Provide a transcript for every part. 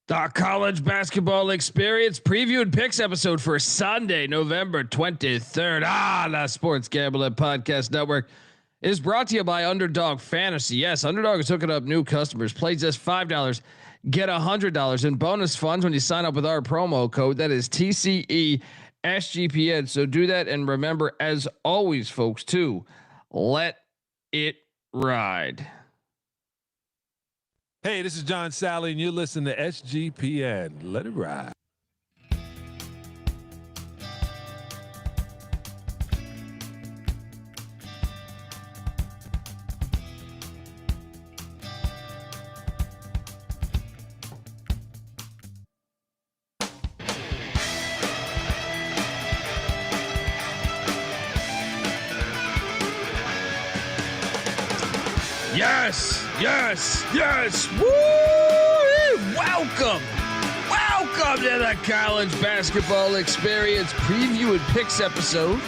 The college basketball experience preview and picks episode for Sunday, November 23rd. The Sports Gambling Podcast Network is brought to you by Underdog Fantasy. Yes, Underdog is hooking up new customers. Play just $5, get $100 in bonus funds when you sign up with our promo code. That is TCE SGPN. So do that, and remember, as always, folks, to let it ride. Hey, this is John Sally, and you're listening to SGPN. Let it ride. Yes. Woo! Welcome to the college basketball experience preview and picks episode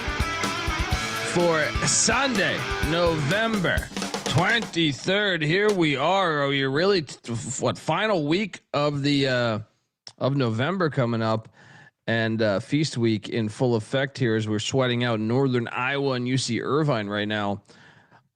for Sunday, November 23rd. Here we are. Are you really final week of the of November coming up, and feast week in full effect here as we're sweating out Northern Iowa and UC Irvine right now.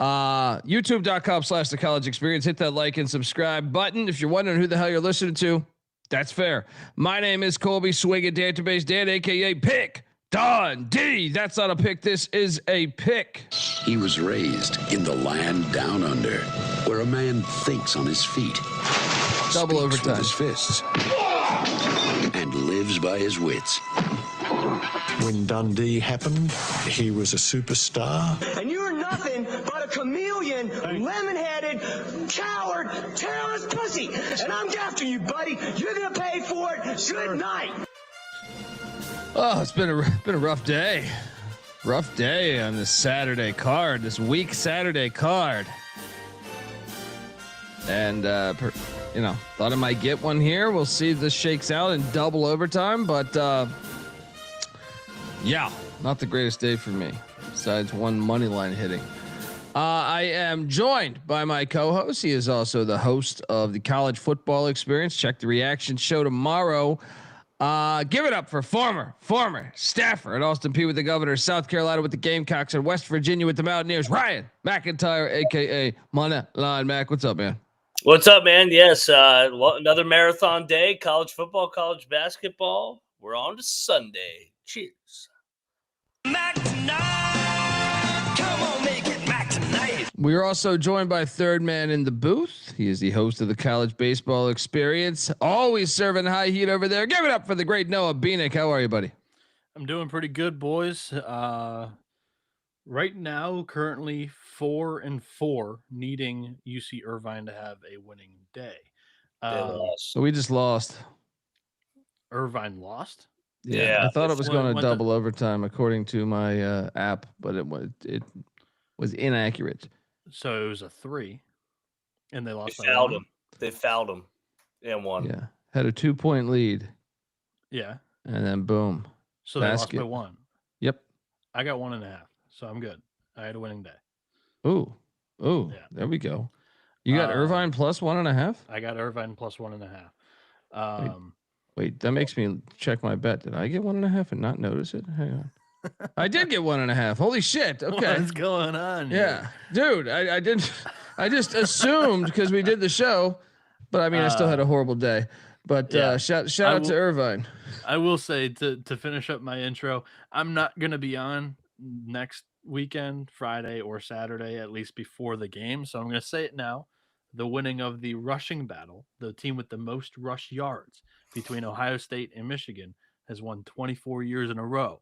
YouTube.com/the college experience. Hit that like and subscribe button. If you're wondering who the hell you're listening to, that's fair. My name is Colby Swinging Database Dan, aka Pick Don D. That's not a pick. This is a pick. He was raised in the land down under, where a man thinks on his feet, Double speaks overtime with his fists, and lives by his wits. When Dundee happened, he was a superstar. And you're nothing but a chameleon, lemon-headed, coward, terrorist pussy. And I'm after you, buddy. You're gonna pay for it. Good night. Oh, it's been a rough day. Rough day on this Saturday card, this week Saturday card. And thought I might get one here. We'll see if this shakes out in double overtime, but yeah, not the greatest day for me, besides one money line hitting. I am joined by my co-host. He is also the host of the college football experience. Check the reaction show tomorrow. Give it up for former staffer at Austin Peay with the Governors, South Carolina with the Gamecocks, and West Virginia with the Mountaineers, Ryan McIntyre, aka Money Line Mac. What's up, man? What's up, man? Yes, another marathon day, college football, college basketball. We're on to Sunday. Cheers. Mac tonight. Come on, make it Mac tonight. We are also joined by third man in the booth. He is the host of the college baseball experience, always serving high heat over there. Give it up for the great Noah Bieniek. How are you, buddy? I'm doing pretty good, boys. Right now, currently 4-4, needing UC Irvine to have a winning day. So we just lost. Irvine lost? Yeah. I thought it was going to went double overtime according to my app, but it was inaccurate. So it was a 3, and they lost. They fouled him and won. Yeah, had a 2-point lead. Yeah, and then boom. so they lost by 1. Yep. I got 1.5, so I'm good. I had a winning day. Ooh, Yeah. There we go. You got Irvine plus 1.5. I got Irvine plus 1.5. Wait, that makes me check my bet. Did I get 1.5 and not notice it? Hang on. I did get 1.5. Holy shit. Okay. What's going on? Yeah, dude, I didn't. I just assumed because we did the show, but I mean, I still had a horrible day. But shout out to Irvine. I will say to finish up my intro, I'm not going to be on next weekend, Friday or Saturday, at least before the game. So I'm going to say it now. The winning of the rushing battle, the team with the most rush yards between Ohio State and Michigan, has won 24 years in a row.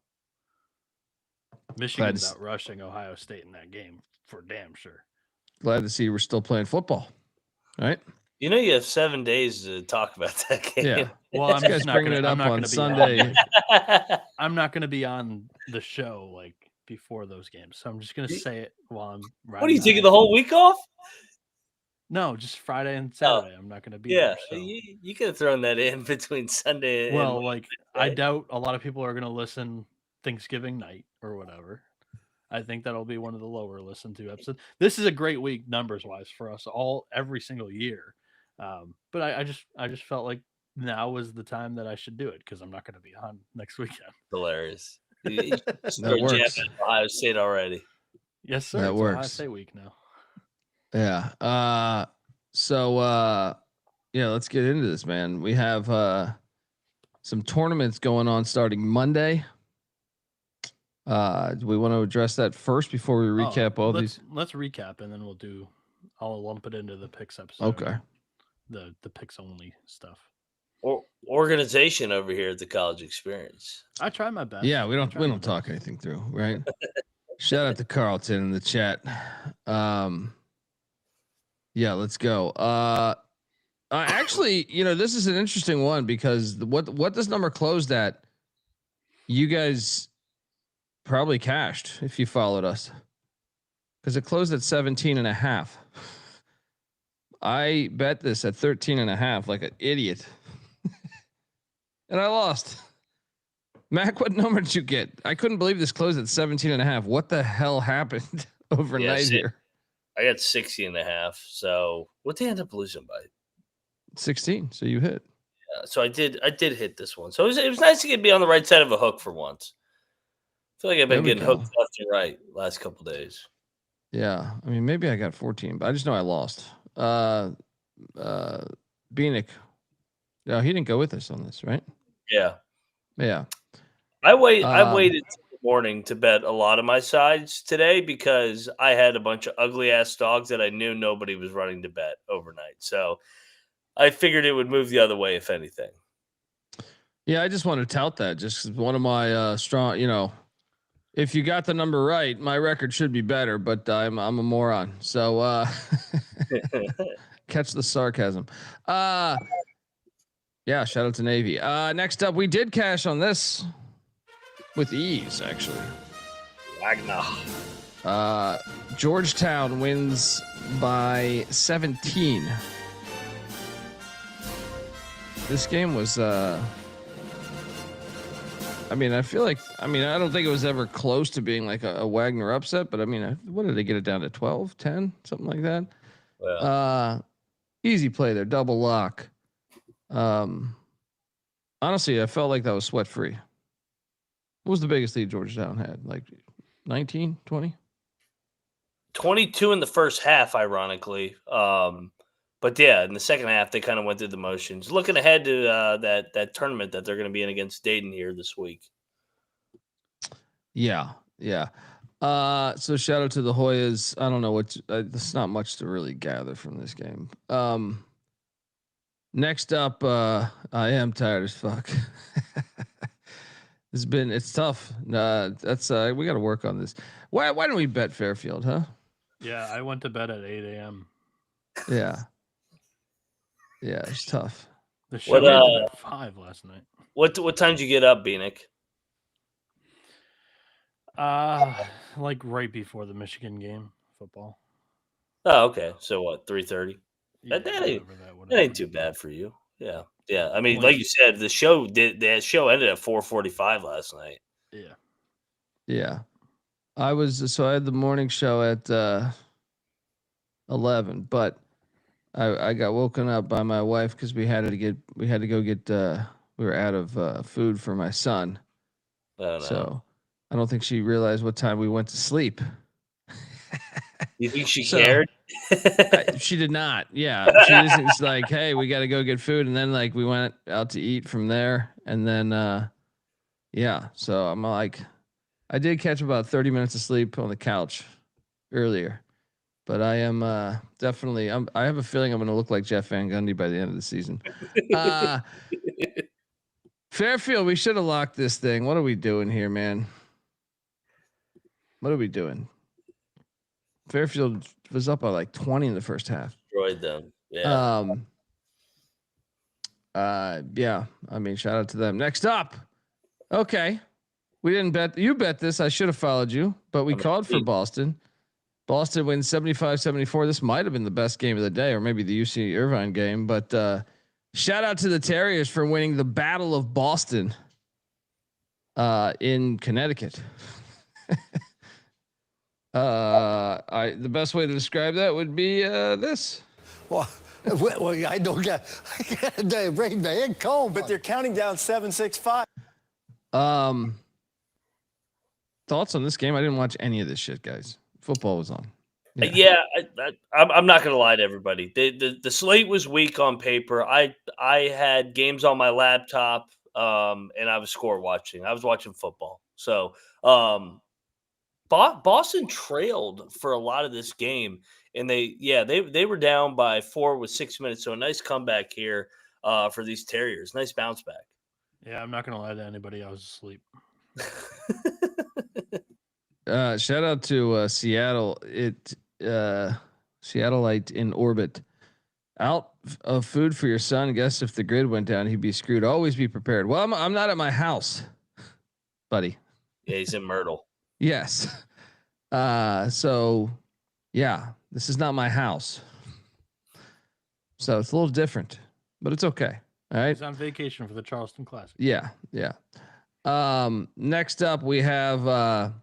Michigan's out rushing Ohio State in that game for damn sure. Glad to see we're still playing football. All right. You know, you have 7 days to talk about that game. Yeah. Well, I'm just not bringing gonna, it I'm up not on gonna be Sunday. I'm not going to be on the show like before those games, so I'm just going to say it while I'm. What are you taking the whole week off? No, just Friday and Saturday. I'm not going to be. Yeah, there, so. you could have thrown that in between Sunday. Well, and like I doubt a lot of people are going to listen Thanksgiving night or whatever. I think that'll be one of the lower listened to episodes. This is a great week numbers wise for us all every single year. But I just felt like now is the time that I should do it because I'm not going to be on next weekend. Hilarious. That works. Ohio State already. Yes, sir. That it's works. Ohio State week now. Yeah. So let's get into this, man. We have some tournaments going on starting Monday. Do we want to address that first before we recap these? Let's recap and then I'll lump it into the picks episode. Okay. The picks only stuff. Or organization over here at the College Experience. I try my best. Yeah, we don't talk anything through, right? Shout out to Carlton in the chat. Yeah, let's go. Actually, this is an interesting one because what this number closed at, you guys probably cashed if you followed us because it closed at 17.5. I bet this at 13.5 like an idiot. And I lost. Mac, what number did you get? I couldn't believe this closed at 17.5. What the hell happened overnight here? I got 60.5. So what did I end up losing by? 16. So you hit. Yeah, so I did hit this one. So it was nice to be on the right side of a hook for once. I feel like I've been getting hooked left and right last couple days. Yeah. I mean, maybe I got 14, but I just know I lost. Bieniek. No, he didn't go with us on this, right? Yeah. Yeah. I waited till the morning to bet a lot of my sides today because I had a bunch of ugly ass dogs that I knew nobody was running to bet overnight. So I figured it would move the other way, if anything. Yeah, I just want to tout that. Just one of my strong, if you got the number right, my record should be better, but I'm a moron. So catch the sarcasm. Yeah, shout out to Navy. Next up, we did cash on this with ease, actually. Wagner. Georgetown wins by 17. This game was I feel like I don't think it was ever close to being like a Wagner upset, but what did they get it down to 12, 10, something like that? Well. Easy play there, double lock. Honestly, I felt like that was sweat free. What was the biggest lead Georgetown had? Like 19, 20? 22 in the first half, ironically. But yeah, in the second half, they kind of went through the motions. Looking ahead to that tournament that they're going to be in against Dayton here this week. Yeah. So shout out to the Hoyas. I don't know what. There's not much to really gather from this game. Next up, I am tired as fuck. It's tough. That's we got to work on this. Why don't we bet Fairfield, huh? Yeah, I went to bed at 8 a.m. Yeah, it's tough. The show ended at 5 last night. What time did you get up, Bieniek? Like right before the Michigan game, football. Oh, okay. So what? 3:30. Yeah, that ain't too bad for you. Yeah. I mean, like you said, the show ended at 4:45 last night. Yeah. I had the morning show at 11, but I got woken up by my wife because we had to go get we were out of food for my son. So I don't think she realized what time we went to sleep. You think she cared? She did not. Yeah. She was like, hey, we got to go get food. And then like we went out to eat from there. And then, so I'm like, I did catch about 30 minutes of sleep on the couch earlier, but I am definitely, I have a feeling I'm going to look like Jeff Van Gundy by the end of the season. Fairfield, we should have locked this thing. What are we doing here, man? What are we doing? Fairfield was up by like 20 in the first half. Destroyed them. Yeah. Yeah. Shout out to them. Next up. Okay. We didn't bet. You bet this. I should have followed you, but we called for Boston. Boston wins 75-74. This might have been the best game of the day, or maybe the UC Irvine game, but shout out to the Terriers for winning the Battle of Boston in Connecticut. The best way to describe that would be this. Well, Well, I don't got they bring the head cold, But they're counting down 7-6-5. Thoughts on this game? I didn't watch any of this shit, guys. Football was on. Yeah, I'm not gonna lie to everybody. The slate was weak on paper. I had games on my laptop, and I was score watching. I was watching football. So Boston trailed for a lot of this game, and they were down by 4 with 6 minutes. So a nice comeback here for these Terriers. Nice bounce back. Yeah, I'm not gonna lie to anybody. I was asleep. Shout out to Seattle. Seattleite in orbit. Out of food for your son. Guess if the grid went down, he'd be screwed. Always be prepared. Well, I'm not at my house, buddy. Yeah, he's in Myrtle. Yes. So yeah, this is not my house. So it's a little different, but it's okay. All right. He's on vacation for the Charleston Classic. Yeah. Yeah. Next up we have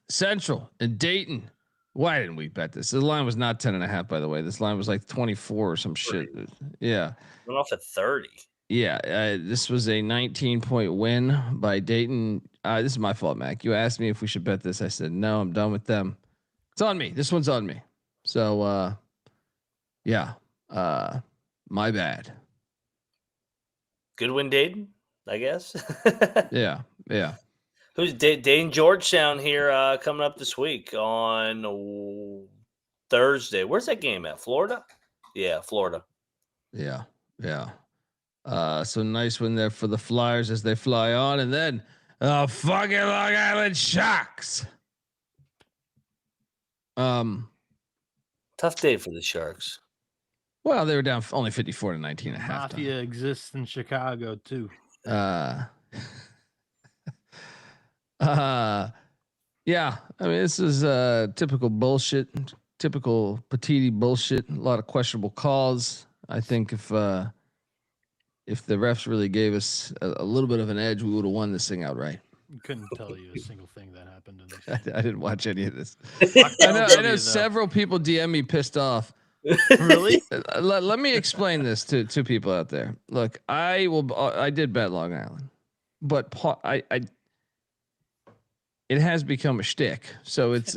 Central and Dayton. Why didn't we bet this? The line was not 10.5, by the way. This line was like 24 or some 30. Shit. Yeah. Went off at 30. Yeah. This was a 19-point win by Dayton. This is my fault, Mac. You asked me if we should bet this. I said, no, I'm done with them. It's on me. This one's on me. So, yeah. My bad. Good win, Dayton, I guess. Yeah. Yeah. Who's Dayton Georgetown here coming up this week on Thursday? Where's that game at? Florida? Yeah, Florida. Yeah. Yeah. So nice win there for the Flyers as they fly on, and then fucking Long Island Sharks. Tough day for the Sharks. Well, they were down only 54-19 at halftime. Mafia exists in Chicago too. Yeah. I mean, this is typical bullshit, typical Petiti bullshit. A lot of questionable calls. I think if the refs really gave us a little bit of an edge, we would have won this thing outright. Couldn't tell you a single thing that happened in this. I didn't watch any of this. I know several people DM me pissed off. Really? Let me explain this to people out there. Look, I did bet Long Island, but it has become a shtick. So it's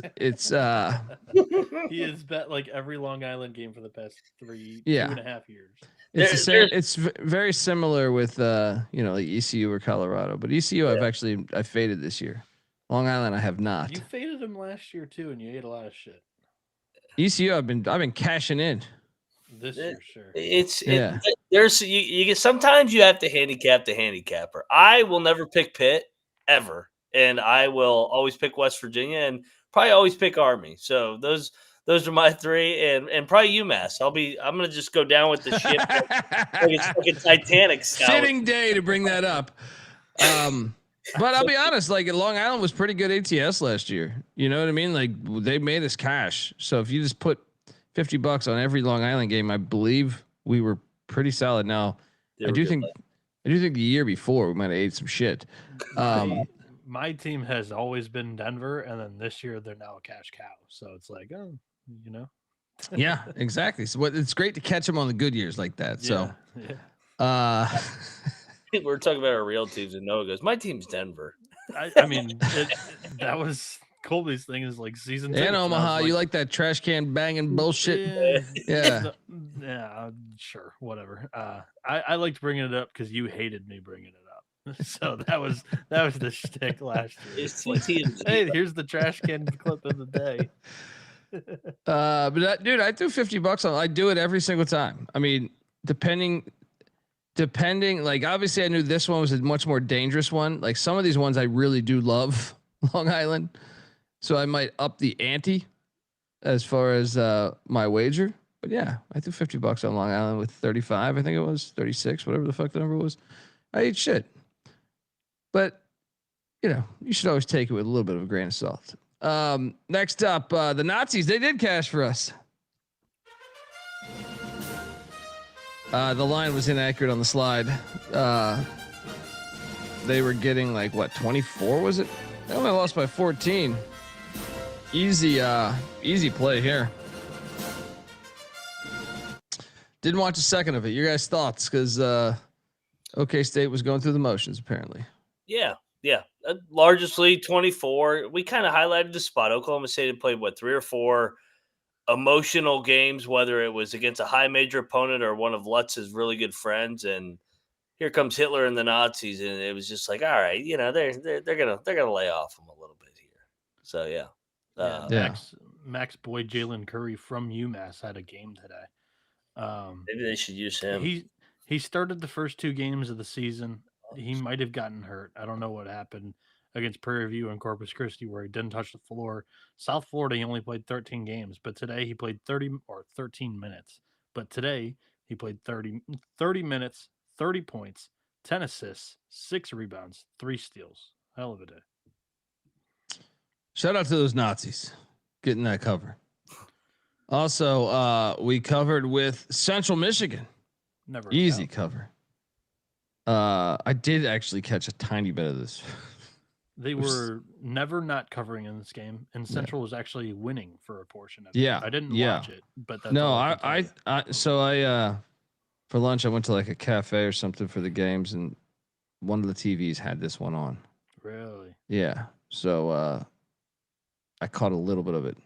he has bet like every Long Island game for the past 2.5 years. It's the same. It's very similar with like ECU or Colorado, but ECU I faded this year. Long Island I have not. You faded them last year too, and you ate a lot of shit. ECU I've been cashing in. This year, sure. There's you get sometimes you have to handicap the handicapper. I will never pick Pitt ever, and I will always pick West Virginia and probably always pick Army. So those are my three, and probably UMass. I'm gonna just go down with the ship like it's fucking Titanic style. Fitting day to bring that up. But I'll be honest, like Long Island was pretty good ATS last year. You know what I mean? Like they made us cash. So if you just put $50 on every Long Island game, I believe we were pretty solid. Now I do think the year before we might have ate some shit. My team has always been Denver, and then this year they're now a cash cow. So it's like, Yeah, exactly. So it's great to catch them on the good years like that. So, we're talking about our real teams, and Noah goes, "My team's Denver." I mean, that was Colby's thing is like season 2. And Omaha, you like that trash can banging bullshit? Yeah. Yeah, sure, whatever. I liked bringing it up because you hated me bringing it up. So that was the shtick last year. Hey, here's the trash can clip of the day. But dude, I threw $50 on. I do it every single time. I mean, depending. Like obviously, I knew this one was a much more dangerous one. Like some of these ones, I really do love Long Island, so I might up the ante as far as my wager. But yeah, I threw $50 on Long Island with 35. I think it was 36, whatever the fuck the number was. I ate shit. But you should always take it with a little bit of a grain of salt. Next up, the Nazis, they did cash for us. The line was inaccurate on the slide. They were getting like what, 24 was it? They only lost by 14. Easy play here. Didn't watch a second of it. Your guys' thoughts? Because OK State was going through the motions, apparently. Yeah. Largely 24. We kind of highlighted the spot. Oklahoma State had played, 3 or 4 emotional games, whether it was against a high major opponent or one of Lutz's really good friends. And here comes Hitler and the Nazis. And it was just like, all right, they're gonna lay off them a little bit here. So, yeah. Max Boyd, Jalen Curry from UMass had a game today. Maybe they should use him. He started the first 2 games of the season. He might have gotten hurt. I don't know what happened against Prairie View and Corpus Christi where he didn't touch the floor. South Florida, he only played 13 games, but today he played 13 minutes. But today he played 30 minutes, 30 points, 10 assists, 6 rebounds, 3 steals. Hell of a day. Shout out to those Nazis getting that cover. Also, we covered with Central Michigan. Never easy cover. I did actually catch a tiny bit of this. They were never not covering in this game, and Central was actually winning for a portion of it. Yeah, I didn't watch it, but that's no, all I for lunch I went to like a cafe or something for the games, and one of the TVs had this one on. Really? Yeah. So I caught a little bit of it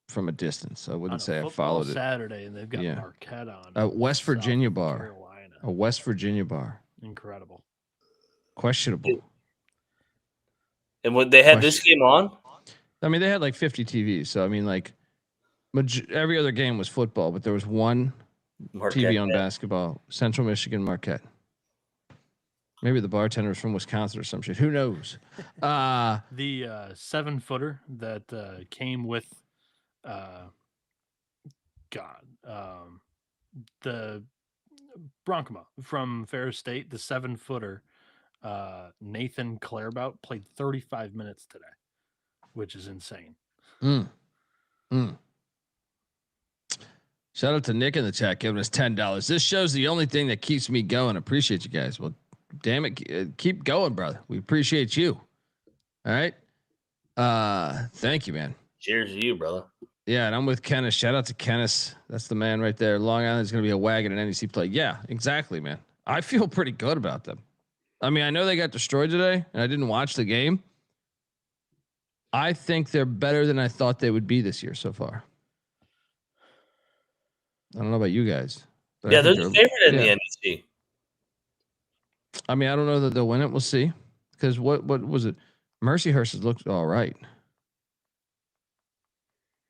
from a distance. I wouldn't say I followed it. Saturday, and they've got Marquette on. A West Virginia South bar. Carolina. A West Virginia bar. Incredible. Questionable. And when they had this game on, I mean, they had like 50 TVs. So I mean, like every other game was football, but there was one Marquette, TV on basketball. Central Michigan Marquette. Maybe the bartender was from Wisconsin or some shit. Who knows? The 7-footer that came with, the Broncoma from Ferris State, the 7-footer, Nathan Clairbout played 35 minutes today, which is insane. Shout out to Nick in the chat giving us $10. This show's the only thing that keeps me going. Appreciate you guys. Well, damn it, keep going, brother. We appreciate you. All right. Thank you, man. Cheers to you, brother. Yeah, and I'm with Kenneth. Shout out to Kenneth. That's the man right there. Long Island's going to be a wagon in NEC play. Yeah, exactly, man. I feel pretty good about them. I mean, I know they got destroyed today, and I didn't watch the game. I think they're better than I thought they would be this year so far. I don't know about you guys. Yeah, they're the favorite in the NEC. I mean, I don't know that they'll win it. We'll see. Because what was it? Mercyhurst looked all right.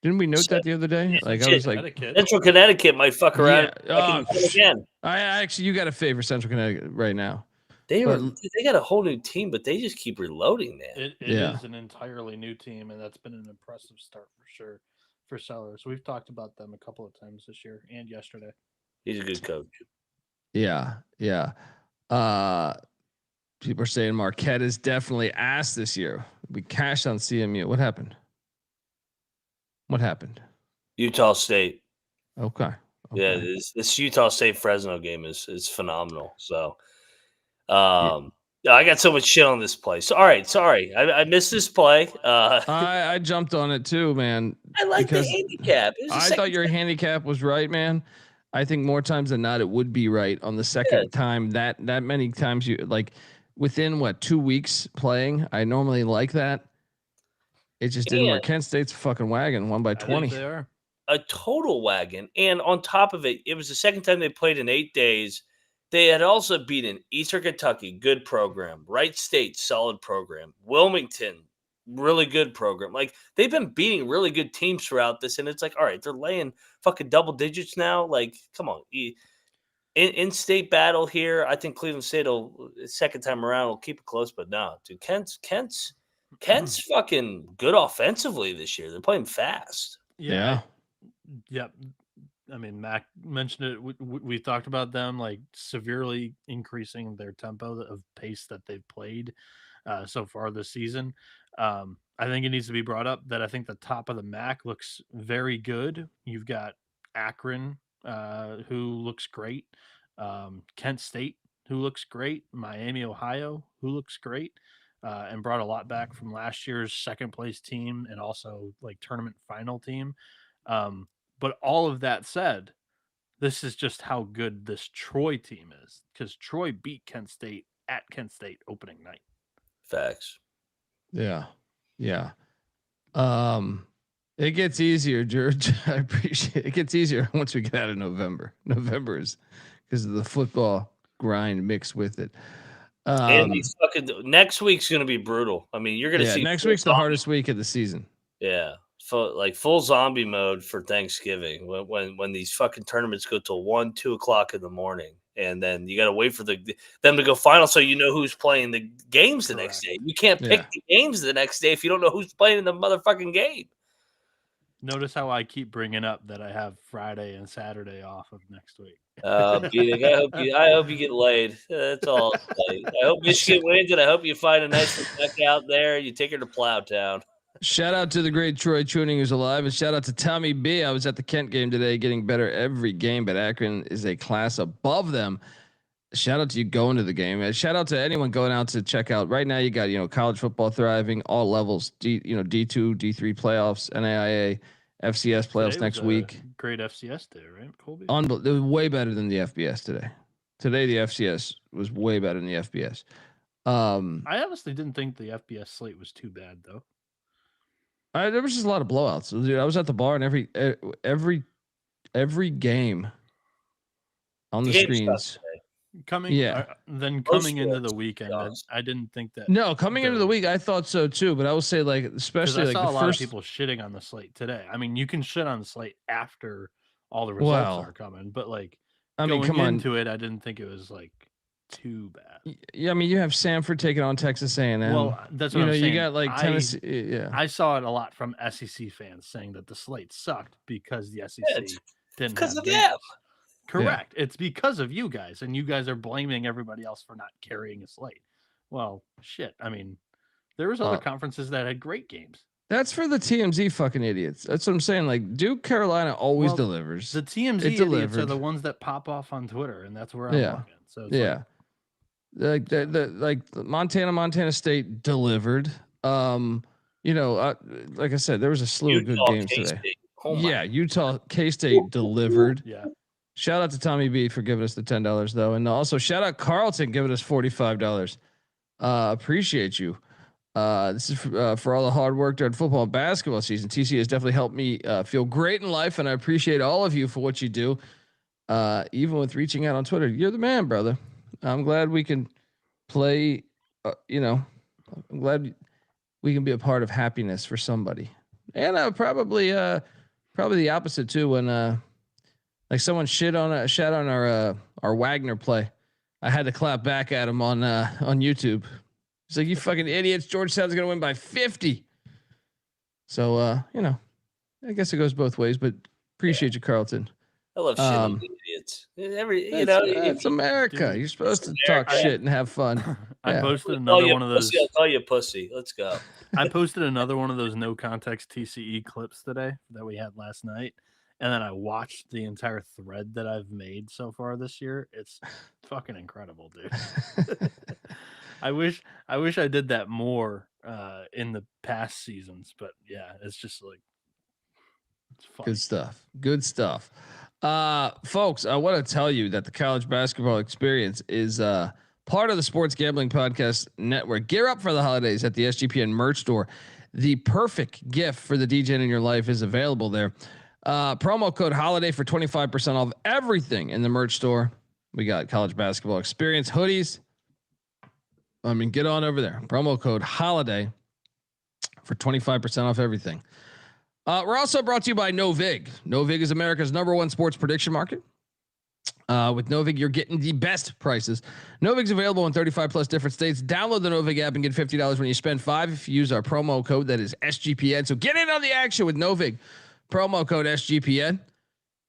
Didn't we note that the other day? Like I was like, Central Connecticut might fuck around again. I actually, you got to favor Central Connecticut right now. They got a whole new team, but they just keep reloading, man. It is an entirely new team, and that's been an impressive start for sure for Sellers. We've talked about them a couple of times this year and yesterday. He's a good coach. Yeah. People are saying Marquette is definitely ass this year. We cashed on CMU. What happened? Utah State. Okay. Yeah, this Utah State Fresno game is phenomenal. So, I got so much shit on this play. So, all right, sorry, I missed this play. I jumped on it too, man. I like the handicap. I thought your handicap was right, man. I think more times than not, it would be right on the second time. That many times you like within 2 weeks playing. I normally like that. It just didn't work. Kent State's a fucking wagon, won by 20. They are a total wagon, and on top of it, it was the second time they played in 8 days. They had also beaten Eastern Kentucky, good program. Wright State, solid program. Wilmington, really good program. Like, they've been beating really good teams throughout this, and it's like, all right, they're laying fucking double digits now. Like, come on. In-state battle here. I think Cleveland State will, second time around, will keep it close, but no. Dude, Kent's fucking good offensively this year. They're playing fast. Yeah. Yep. I mean, Mac mentioned it. We talked about them like severely increasing their tempo of pace that they've played so far this season. I think it needs to be brought up that I think the top of the MAC looks very good. You've got Akron, who looks great. Kent State, who looks great. Miami, Ohio, who looks great. And brought a lot back from last year's second place team and also like tournament final team. But all of that said, This is just how good this Troy team is, because Troy beat Kent State at Kent State opening night. Facts. Yeah. It gets easier, George. I appreciate it. It gets easier once we get out of November. November is because of the football grind mixed with it. And these next week's going to be brutal. I mean, you're going to see next week's the hardest week of the season. Yeah. Full zombie mode for Thanksgiving when these fucking tournaments go till 1, 2 o'clock in the morning. And then you got to wait for them to go final so you know who's playing the games the next day. You can't pick the games the next day if you don't know who's playing in the motherfucking game. Notice how I keep bringing up that I have Friday and Saturday off of next week. Bieniek, I hope you get laid. That's all. I hope Michigan wins, and I hope you find a nice deck out there. You take her to Plowtown. Shout out to the great Troy Tuning who's alive, and shout out to Tommy B. I was at the Kent game today, getting better every game, but Akron is a class above them. Shout out to you going to the game. And shout out to anyone going out to check out. Right now, you got college football thriving, all levels. D2, D3 playoffs, NAIA, FCS playoffs next week. Great FCS day, right, Colby? It was way better than the FBS today. Today, the FCS was way better than the FBS. I honestly didn't think the FBS slate was too bad, though. There was just a lot of blowouts. Dude, I was at the bar and every game on the screens. Coming into the weekend, I didn't think that. No, coming into the week, I thought so too. But I will say, especially I saw a lot of people shitting on the slate today. I mean, you can shit on the slate after all the results are coming, but going into it, I didn't think it was too bad. Yeah, I mean, you have Samford taking on Texas A&M. Well, that's what I'm saying. You got Tennessee. Yeah, I saw it a lot from SEC fans saying that the slate sucked because the SEC didn't because of them. Correct. Yeah. It's because of you guys, and you guys are blaming everybody else for not carrying a slate. Well, shit. I mean, there was other conferences that had great games. That's for the TMZ fucking idiots. That's what I'm saying. Duke Carolina always delivers. The TMZ idiots are the ones that pop off on Twitter, and that's where I'm looking. So it's Montana State delivered. Like I said, there was a slew of good games today. Utah K-State delivered. Yeah. Shout out to Tommy B for giving us the $10 though, and also shout out Carlton giving us $45. Appreciate you. This is for all the hard work during football and basketball season. TC has definitely helped me feel great in life, and I appreciate all of you for what you do. Even with reaching out on Twitter, you're the man, brother. I'm glad we can play. I'm glad we can be a part of happiness for somebody, and probably the opposite too when. Someone shat on our Wagner play. I had to clap back at him on YouTube. He's like, "You fucking idiots! Georgetown's gonna win by 50." So I guess it goes both ways. But appreciate you, Carlton. I love shitting idiots. It's America. You're supposed to talk shit and have fun. I posted another one of those. I'll call you a pussy. Let's go. I posted another one of those no context TCE clips today that we had last night. And then I watched the entire thread that I've made so far this year. It's fucking incredible, dude. I wish I did that more in the past seasons, but yeah, it's just it's fun. Good stuff. Folks, I want to tell you that the college basketball experience is part of the Sports Gambling Podcast Network. Gear up for the holidays at the SGPN merch store. The perfect gift for the DJ in your life is available there. Promo code holiday for 25% off everything in the merch store. We got college basketball experience hoodies. I mean, get on over there. Promo code holiday for 25% off everything. We're also brought to you by Novig. Novig is America's #1 sports prediction market. With Novig, you're getting the best prices. Novig's available in 35 plus different states. Download the Novig app and get $50 when you spend $5 if you use our promo code that is SGPN. So get in on the action with Novig. Promo code SGPN.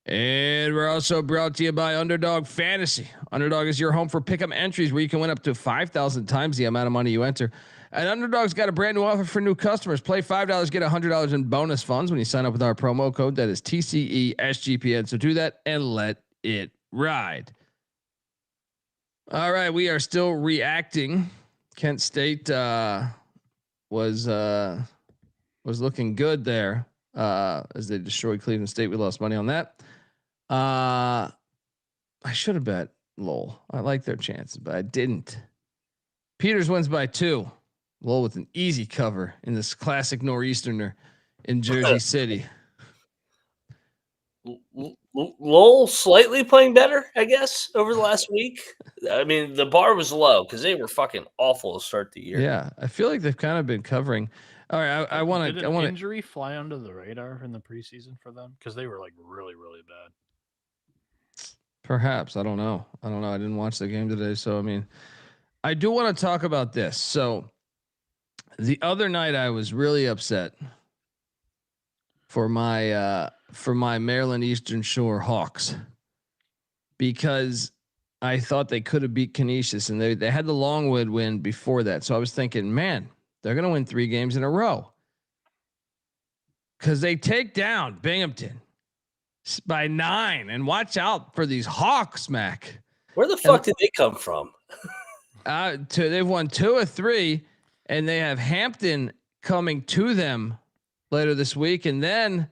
And we're also brought to you by Underdog Fantasy. Underdog is your home for pick'em entries where you can win up to 5,000 times the amount of money you enter. And Underdog's got a brand new offer for new customers. Play $5, get $100 in bonus funds when you sign up with our promo code. That is TCE SGPN. So do that and let it ride. All right, we are still reacting. Kent State was looking good there. As they destroyed Cleveland State. We lost money on that. I should have bet Lowell. I like their chances, but I didn't. Peters wins by 2. Lowell with an easy cover in this classic Northeasterner in Jersey City. Lowell slightly playing better, I guess, over the last week. I mean, the bar was low because they were fucking awful to start the year. Yeah, I feel like they've kind of been covering. All right, I want to. Did I an want injury fly under the radar in the preseason for them because they were like really, really bad. Perhaps I don't know. I didn't watch the game today, so I mean, I do want to talk about this. So, the other night I was really upset for my Maryland Eastern Shore Hawks because I thought they could have beat Canisius, and they had the Longwood win before that. So I was thinking, man, they're going to win 3 games in a row because they take down Binghamton by 9. And watch out for these Hawks, Mac. Where the fuck did they come from? They've won 2 of 3, and they have Hampton coming to them later this week, and then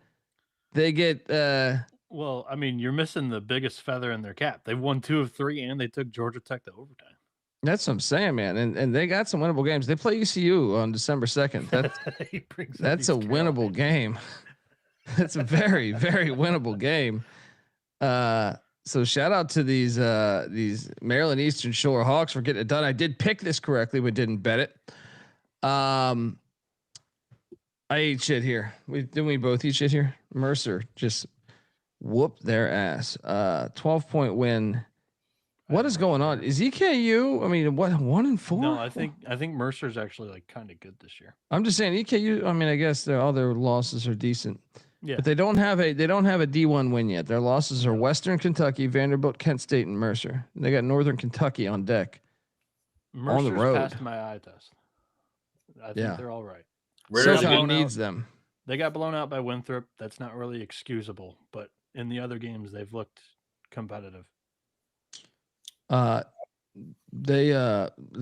they get. Well, I mean, you're missing the biggest feather in their cap. They've won 2 of 3, and they took Georgia Tech to overtime. That's what I'm saying, man. And they got some winnable games. They play ECU on December 2nd. That's a winnable game. That's a very, very winnable game. So shout out to these Maryland Eastern Shore Hawks for getting it done. I did pick this correctly, but didn't bet it. I ate shit here. Didn't we both eat shit here? Mercer just whooped their ass. 12-point win. What is going on? Is EKU? I mean, what 1-4? No, I think Mercer's actually like kind of good this year. I'm just saying EKU. I mean, I guess all their losses are decent. Yeah, But they don't have a D1 win yet. Their losses are Western Kentucky, Vanderbilt, Kent State, and Mercer. They got Northern Kentucky on deck. Mercer's on the road. passed my eye test. I think they're all right. SoCon needs them. They got blown out by Winthrop. That's not really excusable, but in the other games they've looked competitive. The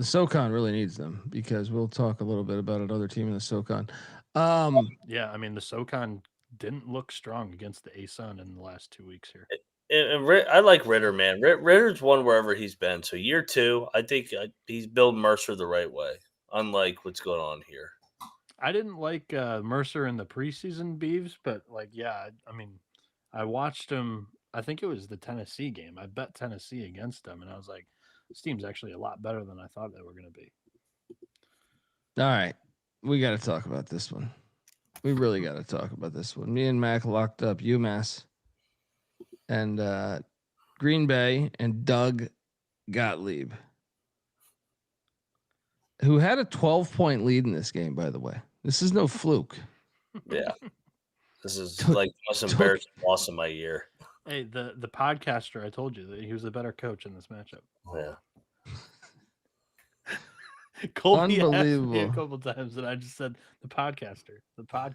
SoCon really needs them because we'll talk a little bit about another team in the SoCon. Yeah, I mean the SoCon didn't look strong against the ASUN in the last 2 weeks here. And I like Ritter, man. Ritter's won wherever he's been. So year 2, I think he's building Mercer the right way, unlike what's going on here. I didn't like Mercer in the preseason, Beeves, but I mean, I watched him. I think it was the Tennessee game. I bet Tennessee against them, and I was like, this team's actually a lot better than I thought they were going to be. All right, we got to talk about this one. We really got to talk about this one. Me and Mac locked up UMass and Green Bay and Doug Gottlieb, who had a 12-point lead in this game, by the way. This is no fluke. Yeah. This is like the most embarrassing loss of my year. Hey, the podcaster, I told you that he was a better coach in this matchup. Yeah. Colby asked me Unbelievable. a couple times, and I just said the podcaster. I thought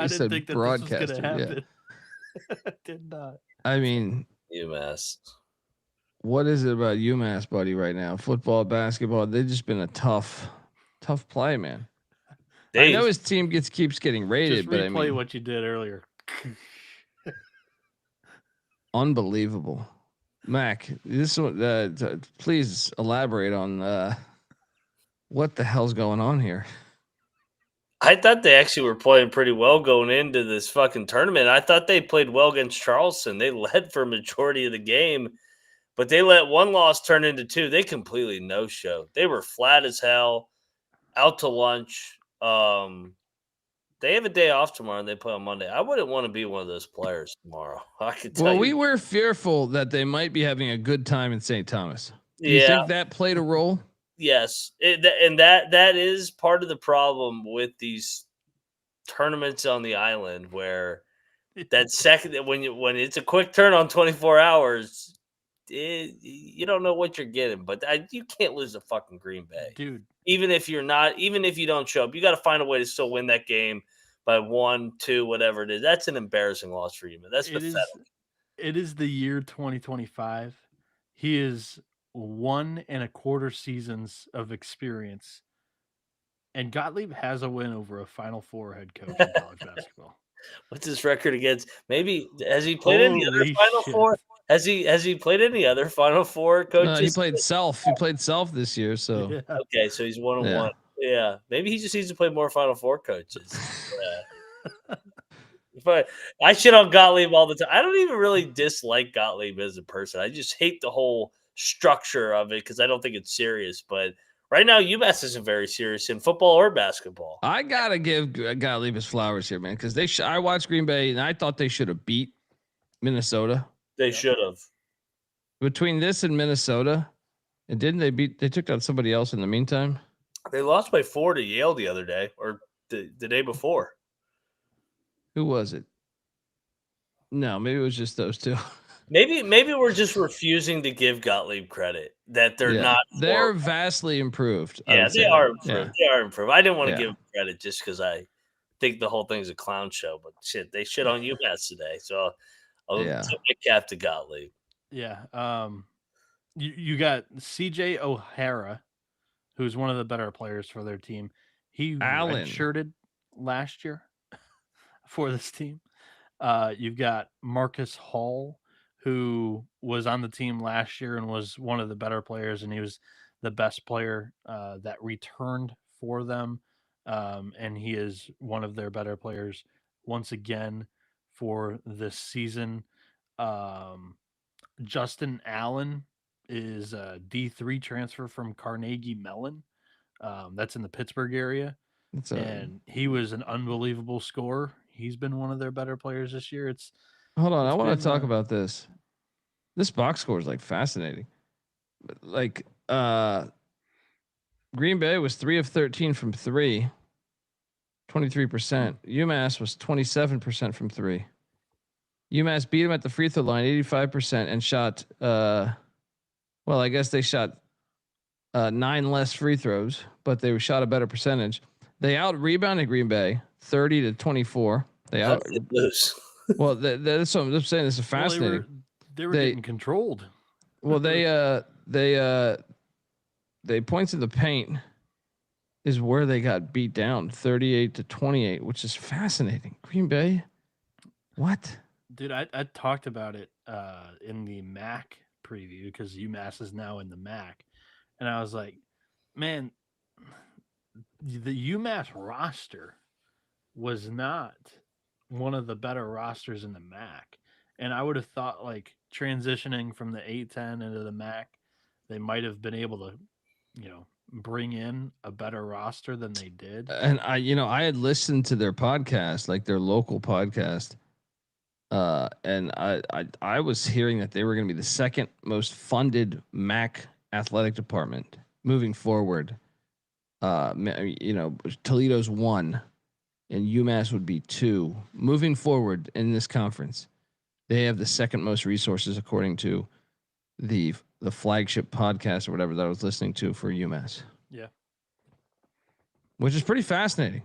you said think that broadcaster. this was going to happen. I did not. I mean, UMass. what is it about UMass, buddy, right now? Football, basketball, they've just been a tough play, man. I know his team keeps getting rated, Just but replay I mean, what you did earlier. unbelievable. Mac, this one, please elaborate on what the hell's going on here. I thought they actually were playing pretty well going into this fucking tournament. I thought they played well against Charleston. They led for a majority of the game, but they let one loss turn into 2. They completely no-showed. They were flat as hell, out to lunch. They have a day off tomorrow and they play on Monday. I wouldn't want to be one of those players tomorrow. I could tell you. We were fearful that they might be having a good time in St. Thomas. Do you Yeah. think that played a role? Yes, and that is part of the problem with these tournaments on the island, where that second when it's a quick turn on 24 hours, you don't know what you're getting. But you can't lose to fucking Green Bay, Dude. Even if you don't show up, you got to find a way to still win that game by 1, 2, whatever it is. That's an embarrassing loss for you, man. That's pathetic. It is the year 2025. He is 1 1/4 seasons of experience, and Gottlieb has a win over a Final Four head coach in college basketball. What's his record against? Maybe has he played in the other Holy Final shit. Four? Has he played any other Final Four coaches? He played self. He played self this year. So Yeah. Okay, so he's 1-1. Yeah, maybe he just needs to play more Final Four coaches. Yeah. But I shit on Gottlieb all the time. I don't even really dislike Gottlieb as a person. I just hate the whole structure of it because I don't think it's serious. But right now, UMass isn't very serious in football or basketball. I gotta give Gottlieb his flowers here, man, because I watched Green Bay and I thought they should have beat Minnesota. They should have. Between this and Minnesota, and didn't they beat? They took out somebody else in the meantime. They lost by 4 to Yale the other day, or the day before. Who was it? No, maybe it was just those two. Maybe we're just refusing to give Gottlieb credit that they're not. They're vastly improved. Yeah, they are improved. Yeah. They are improved. I didn't want to give them credit just because I think the whole thing's a clown show. But shit, they shit on UMass today, so I'll tip my cap to Gottlieb. Yeah. You got CJ O'Hara, who's one of the better players for their team. He redshirted last year for this team. You've got Marcus Hall, who was on the team last year and was one of the better players, and he was the best player that returned for them. And he is one of their better players once again for this season. Justin Allen is a D3 transfer from Carnegie Mellon. That's in the Pittsburgh area. And he was an unbelievable scorer. He's been one of their better players this year. Hold on, I want to talk about this. This box score is like fascinating. Like Green Bay was 3 of 13 from 3, 23%. UMass was 27% from 3. UMass beat him at the free throw line 85% and shot well, I guess they shot 9 less free throws, but they shot a better percentage. They out rebounded Green Bay 30 to 24. They out lose. Well, that's what I'm saying. This is fascinating. Well, they were getting controlled. Well, they points in the paint is where they got beat down 38 to 28, which is fascinating. Green Bay, what? Dude, I talked about it in the MAC preview because UMass is now in the MAC, and I was like, man, the UMass roster was not one of the better rosters in the MAC. And I would have thought like transitioning from the A-10 into the MAC, they might have been able to, bring in a better roster than they did. And I had listened to their podcast, like their local podcast. And I was hearing that they were going to be the second most funded MAC athletic department moving forward. Toledo's 1 and UMass would be 2 moving forward in this conference. They have the second most resources according to the flagship podcast or whatever that I was listening to for UMass. Yeah. Which is pretty fascinating.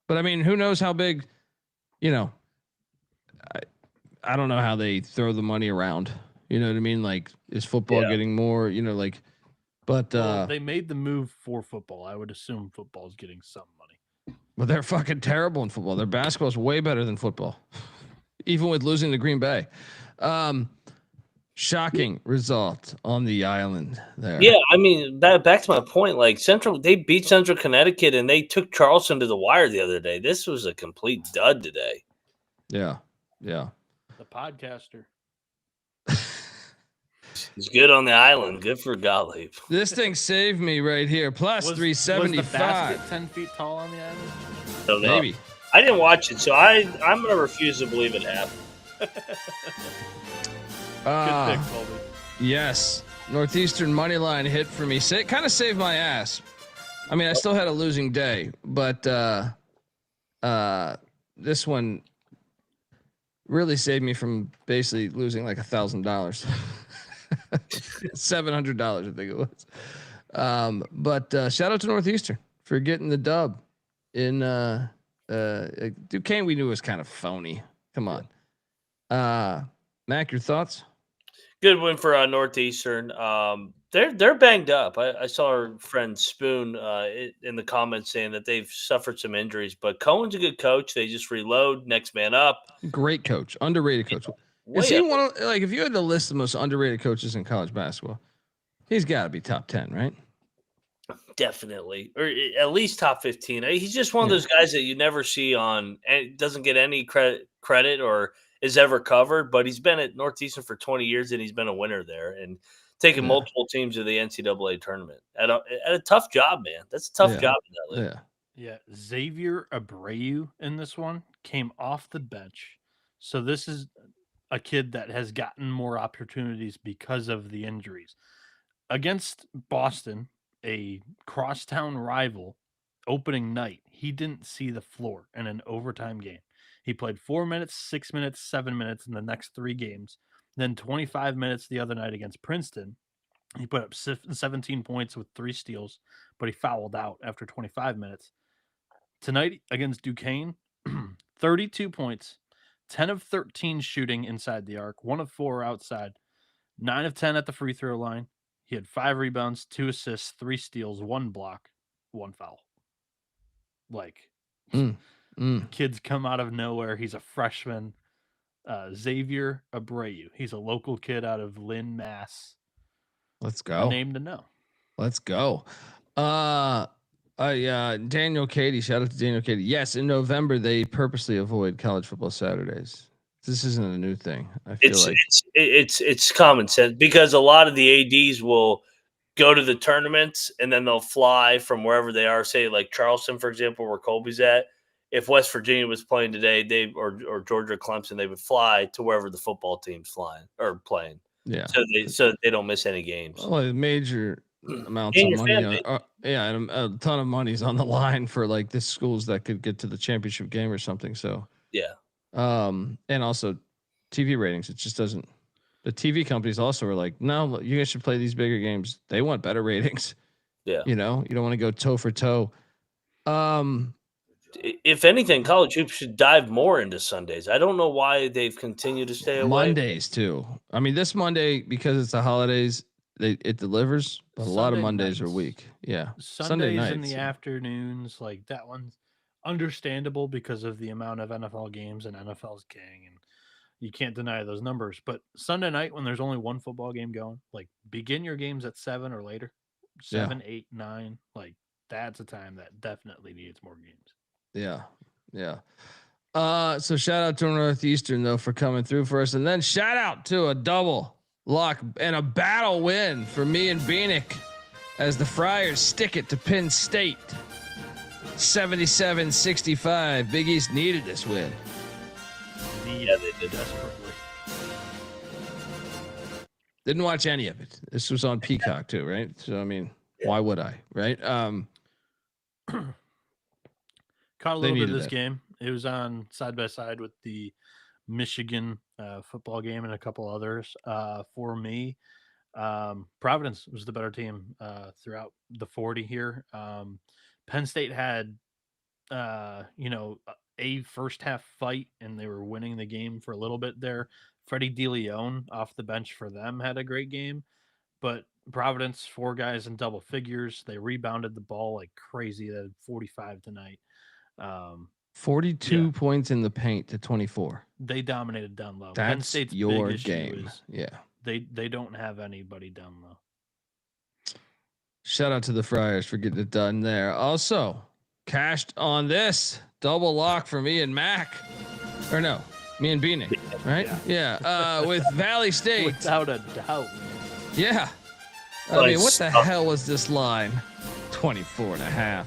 But I mean, who knows how big, I don't know how they throw the money around. You know what I mean? Like, is football getting more, but they made the move for football. I would assume football is getting some money. Well, they're fucking terrible in football. Their basketball is way better than football, even with losing to Green Bay. Shocking result on the island there. Yeah, I mean, back to my point. Like they beat Central Connecticut and they took Charleston to the wire the other day. This was a complete dud today. Yeah. The podcaster. He's good on the island. Good for Gottlieb. This thing saved me right here. Plus 375. Was the basket 10 feet tall on the island? Don't know. Maybe. I didn't watch it, so I'm going to refuse to believe it happened. Good pick, Colby. Yes. Northeastern money line hit for me. Kind of saved my ass. I mean, I still had a losing day, but this one really saved me from basically losing like $1,000. $700, I think it was. But shout out to Northeastern for getting the dub in Duquesne. We knew was kind of phony. Come on. Mac, your thoughts? Good win for Northeastern. They're banged up. I saw our friend Spoon in the comments saying that they've suffered some injuries, but Cohen's a good coach. They just reload, next man up. Great coach, underrated coach. Is he one of, like, if you had to list the most underrated coaches in college basketball, he's got to be top 10, right? Definitely, or at least top 15. He's just one of those guys that you never see on, and doesn't get any credit or is ever covered. But he's been at Northeastern for 20 years, and he's been a winner there and taken multiple teams to the NCAA tournament at a tough job, man. That's a tough job in that league. Yeah. Xavier Abreu in this one came off the bench, so this is a kid that has gotten more opportunities because of the injuries. Against Boston, a crosstown rival, opening night, he didn't see the floor in an overtime game. He played 4 minutes, 6 minutes, 7 minutes in the next 3 games, then 25 minutes the other night against Princeton. He put up 17 points with 3 steals, but he fouled out after 25 minutes. Tonight against Duquesne, 32 points, 10 of 13 shooting inside the arc, 1 of 4 outside, 9 of 10 at the free throw line. He had 5 rebounds, 2 assists, 3 steals, 1 block, 1 foul. Like, kids come out of nowhere. He's a freshman. Xavier Abreu. He's a local kid out of Lynn, Mass. Let's go. A name to know. Let's go. Daniel Cady. Shout out to Daniel Cady. Yes, in November they purposely avoid college football Saturdays. This isn't a new thing. I feel it's common sense, because a lot of the ADs will go to the tournaments and then they'll fly from wherever they are. Say like Charleston, for example, where Colby's at. If West Virginia was playing today, or Georgia, Clemson, they would fly to wherever the football team's flying or playing. Yeah. So they don't miss any games. Well, major amounts of money. And a ton of money's on the line for like the schools that could get to the championship game or something. So yeah. And also TV ratings. It just doesn't. The TV companies also are like, no, you guys should play these bigger games. They want better ratings. Yeah. You know, you don't want to go toe for toe. If anything, college hoops should dive more into Sundays. I don't know why they've continued to stay away. Mondays too. I mean, this Monday, because it's the holidays, it delivers, but a lot of Mondays are weak. Yeah. Sundays nights in the afternoons, like that one's understandable because of the amount of NFL games, and NFL's king, and you can't deny those numbers. But Sunday night, when there's only one football game going, like begin your games at 7 or later, 7, 8, 9, like that's a time that definitely needs more games. Yeah. So shout out to Northeastern though for coming through for us, and then shout out to a double lock and a battle win for me and Bieniek as the Friars stick it to Penn State. 77-65. Big East needed this win. Yeah, they did desperately. Didn't watch any of it. This was on Peacock too, right? So I mean, why would I, right? Caught a little bit of this game. It was on side by side with the Michigan football game and a couple others. For me, Providence was the better team throughout the 40 here. Penn State had, a first half fight, and they were winning the game for a little bit there. Freddie DeLeon off the bench for them had a great game, but Providence, 4 guys in double figures. They rebounded the ball like crazy. They had 45 tonight. 42 points in the paint to 24. They dominated down low. That's Penn State's your big issue game. Is they don't have anybody down low. Shout out to the Friars for getting it done there. Also cashed on this double lock for me and Mac, or no, me and Bieniek, right? Yeah. With Valley State, without a doubt. Yeah. I mean, what the hell was this line? 24.5.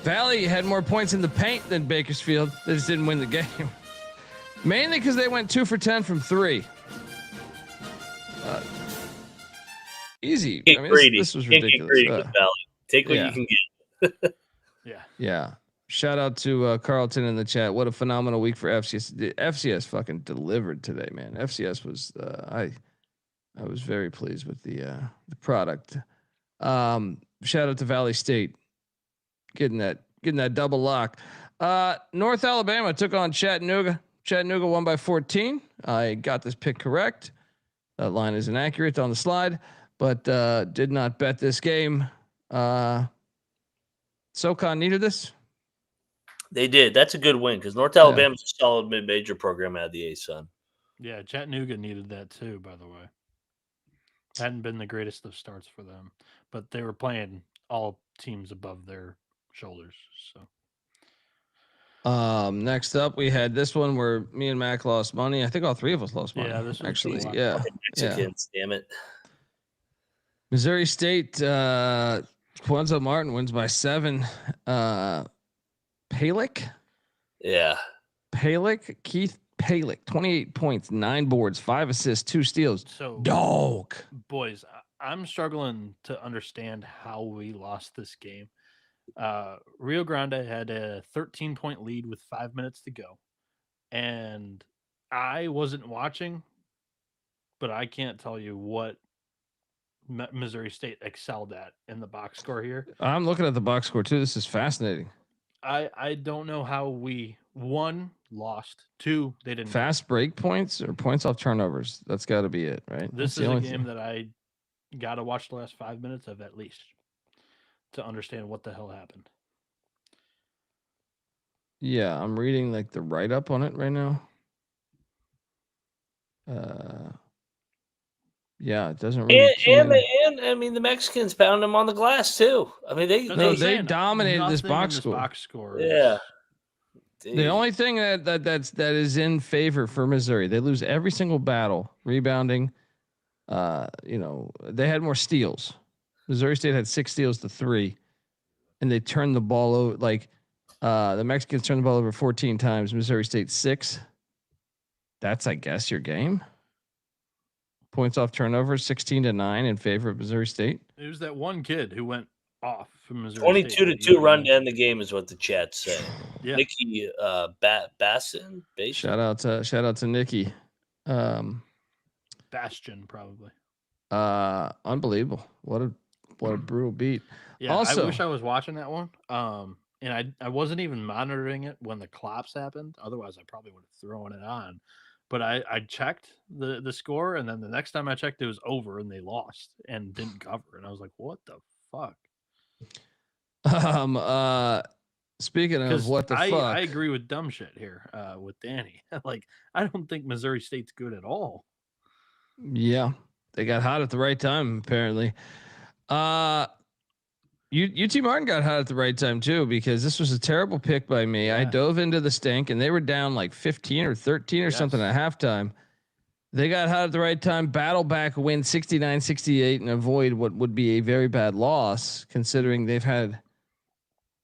Valley had more points in the paint than Bakersfield. They just didn't win the game. Mainly because they went 2 for 10 from 3. Easy. I mean, this was ridiculous. Take what you can get. Yeah. Shout out to Carlton in the chat. What a phenomenal week for FCS. The FCS fucking delivered today, man. FCS was I was very pleased with the product. Shout out to Valley State. Getting that double lock. North Alabama took on Chattanooga. Chattanooga won by 14. I got this pick correct. That line is inaccurate on the slide, but did not bet this game. SoCon needed this. They did. That's a good win because North Alabama's a solid mid-major program out of the ASUN. Yeah, Chattanooga needed that too, by the way. Hadn't been the greatest of starts for them, but they were playing all teams above their shoulders. So Next up, we had this one where me and Mac lost money. I think all three of us lost money. Yeah, this was actually. pretty Yeah, Mexicans, damn it. Missouri State, Quanzo Martin wins by 7. Palick, Yeah. Keith Palick, 28 points, 9 boards, 5 assists, 2 steals. So Dog. boys, I'm struggling to understand how we lost this game. Rio Grande had a 13-point lead with 5 minutes to go, and I wasn't watching, but I can't tell you what Missouri State excelled at in the box score here. I'm looking at the box score too. This is fascinating. I don't know how we, 1, lost, 2, they didn't Fast break points or points off turnovers. That's got to be it, right? This is a game that I got to watch the last 5 minutes of at least to understand what the hell happened. Yeah, I'm reading like the write up on it right now. Yeah, it doesn't really. And I mean, the Mexicans pound them on the glass too. I mean, they dominated this box score. Yeah. The only thing that is in favor for Missouri, they lose every single battle rebounding. They had more steals. Missouri State had 6 steals to 3, and they turned the ball over. Like the Mexicans turned the ball over 14 times. Missouri State 6. That's, I guess, your game. Points off turnovers, 16-9 in favor of Missouri State. It was that one kid who went off from Missouri 22-2 run to end the game is what the chat said. Yeah. Nikki Bassin. Shout out to Nikki. Bastion, probably. Unbelievable. What a brutal beat. Yeah, Also, I wish I was watching that one. And I wasn't even monitoring it when the collapse happened. Otherwise, I probably would have thrown it on. But I checked the score, and then the next time I checked, it was over, and they lost and didn't cover. And I was like, "What the fuck?" Speaking of what the fuck, I agree with dumb shit here with Danny. Like, I don't think Missouri State's good at all. Yeah, they got hot at the right time, apparently. UT Martin got hot at the right time too, because this was a terrible pick by me. Yeah. I dove into the stink, and they were down like 15 or 13 or something at halftime. They got hot at the right time, battle back, win 69-68, and avoid what would be a very bad loss, considering they've had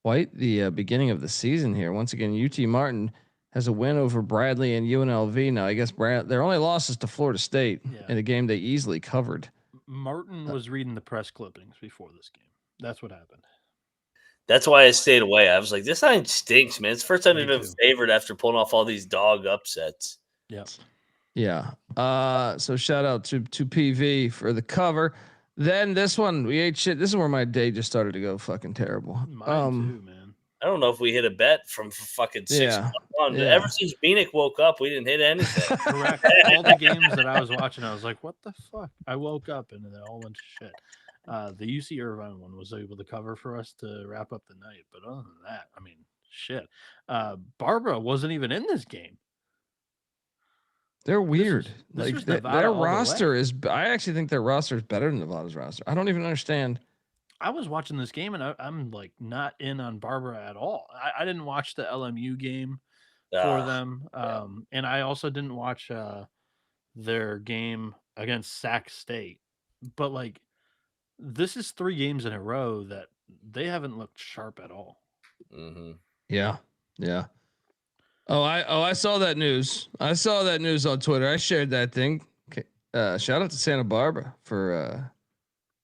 quite the beginning of the season here. Once again, UT Martin has a win over Bradley and UNLV. Now, I guess their only losses to Florida State in a game they easily covered. Martin was reading the press clippings before this game. That's what happened. That's why I stayed away. I was like, this line stinks, man. It's the first time they've been favored after pulling off all these dog upsets. Yep. Yeah. So shout out to PV for the cover. Then this one, we ate shit. This is where my day just started to go fucking terrible. Mine too, man. I don't know if we hit a bet from fucking 6 on. Yeah. Ever since Bieniek woke up, we didn't hit anything. Correct. All the games that I was watching, I was like, what the fuck? I woke up and it all went to shit. The UC Irvine one was able to cover for us to wrap up the night. But other than that, I mean, shit. Barbara wasn't even in this game. They're weird. Their roster is. I actually think their roster is better than Nevada's roster. I don't even understand. I was watching this game and I'm like not in on Barbara at all. I didn't watch the LMU game for them, and I also didn't watch their game against Sac State. But like, this is 3 games in a row that they haven't looked sharp at all. Mm-hmm. Yeah. Oh, I saw that news. I saw that news on Twitter. I shared that thing. Okay. Shout out to Santa Barbara for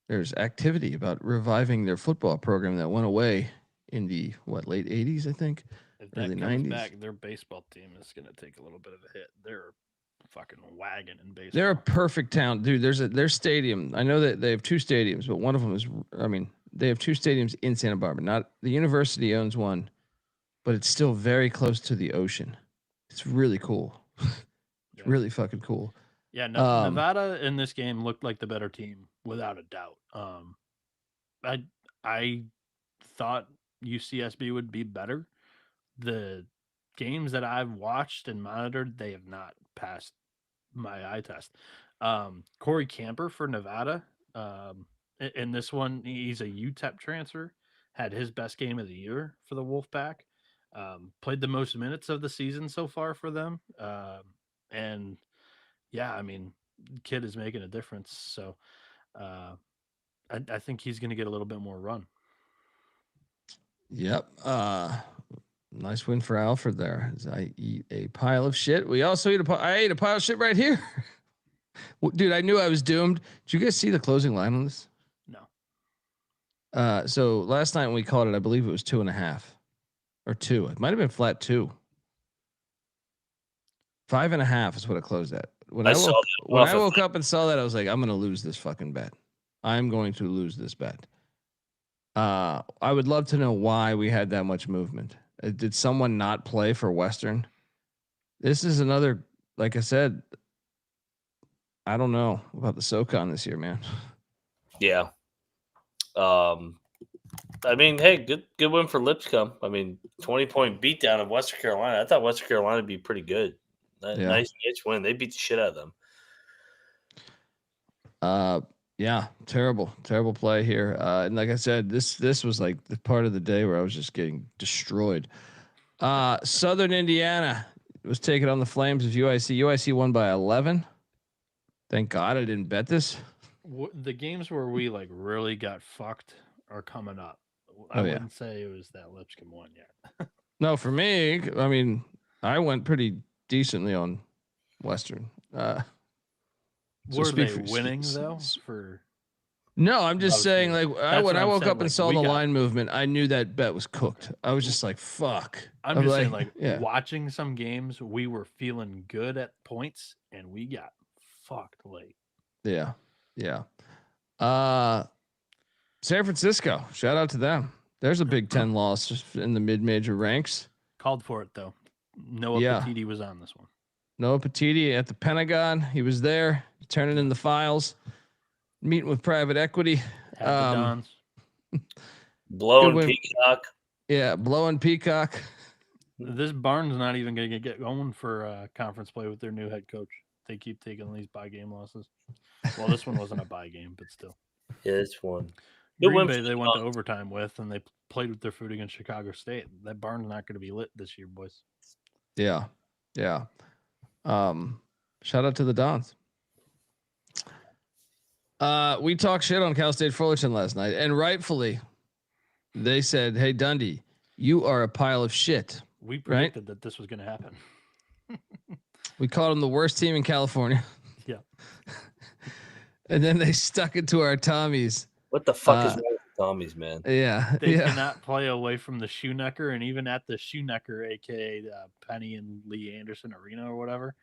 there's activity about reviving their football program that went away in the late 80s, I think. If that early comes 90s. Back, their baseball team is going to take a little bit of a hit. They're fucking wagon in baseball. They're a perfect town, dude. Their stadium. I know that they have 2 stadiums, but one of them is. I mean, they have 2 stadiums in Santa Barbara. Not the university owns one, but it's still very close to the ocean. It's really cool. It's really fucking cool. Yeah, Nevada in this game looked like the better team without a doubt. I thought UCSB would be better. The games that I've watched and monitored, they have not passed my eye test. Corey Camper for Nevada. In this one, he's a UTEP transfer. Had his best game of the year for the Wolfpack. Played the most minutes of the season so far for them. And yeah, I mean, kid is making a difference. So I think he's going to get a little bit more run. Yep. Nice win for Alfred there. As I eat a pile of shit. We also I ate a pile of shit right here. Dude, I knew I was doomed. Did you guys see the closing line on this? No. So last night when we called it, I believe it was 2.5 or 2. It might have been flat 2. 5.5 is what it closed at. When I woke up and saw that, I was like, I'm going to lose this fucking bet. I'm going to lose this bet. I would love to know why we had that much movement. Did someone not play for Western? This is another, like I said, I don't know about the SoCon this year, man. Yeah. I mean, hey, good win for Lipscomb. I mean, 20-point beatdown of Western Carolina. I thought Western Carolina would be pretty good. Nice win. They beat the shit out of them. Yeah, terrible play here. And like I said, this was like the part of the day where I was just getting destroyed. Southern Indiana was taking on the Flames of UIC. UIC won by 11. Thank God I didn't bet this. The games where we like really got fucked are coming up. I wouldn't say it was that Lipscomb one yet. No, for me, I mean, I went pretty decently on Western. Were they winning though? No, I'm just saying, like, when I woke up and saw the line movement, I knew that bet was cooked. I was just like, fuck. I'm just saying, watching some games, we were feeling good at points, and we got fucked late. Yeah. San Francisco, shout out to them. There's a Big Ten loss in the mid-major ranks. Called for it, though. Noah Petiti was on this one. Noah Petiti at the Pentagon. He was there, turning in the files, meeting with private equity. Blowing Peacock. Yeah, blowing Peacock. This Barnes not even going to get going for conference play with their new head coach. They keep taking these bye game losses. Well, this one wasn't a bye game, but still. Yeah, it's one. Green Bay they went to overtime with, and they played with their food against Chicago State. That barn's not going to be lit this year, boys. Yeah. Shout out to the Dons. We talked shit on Cal State Fullerton last night, and rightfully, they said, "Hey Dundee, you are a pile of shit." We predicted that this was going to happen. We called them the worst team in California. Yeah. And then they stuck it to our Tommies. What the fuck is wrong with Tommies, man? Yeah. They cannot play away from the Shoenecker, and even at the Shoenecker, aka Penny and Lee Anderson Arena or whatever,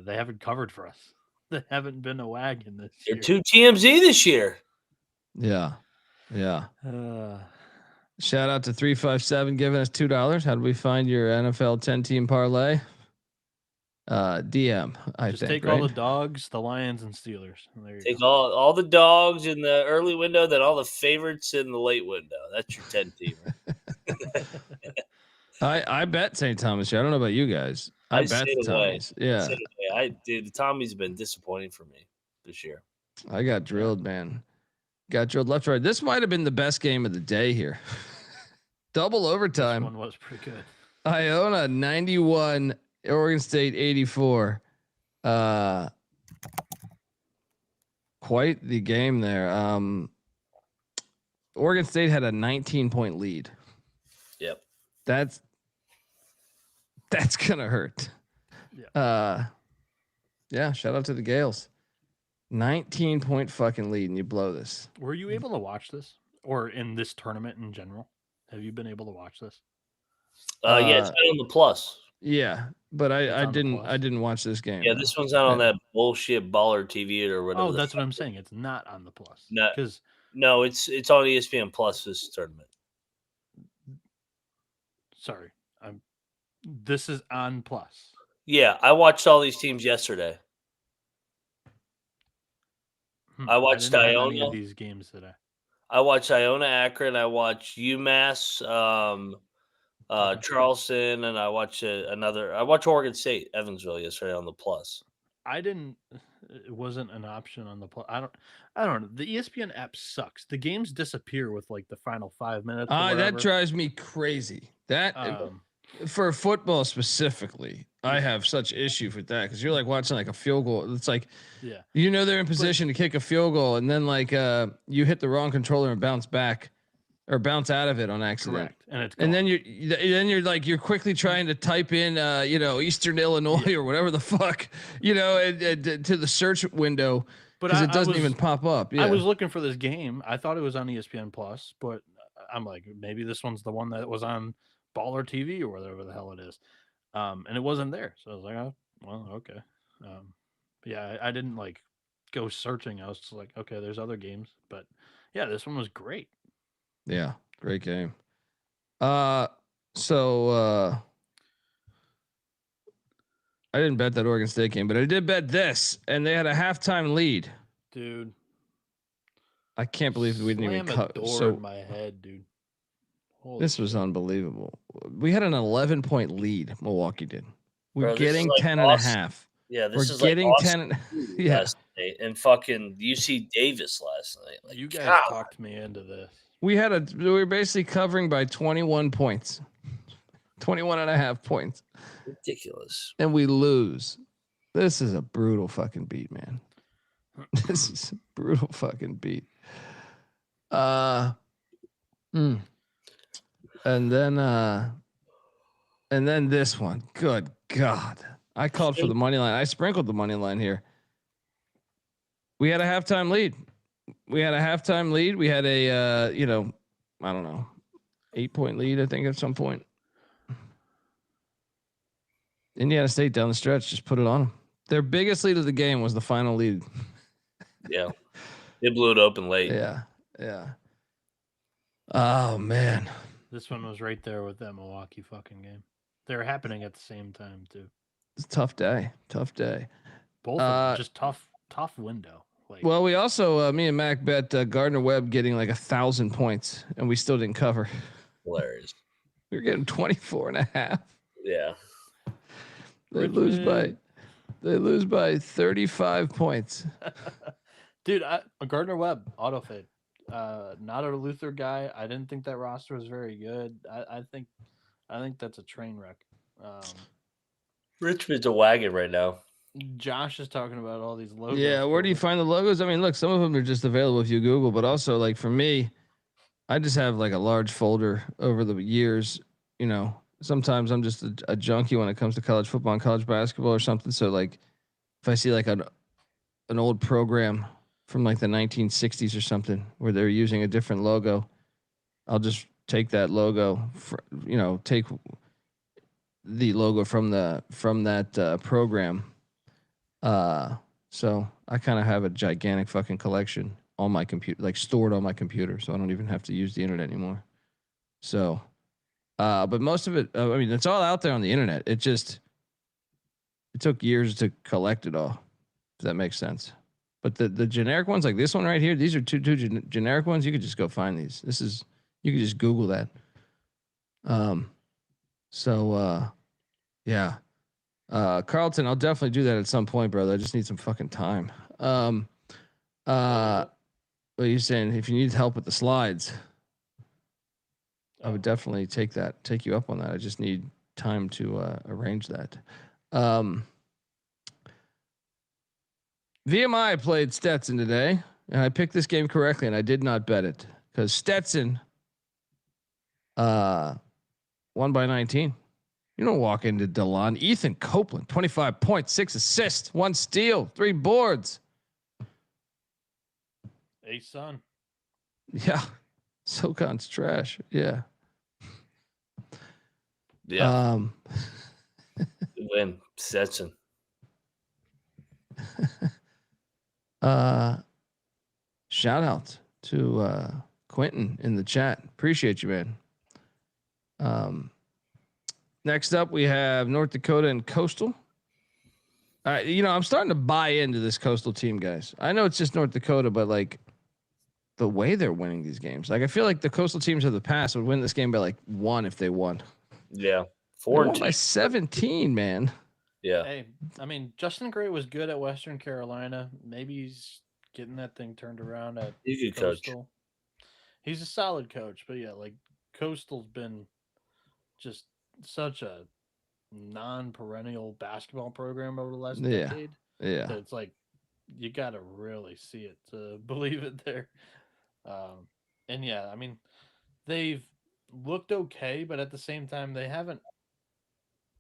they haven't covered for us. They haven't been a wagon this year. They're 2 TMZ this year. Yeah. Shout out to 357 giving us $2. How do we find your NFL 10-team parlay? DM. Just take all the dogs, the Lions, and Steelers. There you take go. all the dogs in the early window, then all the favorites in the late window. That's your 10-teamer. I bet St. Thomas. I don't know about you guys. I bet the Tommies. Yeah. The Tommies have been disappointing for me this year. I got drilled, man. Got drilled left, right. This might have been the best game of the day here. Double overtime. This one was pretty good. Iona 91, Oregon State 84. Quite the game there. Oregon State had a 19-point lead. Yep. That's gonna hurt. Yeah. Shout out to the Gales. 19-point fucking lead, and you blow this. Were you able to watch this, or in this tournament in general? Have you been able to watch this? Yeah, it's been on the Plus. Yeah, but I didn't watch this game. Yeah, this one's not on that bullshit baller TV or whatever. Oh, that's what I'm saying. It's not on the Plus. No, it's on ESPN Plus this tournament. Sorry, this is on Plus. Yeah, I watched all these teams yesterday. I watched Iona. These games today. I watched Iona, Akron. I watched UMass, Charleston, and I watched I watched Oregon State, Evansville yesterday on the Plus. I didn't. It wasn't an option on the. I don't know. The ESPN app sucks. The games disappear with like the final 5 minutes. That drives me crazy. That for football specifically, I have such issues with that because you're like watching like a field goal. It's like, they're in position to kick a field goal, and then like you hit the wrong controller and bounce back. Or bounce out of it on accident. Correct. And it's gone. And then you're quickly trying to type in Eastern Illinois or whatever the fuck, to the search window because it doesn't even pop up. Yeah. I was looking for this game. I thought it was on ESPN Plus, but I'm like, maybe this one's the one that was on Baller TV or whatever the hell it is. And it wasn't there. So I was like, oh, well, okay. I didn't like go searching. I was just like, okay, there's other games, but yeah, this one was great. Yeah, great game. So I didn't bet that Oregon State game, but I did bet this, and they had a halftime lead. Dude, I can't believe we didn't even cut. So in my head, dude. This was unbelievable. We had an 11-point lead. Milwaukee did. We're getting like 10 and a half. Yeah, this We're is getting like 10. Yeah, last night and fucking UC Davis last night. Like, you guys talked me into this. We were basically covering by 21 points, 21 and a half points. Ridiculous. And we lose. This is a brutal fucking beat, man. This is a brutal fucking beat. And then this one. Good God. I called for the money line. I sprinkled the money line here. We had a halftime lead. We had a 8-point lead, I think, at some point. Indiana State down the stretch just put it on them. Their biggest lead of the game was the final lead. Yeah. They blew it open late. Yeah. Oh, man. This one was right there with that Milwaukee fucking game. They were happening at the same time, too. It's a tough day. Both of them, just tough window. Well, we also, me and Mac bet Gardner-Webb getting like 1,000 points, and we still didn't cover. Hilarious. We were getting 24 and a half. Yeah. They lose by 35 points. Dude, Gardner-Webb, auto-fade. Not a Luther guy. I didn't think that roster was very good. I think that's a train wreck. Richmond's a wagon right now. Josh is talking about all these logos. Yeah, where do you find the logos? I mean, look, some of them are just available if you Google, but also like for me, I just have like a large folder over the years. Sometimes I'm just a junkie when it comes to college football and college basketball or something. So like, if I see like an old program from like the 1960s or something where they're using a different logo, I'll just take that logo, take the logo from that program. So I kind of have a gigantic fucking collection on my computer, like stored on my computer. So I don't even have to use the internet anymore. So, but most of it, it's all out there on the internet. It took years to collect it all. If that makes sense. But the generic ones like this one right here, these are two generic ones. You could just go find these. You could just Google that. Yeah. Carlton, I'll definitely do that at some point, brother. I just need some fucking time. What are you saying? If you need help with the slides, I would definitely take you up on that. I just need time to arrange that. VMI played Stetson today, and I picked this game correctly, and I did not bet it because Stetson won by 19. You don't walk into DeLon. Ethan Copeland, 25 points, 6 assists, 1 steal, 3 boards. Hey, son. Yeah. SoCon's trash. Yeah. Yeah. Good win, Stetson. Shout out to Quentin in the chat. Appreciate you, man. Next up, we have North Dakota and Coastal. I'm starting to buy into this Coastal team, guys. I know it's just North Dakota, but like the way they're winning these games, like I feel like the Coastal teams of the past would win this game by like 1 if they won. Yeah, 4 by 17, man. Yeah. Hey, I mean, Justin Gray was good at Western Carolina. Maybe he's getting that thing turned around at He's a good coach. Coastal. He's a solid coach, but yeah, like Coastal's been just such a non-perennial basketball program over the last decade. Yeah. So it's like you got to really see it to believe it there. And yeah, I mean, they've looked okay, but at the same time, they haven't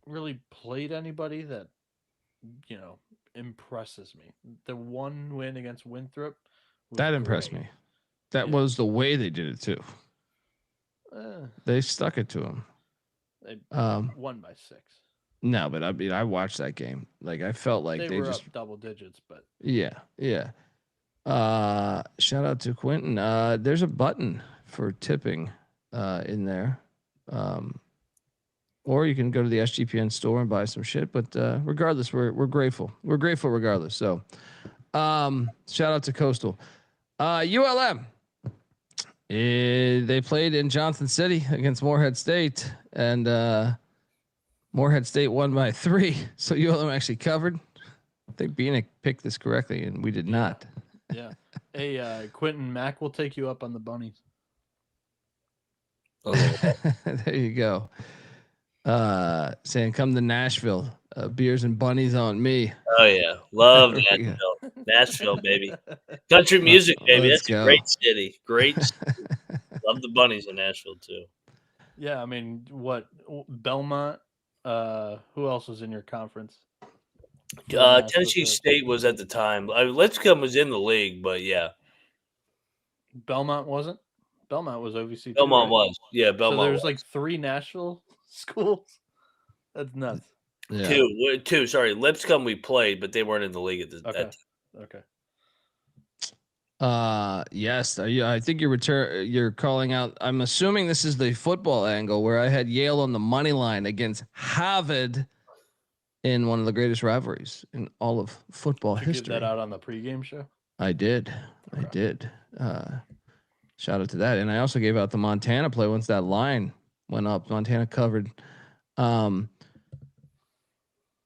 really played anybody that impresses me. The one win against Winthrop was That impressed great. me. That was the way they did it too. They stuck it to him. They won by 6. No, but I mean, I watched that game. Like I felt like they were just up double digits, but yeah. Shout out to Quentin. There's a button for tipping in there. Or you can go to the SGPN store and buy some shit. But regardless, we're grateful. We're grateful regardless. So shout out to Coastal. ULM. They played in Johnson City against Morehead State, and Morehead State won by 3. So ULM actually covered. I think Bieniek picked this correctly, and we did not. Yeah. Hey, Quentin, Mac will take you up on the bunnies. There you go. Saying come to Nashville. Beers and bunnies on me. Oh yeah, love Nashville. Nashville, baby. Country music, baby. Let's That's go. a great city. Great city. Love the bunnies in Nashville too. Yeah, I mean, what Belmont? Who else was in your conference? Tennessee State was at the time. Lipscomb was in the league, but yeah, Belmont wasn't. Belmont was OVC. Belmont too, right? was. Yeah, Belmont. So there's was. like 3 Nashville schools. That's nuts. Yeah. Two. Sorry, Lipscomb we played, but they weren't in the league at the Okay. time. Okay. Yes. I think you're calling out. I'm assuming this is the football angle where I had Yale on the money line against Harvard in one of the greatest rivalries in all of football Did you history. get that out on the pregame show? I did. Okay. I did. Shout out to that. And I also gave out the Montana play once that line went up. Montana covered.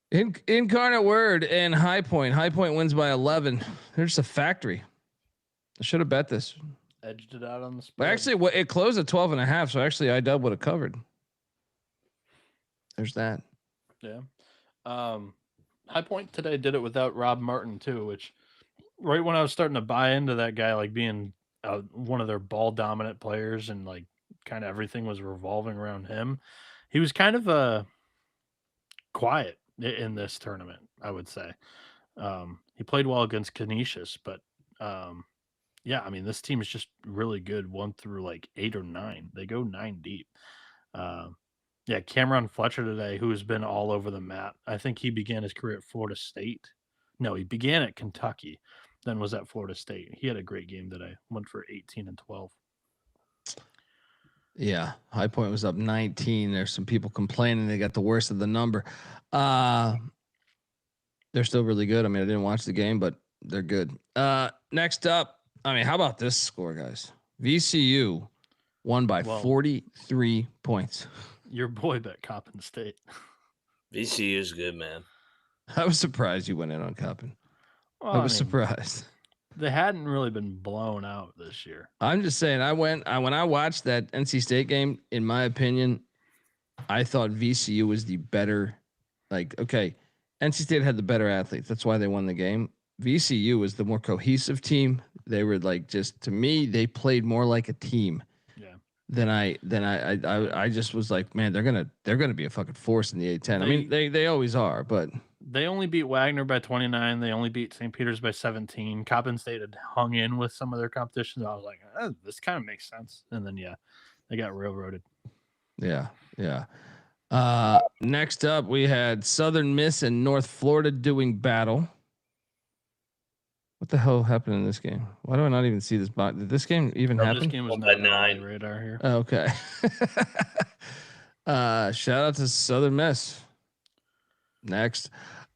Incarnate Word and High Point. High Point wins by 11. They're just a factory. I should have bet this. Edged it out on the spread. But actually, it closed at 12.5. So actually, IW would have covered. There's that. Yeah. High Point today did it without Rob Martin too, which right when I was starting to buy into that guy, like being one of their ball dominant players and like kind of everything was revolving around him. He was kind of quiet in this tournament, I would say. He played well against Canisius, but yeah, I mean, this team is just really good 1 through like 8 or 9. They go 9 deep. Yeah, Cameron Fletcher today, who has been all over the map. I think he began his career at Florida State. No, he began at Kentucky, then was at Florida State. He had a great game today. Went for 18 and 12. Yeah, High Point was up 19. There's some people complaining they got the worst of the number. They're still really good. I mean, I didn't watch the game, but they're good. Next up, I mean, how about this score, guys? VCU won by 43 points. Your boy bet Coppin State. VCU is good, man. I was surprised you went in on Coppin. Well, I was surprised. They hadn't really been blown out this year. I'm just saying, when I watched that NC State game, in my opinion, I thought VCU was the better. Like, okay, NC State had the better athletes. That's why they won the game. VCU was the more cohesive team. They were like, just to me, they played more like a team. Yeah. Than I just was like, man, they're gonna be a fucking force in the A10. I mean, they always are, but they only beat Wagner by 29. They only beat St. Peter's by 17. Coppin State had hung in with some of their competition. I was like, this kind of makes sense. And then, yeah, they got railroaded. Yeah. Next up, we had Southern Miss and North Florida doing battle. What the hell happened in this game? Why do I not even see this? Did this game even happen? This game was not on my radar here. Okay. Shout out to Southern Miss. Next,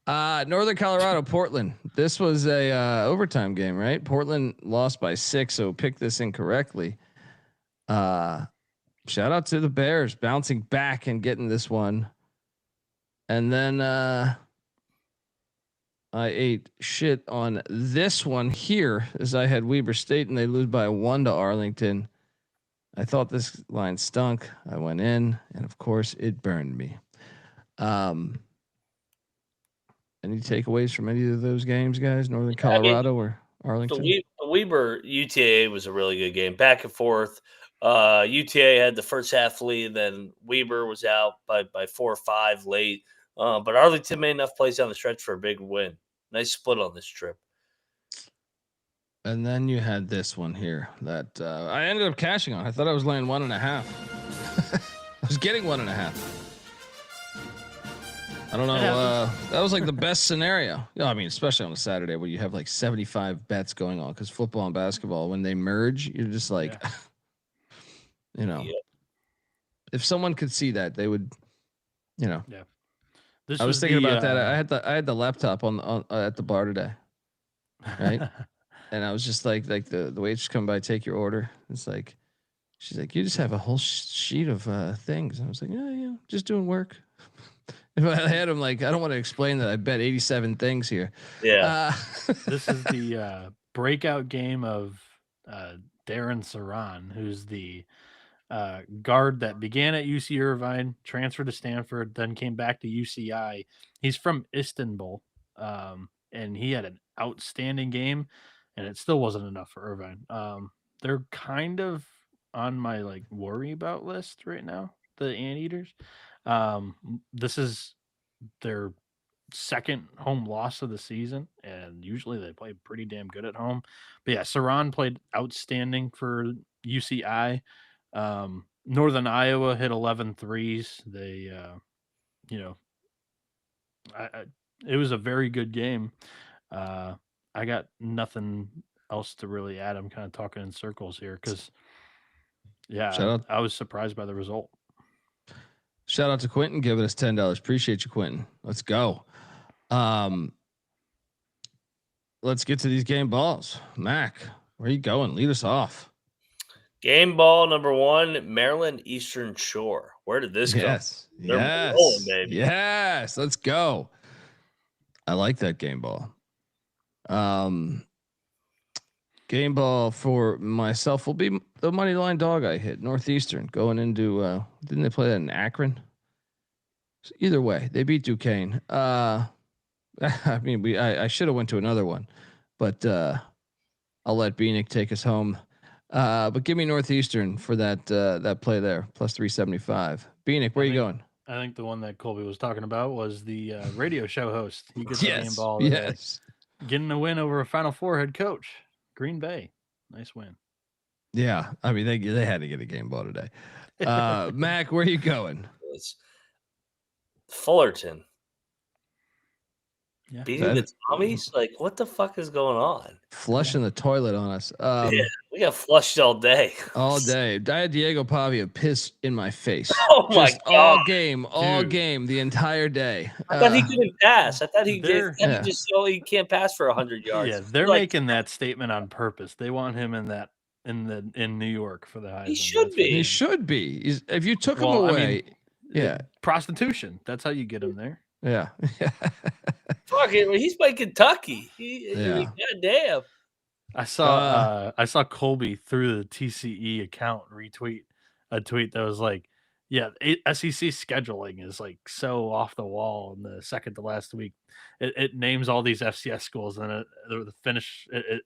Northern Colorado, Portland. This was a overtime game, right? Portland lost by 6, so picked this incorrectly. Shout out to the Bears bouncing back and getting this one. And then I ate shit on this one here as I had Weber State and they lose by 1 to Arlington. I thought this line stunk. I went in and of course it burned me. Any takeaways from any of those games, guys? Northern Colorado or Arlington? The Weber UTA was a really good game, back and forth. UTA had the first half lead, then Weber was out by 4 or 5 late. But Arlington made enough plays down the stretch for a big win. Nice split on this trip. And then you had this one here that I ended up cashing on. I thought I was laying 1.5. I was getting 1.5. I don't know. That was like the best scenario. Yeah, I mean, especially on a Saturday where you have like 75 bets going on because football and basketball, when they merge, you're just like, if someone could see that, they would, Yeah. I was thinking about that. I had the laptop on at the bar today, right? And I was just like the waitress come by, take your order. It's like, she's like, you just have a whole sheet of things. And I was like, yeah, just doing work. If I had him like, I don't want to explain that I bet 87 things here. Yeah. This is the breakout game of Darren Saran, who's the guard that began at UC Irvine, transferred to Stanford, then came back to UCI. He's from Istanbul, and he had an outstanding game, and it still wasn't enough for Irvine. They're kind of on my like worry about list right now, the Anteaters. This is their second home loss of the season, and usually they play pretty damn good at home. But yeah, Saran played outstanding for UCI. Northern Iowa hit 11 threes. They, it was a very good game. I got nothing else to really add. I'm kind of talking in circles here because, I was surprised by the result. Shout out to Quentin giving us $10. Appreciate you, Quentin. Let's go. Let's get to these game balls. Mac, where are you going? Lead us off. Game ball number 1, Maryland Eastern Shore. Where did this go? Yes. They're rolling, baby. Yes. Let's go. I like that game ball. Game ball for myself will be the money line dog I hit. Northeastern going into didn't they play that in Akron? So either way, they beat Duquesne. I mean, I should have went to another one, but I'll let Bieniek take us home. But give me Northeastern for that play there, plus 375. Bieniek, where are you going? I think the one that Colby was talking about was the radio show host. He gets the game ball. Yes. Getting a win over a Final Four head coach, Green Bay. Nice win. Yeah. I mean, they had to get a game ball today. Mac, where are you going? It's Fullerton. Yeah. Beating the Tommies? Like, what the fuck is going on? Flushing the toilet on us. We got flushed all day. All day. I had Diego Pavia piss in my face. Oh my God. All game, the entire day. I thought he couldn't pass. I thought he can't pass for 100 yards. Yeah, they're making that statement on purpose. They want him in New York for the Heisman. He should be. He should be. If you took him away, prostitution. That's how you get him there. Yeah. Fuck it. He's by Kentucky. Goddamn. I saw Colby through the TCE account retweet a tweet that was like, SEC scheduling is like so off the wall in the second to last week. It names all these FCS schools and the finish it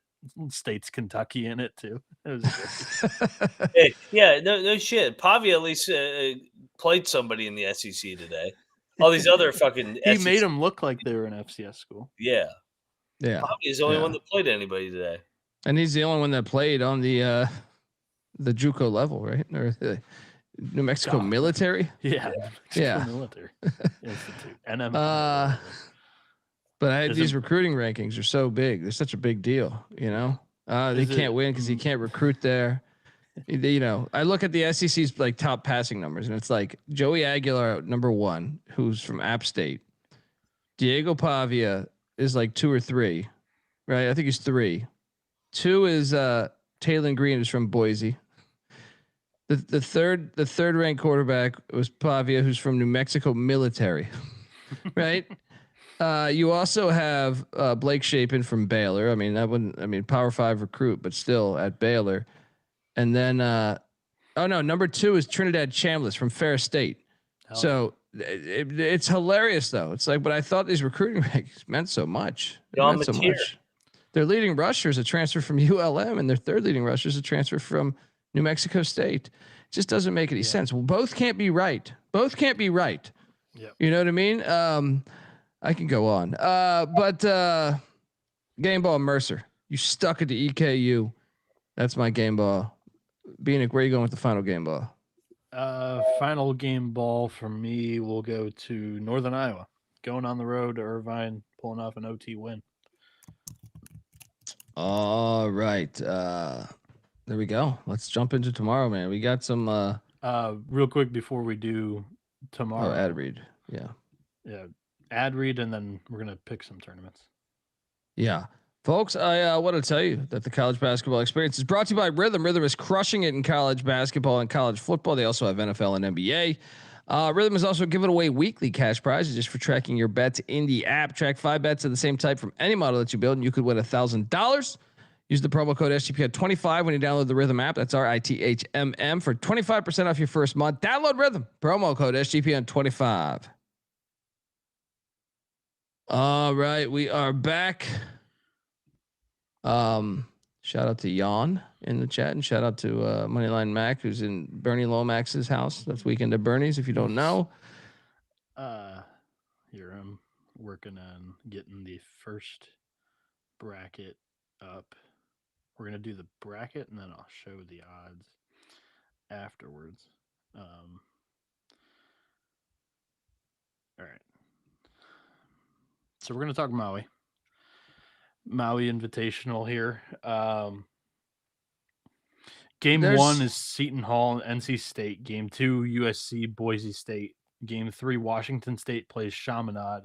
states Kentucky in it too. It was no shit. Pavia at least played somebody in the SEC today. All these other fucking he made them look like they were an FCS school. Yeah. Yeah. He's the only one that played anybody today. And he's the only one that played on the JUCO level, right? Or the New Mexico military. Yeah. Military Institute. NM. But these recruiting rankings are so big. They're such a big deal, you know. They can't win because he can't recruit there. You know, I look at the SEC's like top passing numbers, and it's like Joey Aguilar number 1, who's from App State. Diego Pavia is like 2 or 3, right? I think he's 3. 2 is Taylor Green, who's from Boise. The third ranked quarterback was Pavia, who's from New Mexico military, right? You also have Blake Shapen from Baylor. I mean, Power 5 recruit, but still at Baylor. And then, number 2 is Trinidad Chambliss from Ferris State. Hell So it's hilarious though. It's like, but I thought these recruiting rankings meant so much. It meant so much. Their leading rusher is a transfer from ULM, and their third leading rusher is a transfer from New Mexico State. It just doesn't make any sense. Well, both can't be right. Both can't be right. Yep. You know what I mean? I can go on. But game ball Mercer. You stuck it to EKU. That's my game ball. Bieniek, where are you going with the final game ball? Final game ball for me will go to Northern Iowa. Going on the road to Irvine, pulling off an OT win. All right. There we go. Let's jump into tomorrow, man. We got some real quick before we do tomorrow. ad read. Yeah. Yeah. Ad read, and then we're gonna pick some tournaments. Yeah. Folks, I want to tell you that the college basketball experience is brought to you by Rhythm. Rhythm is crushing it in college basketball and college football. They also have NFL and NBA. Rhythm is also giving away weekly cash prizes just for tracking your bets in the app. Track 5 bets of the same type from any model that you build, and you could win $1,000. Use the promo code SGPN25 when you download the Rhythm app. That's RITHMM for 25% off your first month. Download Rhythm. Promo code SGPN25. All right, we are back. Shout out to Jan in the chat, and shout out to Moneyline Mac, who's in Bernie Lomax's house. That's weekend at Bernie's, if you don't know. Here I'm working on getting the first bracket up. We're gonna do the bracket, and then I'll show the odds afterwards. All right. So we're gonna talk Maui Invitational here. Game 1 is Seton Hall and NC State. Game 2, USC, Boise State. Game 3, Washington State plays Chaminade.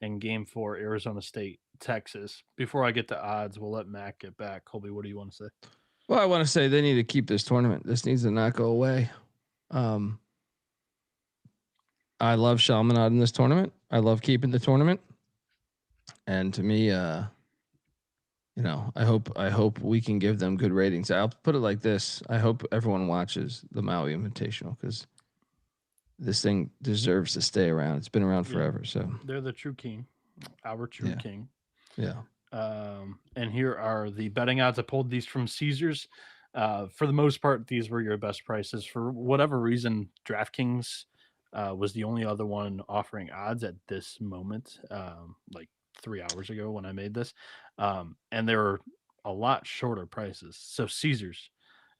And Game 4, Arizona State, Texas. Before I get to odds, we'll let Mac get back. Colby, what do you want to say? Well, I want to say they need to keep this tournament. This needs to not go away. I love Chaminade in this tournament. I love keeping the tournament. And to me, I hope we can give them good ratings. I'll put it like this. I hope everyone watches the Maui Invitational, because this thing deserves to stay around. It's been around forever. So they're the true king, our true king. Yeah. And here are the betting odds. I pulled these from Caesars. For the most part, these were your best prices. For whatever reason, DraftKings was the only other one offering odds at this moment, like 3 hours ago when I made this. And there were a lot shorter prices. So Caesars,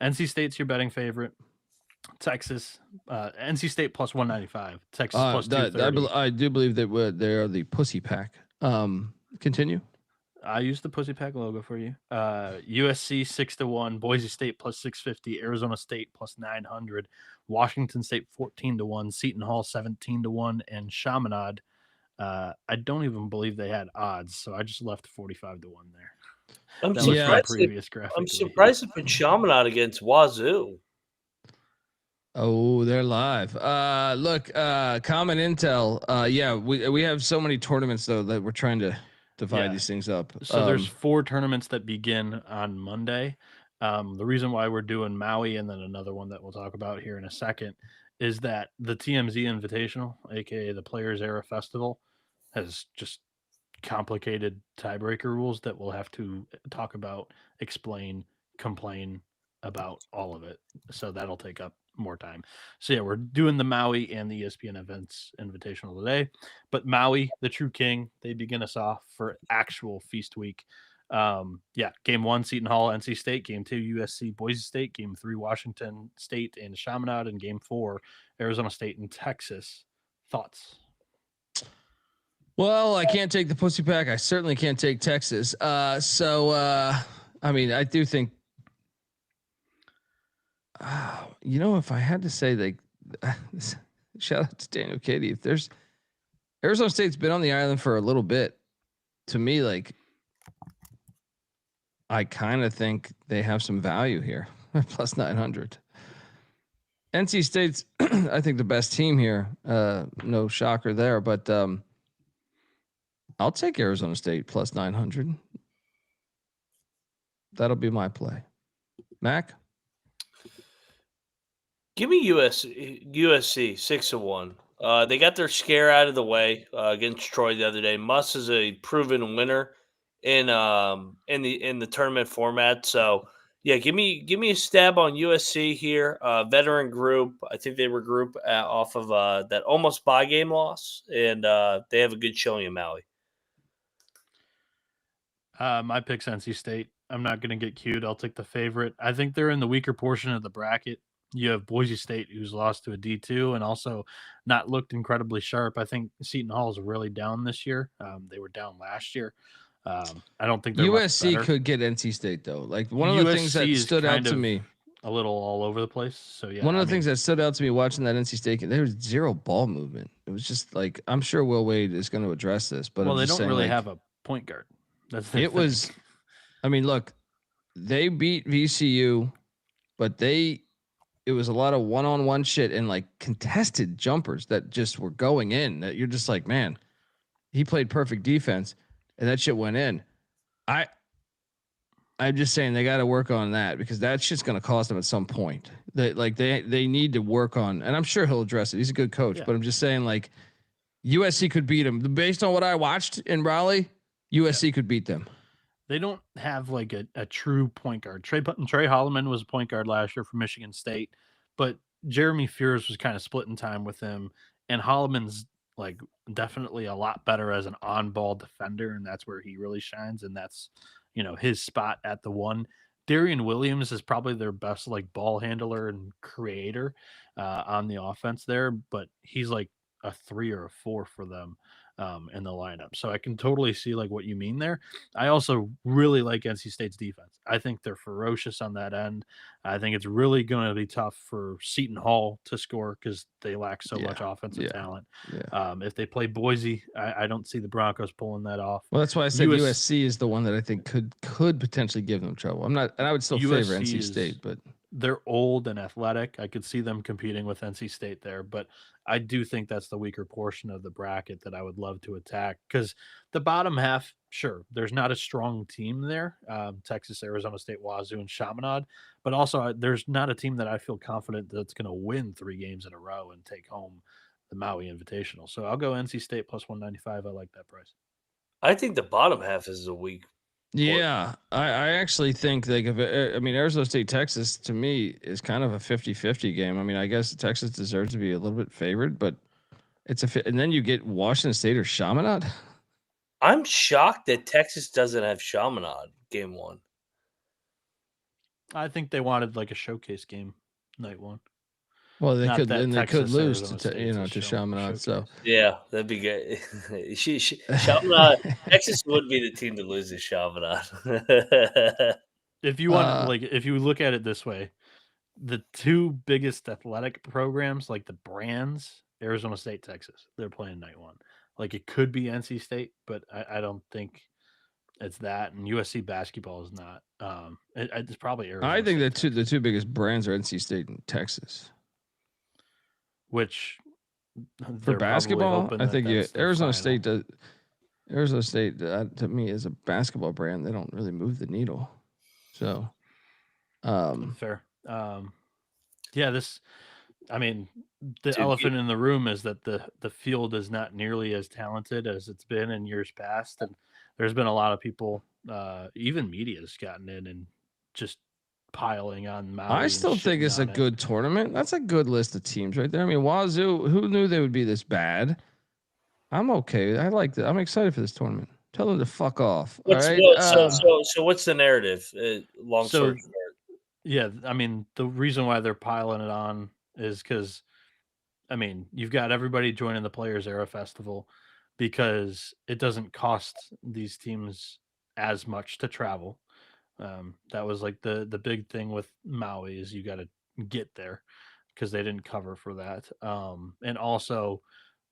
NC State's your betting favorite. Texas, NC State plus 195. Texas plus 230. I do believe that they are the pussy pack. Continue. I used the pussy pack logo for you. USC 6-1, Boise State plus 650, Arizona State plus 900, Washington State 14-1, Seton Hall 17-1, and Chaminade. I don't even believe they had odds, so I just left 45-1 there. I'm surprised they put Chaminade against Wazoo. Oh, they're live. Look, common intel. We have so many tournaments though that we're trying to divide these things up. So there's 4 tournaments that begin on Monday. The reason why we're doing Maui and then another one that we'll talk about here in a second is that the TMZ Invitational, aka the Players Era Festival, has just complicated tiebreaker rules that we'll have to talk about, explain, complain about all of it. So that'll take up more time. So yeah, we're doing the Maui and the ESPN Events Invitational today. But Maui, the true king, they begin us off for actual feast week. Game 1, Seton Hall, NC State. Game 2, USC, Boise State. Game 3, Washington State and Chaminade. And Game 4, Arizona State and Texas. Thoughts? Well, I can't take the pussy pack. I certainly can't take Texas. I mean, I do think, if I had to say, shout out to Daniel Katie. If there's Arizona State's been on the island for a little bit, to me, I kind of think they have some value here. Plus 900. NC State's, I think, the best team here. No shocker there, but I'll take Arizona State plus 900. That'll be my play. Mac? Give me USC 6-1. They got their scare out of the way against Troy the other day. Muss is a proven winner in the tournament format. So yeah, give me a stab on USC here. Veteran group. I think they were group off of that almost bye game loss, and they have a good showing in Maui. My pick's NC State. I'm not going to get cute. I'll take the favorite. I think they're in the weaker portion of the bracket. You have Boise State, who's lost to a D2 and also not looked incredibly sharp. I think Seton Hall is really down this year. They were down last year. I don't think they're USC could get NC State though. Like one of the things that stood out to me, a little all over the place. So yeah, one of the things that stood out to me watching that NC State game, there was zero ball movement. It was just like, I'm sure Will Wade is going to address this, but they don't really have a point guard. That's the thing. I mean, look, they beat VCU, but it was a lot of one-on-one shit and like contested jumpers that just were going in, that you're just like, man, he played perfect defense and that shit went in. I'm just saying they got to work on that, because that shit's going to cost them at some point. They need to work on, and I'm sure he'll address it. He's a good coach, but I'm just saying, like, USC could beat him based on what I watched in Raleigh. USC could beat them. They don't have like a true point guard. Trey Holloman was a point guard last year for Michigan State, but Jeremy Fears was kind of splitting time with him, and Holloman's like definitely a lot better as an on-ball defender, and that's where he really shines, and that's, his spot at the one. Darian Williams is probably their best like ball handler and creator on the offense there, but he's like a 3 or a 4 for them in the lineup. So I can totally see like what you mean there. I also really like NC State's defense. I think they're ferocious on that end. I think it's really going to be tough for Seton Hall to score because they lack so much offensive talent. Yeah. If they play Boise, I don't see the Broncos pulling that off. Well, that's why I said USC is the one that I think could potentially give them trouble. I'm not, and I would still favor NC State, but they're old and athletic. I could see them competing with NC State there, but I do think that's the weaker portion of the bracket that I would love to attack, because the bottom half, sure, there's not a strong team there. Texas, Arizona State, Wazoo, and Chaminade, but also there's not a team that I feel confident that's going to win 3 games in a row and take home the Maui Invitational. So I'll go NC State plus 195. I like that price. I think the bottom half is a weak. Yeah, I actually think like Arizona State, Texas to me is kind of a 50-50 game. I mean, I guess Texas deserves to be a little bit favored, but it's and then you get Washington State or Chaminade. I'm shocked that Texas doesn't have Chaminade game 1. I think they wanted like a showcase game night 1. Well, they could lose to Chaminade. So yeah, that'd be good. Chaminade, Texas would be the team to lose to Chaminade. If you want, if you look at it this way, the 2 biggest athletic programs, like the brands, Arizona State, Texas, they're playing night 1. Like it could be NC State, but I don't think it's that. And USC basketball is not. It's probably Arizona. I think the two biggest brands are NC State and Texas. Which for basketball, I think Arizona State does. Arizona State to me is a basketball brand. They don't really move the needle. So, fair. The elephant in the room is that the field is not nearly as talented as it's been in years past, and there's been a lot of people, even media has gotten in and just piling on Maui. I still think it's a good tournament. That's a good list of teams right there. I mean, Wazoo, who knew they would be this bad? I'm okay. I like that. I'm excited for this tournament. Tell them to fuck off. All right. So what's the narrative? Long story short. Yeah, I mean, the reason why they're piling it on is because, I mean, you've got everybody joining the Players Era Festival because it doesn't cost these teams as much to travel. That was like the big thing with Maui is you got to get there because they didn't cover for that. And also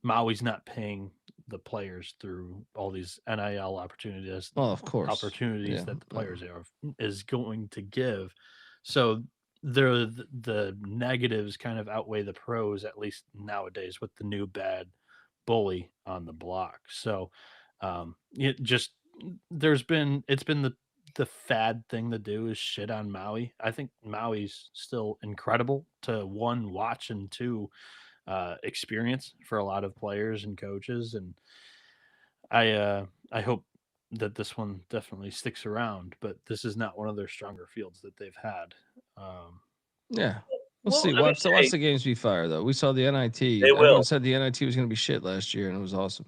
Maui's not paying the players through all these NIL opportunities. Well, of course, opportunities that the players is going to give. So the negatives kind of outweigh the pros, at least nowadays, with the new bad bully on the block. So it's been the fad thing to do is shit on Maui. I think Maui's still incredible to one, watch, and two, experience for a lot of players and coaches. And I hope that this one definitely sticks around, but this is not one of their stronger fields that they've had. Yeah. We'll Well, see. I mean, Watch the games be fire though. We saw the NIT. They Everyone will. said the NIT was going to be shit last year, and it was awesome.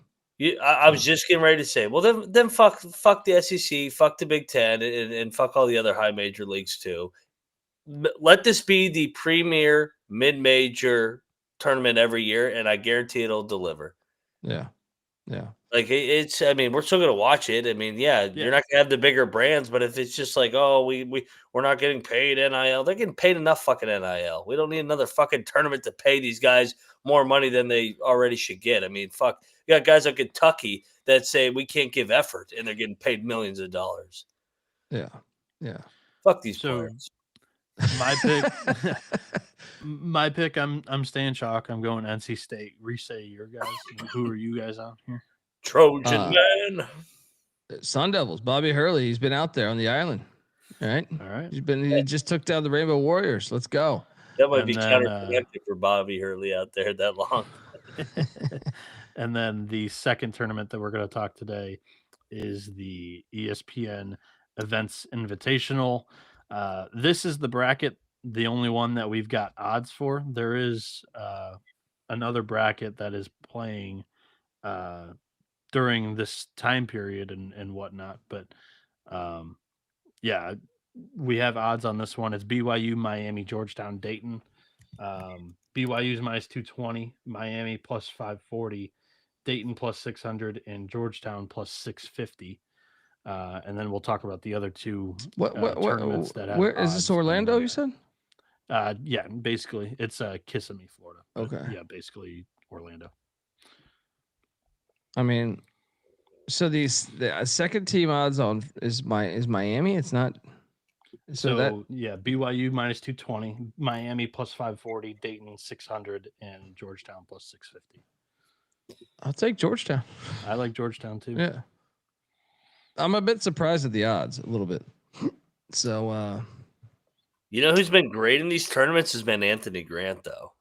I was just getting ready to say, well, then fuck the SEC, fuck the Big Ten, and fuck all the other high major leagues too. Let this be the premier mid-major tournament every year, and I guarantee it'll deliver. Yeah. Like it's, I mean, we're still gonna watch it. I mean, you're not gonna have the bigger brands, but if it's just like, oh, we're not getting paid NIL, they're getting paid enough fucking NIL. We don't need another fucking tournament to pay these guys more money than they already should get. I mean, fuck, you got guys like Kentucky that say we can't give effort, and they're getting paid millions of dollars. Yeah. Fuck these players. My pick, I'm staying chalk. I'm going NC State. Re-say your guys. Who are you guys on here? Trojan man. Sun Devils. Bobby Hurley. He's been out there on the island. All right. He just took down the Rainbow Warriors. Let's go. That might be counterproductive for Bobby Hurley out there that long. And then the second tournament that we're going to talk today is the ESPN Events Invitational. This is the bracket, the only one that we've got odds for. There is another bracket that is playing during this time period and whatnot. But we have odds on this one. It's BYU, Miami, Georgetown, Dayton. BYU's minus 220, Miami plus 540, Dayton plus 600, and Georgetown plus 650. And then we'll talk about the other two tournaments that have. Where is this? Orlando? You said? Yeah, basically it's Kissimmee, Florida. Okay. Yeah, basically Orlando. I mean, so the second team odds on is Miami. It's not. BYU minus 220, Miami plus 540, Dayton 600, and Georgetown plus 650. I'll take Georgetown. I like Georgetown too. Yeah. I'm a bit surprised at the odds, a little bit. So, you know who's been great in these tournaments has been Anthony Grant, though.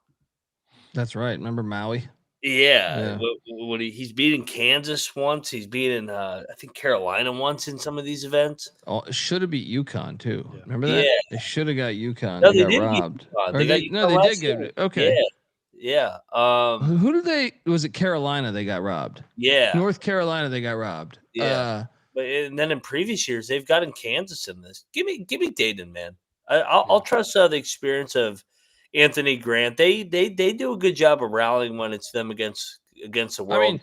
That's right. Remember Maui? Yeah. He's beaten Kansas once. He's beaten, I think, Carolina once in some of these events. Oh, it should have beat UConn too. Yeah. Remember that? Yeah. They should have got UConn. No, they got robbed. They did get it. Okay. Yeah. Who did they? Was it Carolina? They got robbed. Yeah. North Carolina. They got robbed. Yeah. And then in previous years, they've gotten Kansas in this. Give me Dayton, man. I'll trust the experience of Anthony Grant. They do a good job of rallying when it's them against the world. I mean,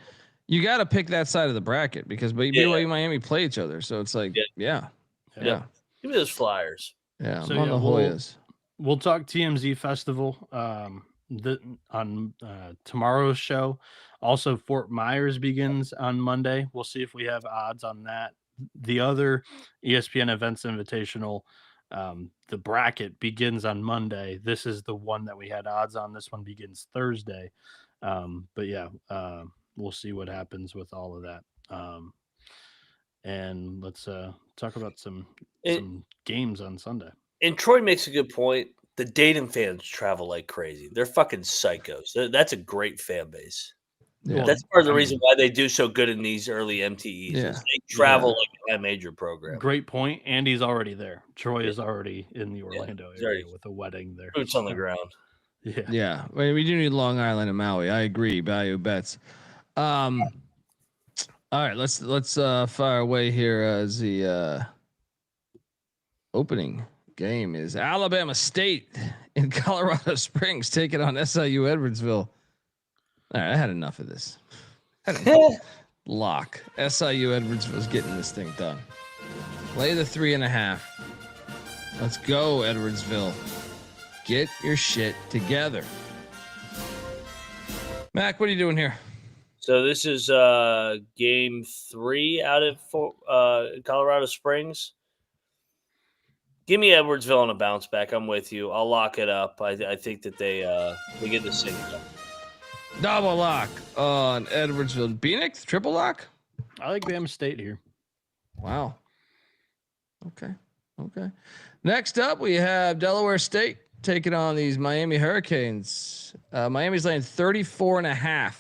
you got to pick that side of the bracket because BYU and Miami play each other, so it's like, yeah. Give me those Flyers. Yeah, so on the Hoyas. We'll talk TMZ Festival on tomorrow's show. Also, Fort Myers begins on Monday. We'll see if we have odds on that. The other ESPN Events Invitational, the bracket begins on Monday. This is the one that we had odds on. This one begins Thursday. We'll see what happens with all of that. And let's talk about some games on Sunday. And Troy makes a good point. The Dayton fans travel like crazy. They're fucking psychos. That's a great fan base. Yeah. That's part of the reason why they do so good in these early MTEs. Yeah. Is they travel like a major program. Great point. Andy's already there. Troy is already in the Orlando area with a wedding there. Boots on the ground. Yeah. We do need Long Island and Maui. I agree. Bayou bets. All right. Let's fire away here as the opening game is Alabama State in Colorado Springs taking on SIU Edwardsville. All right, I had enough of this. Lock. SIU Edwardsville's getting this thing done. Lay the 3.5. Let's go, Edwardsville. Get your shit together. Mac, what are you doing here? So this is game 3 out of Colorado Springs. Give me Edwardsville on a bounce back. I'm with you. I'll lock it up. I think that they get this thing done. Double lock on Edwardsville. Bieniek, triple lock? I like Bama State here. Wow. Okay. Next up, we have Delaware State taking on these Miami Hurricanes. Miami's laying 34.5.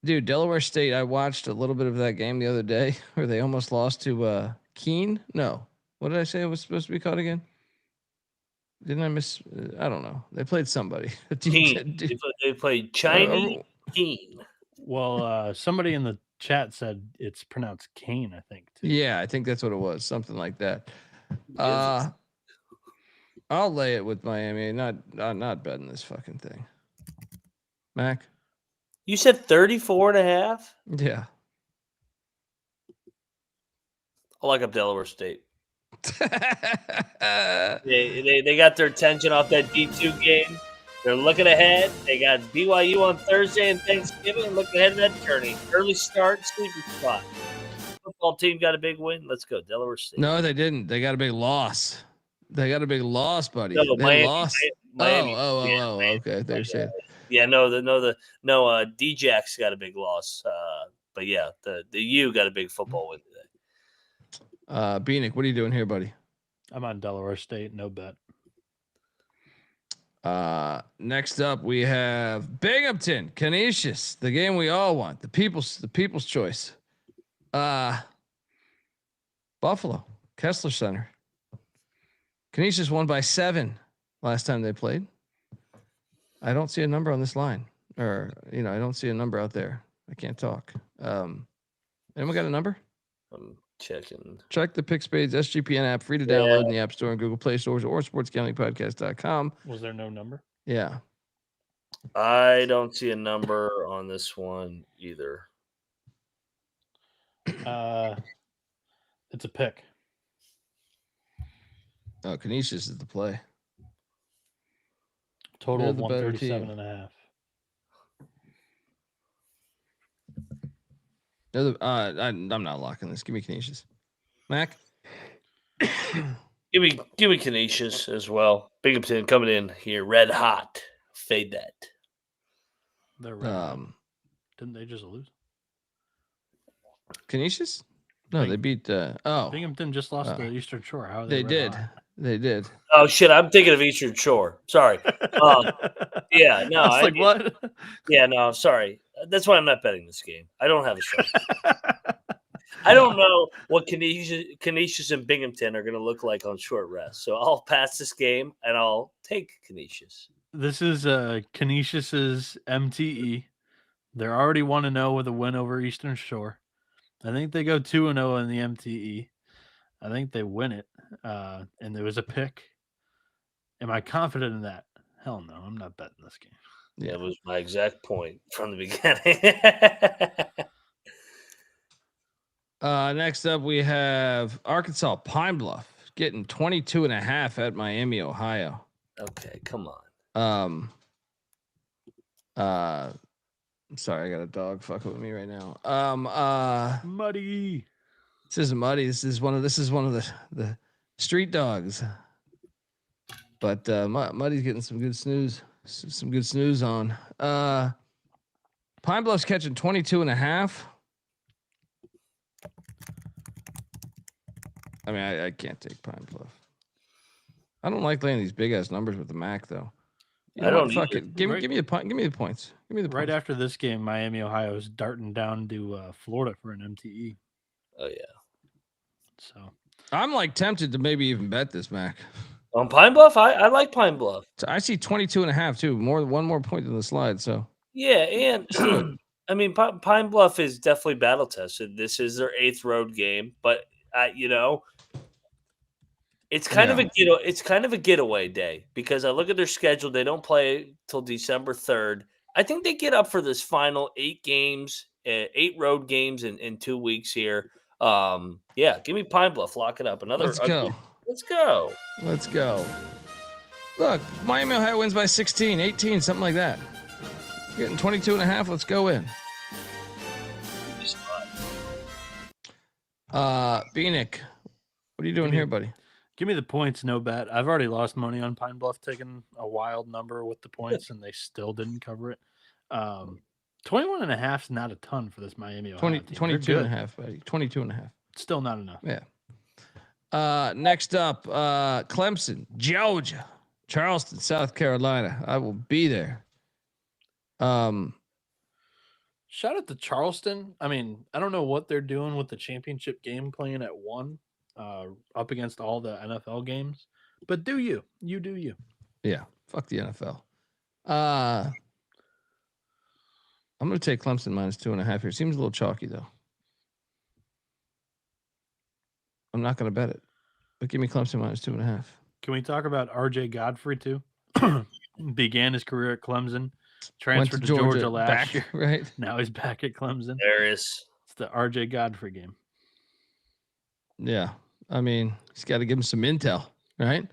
Dude, Delaware State, I watched a little bit of that game the other day where they almost lost to Keene. No. What did I say it was supposed to be called again? Didn't I miss? I don't know. They played somebody. Keene. They played Chinese Keene. Well, somebody in the chat said it's pronounced Kane, I think. Too. Yeah, I think that's what it was. Something like that. I'll lay it with Miami. Not betting this fucking thing. Mac? You said 34.5? Yeah. I like up Delaware State. they got their attention off that D2 game. They're looking ahead. They got BYU on Thursday and Thanksgiving, and looking ahead to that tourney. Early start, sleeper spot. Football team got a big win. Let's go, Delaware State. No, they didn't. They got a big loss. Buddy. No, they Miami, lost. Miami. Okay. They're saying. Yeah, D-Jacks got a big loss. But yeah, the U got a big football win today. Bieniek, what are you doing here, buddy? I'm on Delaware State, no bet. Next up we have Binghamton, Canisius, the game we all want, the people's choice. Buffalo, Kessler Center. Canisius won by 7 last time they played. I don't see a number on this line, or I don't see a number out there. I can't talk. Anyone got a number? I'm checking. Check the PickSpades SGPN app, free to download in the App Store and Google Play Stores, or sportsgamblingpodcast.com. Was there no number? Yeah. I don't see a number on this one either. It's a pick. Oh, Canisius is the play. Total of 137.5. I'm not locking this. Give me Canisius. Mac? Give me Canisius as well. Binghamton coming in here red hot. Fade that. They're red hot. Didn't they just lose? Canisius? No, they beat. Binghamton just lost to Eastern Shore. How are they? They did. Oh shit! I'm thinking of Eastern Shore. Sorry. Yeah, no. I was what? Yeah, no. Sorry. That's why I'm not betting this game. I don't have a shot. I don't know what Canisius and Binghamton are going to look like on short rest. So I'll pass this game and I'll take Canisius. This is Canisius's MTE. They're already 1-0 with a win over Eastern Shore. I think they go 2-0 in the MTE. I think they win it. And there was a pick. Am I confident in that? Hell no, I'm not betting this game. Yeah, it was my exact point from the beginning. Next up, we have Arkansas Pine Bluff getting 22.5 at Miami, Ohio. Okay, come on. I'm sorry, I got a dog fucking with me right now. Muddy. This isn't Muddy. This is one of the street dogs. But Muddy's getting some good snooze. Some good snooze on. Pine Bluff's catching 22.5. I mean, I can't take Pine Bluff. I don't like laying these big ass numbers with the Mac though. I don't fuck it. Give me the point. Give me the points. Right after this game, Miami, Ohio is darting down to Florida for an MTE. Oh yeah. So I'm like tempted to maybe even bet this, Mac. On Pine Bluff, I like Pine Bluff. So I see 22.5 too. One more point in the slide. So yeah, and I mean Pine Bluff is definitely battle tested. This is their 8th road game, but it's kind of a getaway day because I look at their schedule. They don't play till December 3rd. I think they get up for this final 8 games, 8 road games in 2 weeks here. Yeah, give me Pine Bluff. Lock it up. Let's go. Let's go. Look, Miami, Ohio wins by 16, 18, something like that. Getting 22.5. Let's go in. Bieniek, what are you doing here, buddy? Give me the points, no bet. I've already lost money on Pine Bluff taking a wild number with the points, and they still didn't cover it. 21.5 is not a ton for this Miami. 22 and a half, buddy. 22 and a half. Still not enough. Yeah. Next up, Clemson, Georgia, Charleston, South Carolina. I will be there. Shout out to Charleston. I mean, I don't know what they're doing with the championship game playing at 1, up against all the NFL games, but do you do you? Yeah. Fuck the NFL. I'm going to take Clemson -2.5 here. Seems a little chalky though. I'm not going to bet it, but give me Clemson -2.5. Can we talk about RJ Godfrey too? Began his career at Clemson, transferred to Georgia last year. Right now he's back at Clemson. There is. It's the RJ Godfrey game. Yeah, I mean he's got to give him some intel, right?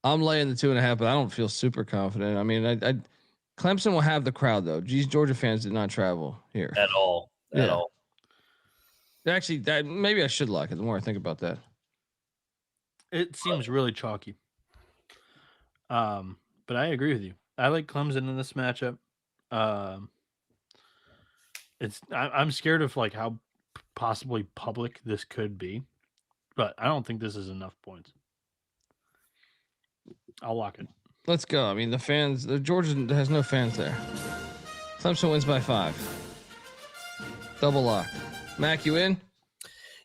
I'm laying the 2.5, but I don't feel super confident. I mean, I Clemson will have the crowd though. Georgia fans did not travel here at all. At all. Actually, maybe I should like it. The more I think about that, it seems really chalky. But I agree with you. I like Clemson in this matchup. I'm scared of like how possibly public this could be, but I don't think this is enough points. I'll lock it. Let's go. I mean, the Georgia has no fans there. Clemson wins by 5. Double lock. Mac, you in?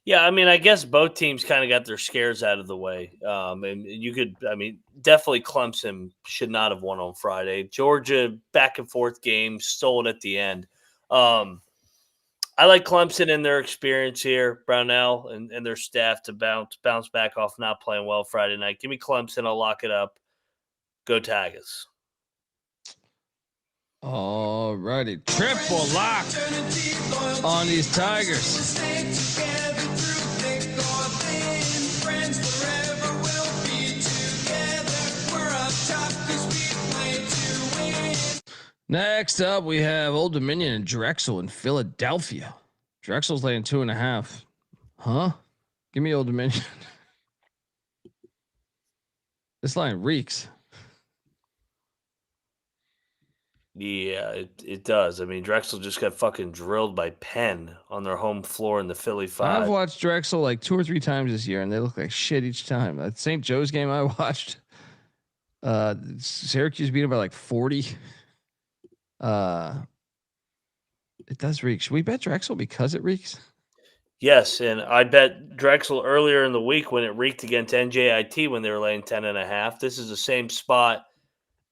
Yeah, I mean, I guess both teams kind of got their scares out of the way. And you could, I mean, definitely Clemson should not have won on Friday. Georgia, back and forth game, stole it at the end. I like Clemson and their experience here, Brownell and their staff to bounce back off not playing well Friday night. Give me Clemson. I'll lock it up. Go Tigers. All righty. Triple lock on these Tigers. Next up, we have Old Dominion and Drexel in Philadelphia. Drexel's laying 2.5. Huh? Give me Old Dominion. This line reeks. Yeah, it does. I mean, Drexel just got fucking drilled by Penn on their home floor in the Philly 5. I've watched Drexel like 2 or 3 times this year, and they look like shit each time. That St. Joe's game I watched, Syracuse beat them by like 40. It does reek. Should we bet Drexel because it reeks? Yes, and I bet Drexel earlier in the week when it reeked against NJIT when they were laying 10.5. This is the same spot.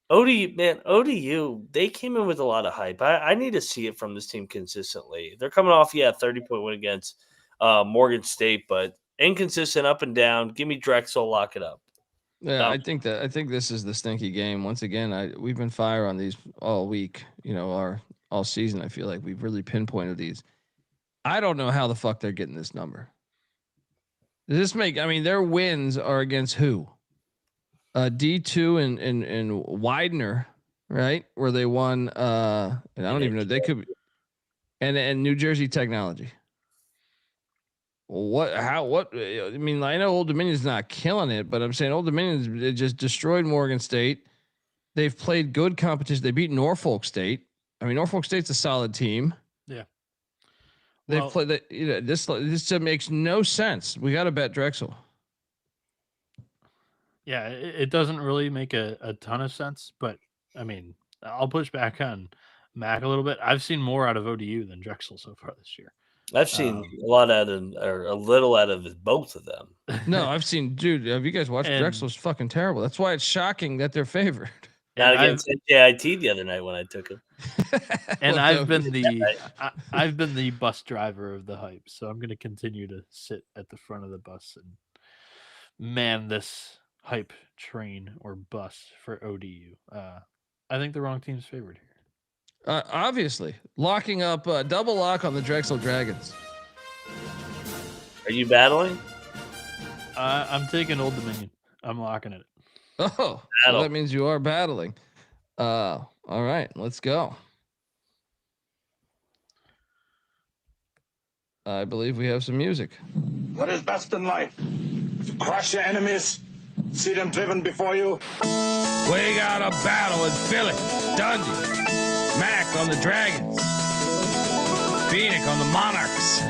ODU, they came in with a lot of hype. I need to see it from this team consistently. They're coming off, 30-point win against Morgan State, but inconsistent up and down. Give me Drexel, lock it up. Yeah, I think this is the stinky game. Once again, we've been fire on these all week, all season. I feel like we've really pinpointed these. I don't know how the fuck they're getting this number. Does this make? I mean, their wins are against who? D2 and Widener, right? Where they won. And I don't even know. They could. And New Jersey Technology. What? I mean, I know Old Dominion's not killing it, but I'm saying Old Dominion just destroyed Morgan State. They've played good competition. They beat Norfolk State. I mean, Norfolk State's a solid team. Yeah. They played that. This just makes no sense. We got to bet Drexel. Yeah, it doesn't really make a ton of sense, but I mean, I'll push back on Mac a little bit. I've seen more out of ODU than Drexel so far this year. I've seen a little out of both of them. No, I've seen, dude. Have you guys watched Drexel's fucking terrible? That's why it's shocking that they're favored. Not against NJIT the other night when I took him. And I've been the bus driver of the hype, so I'm going to continue to sit at the front of the bus and man this hype train or bus for ODU. I think the wrong team's favored here. Obviously, locking up double lock on the Drexel Dragons. Are you battling? I'm taking Old Dominion. I'm locking it. Oh, so that means you are battling. All right, let's go. I believe we have some music. What is best in life? To crush your enemies, see them driven before you. We got a battle in Philly. Dundee. Mac on the Dragons. Bieniek on the Monarchs.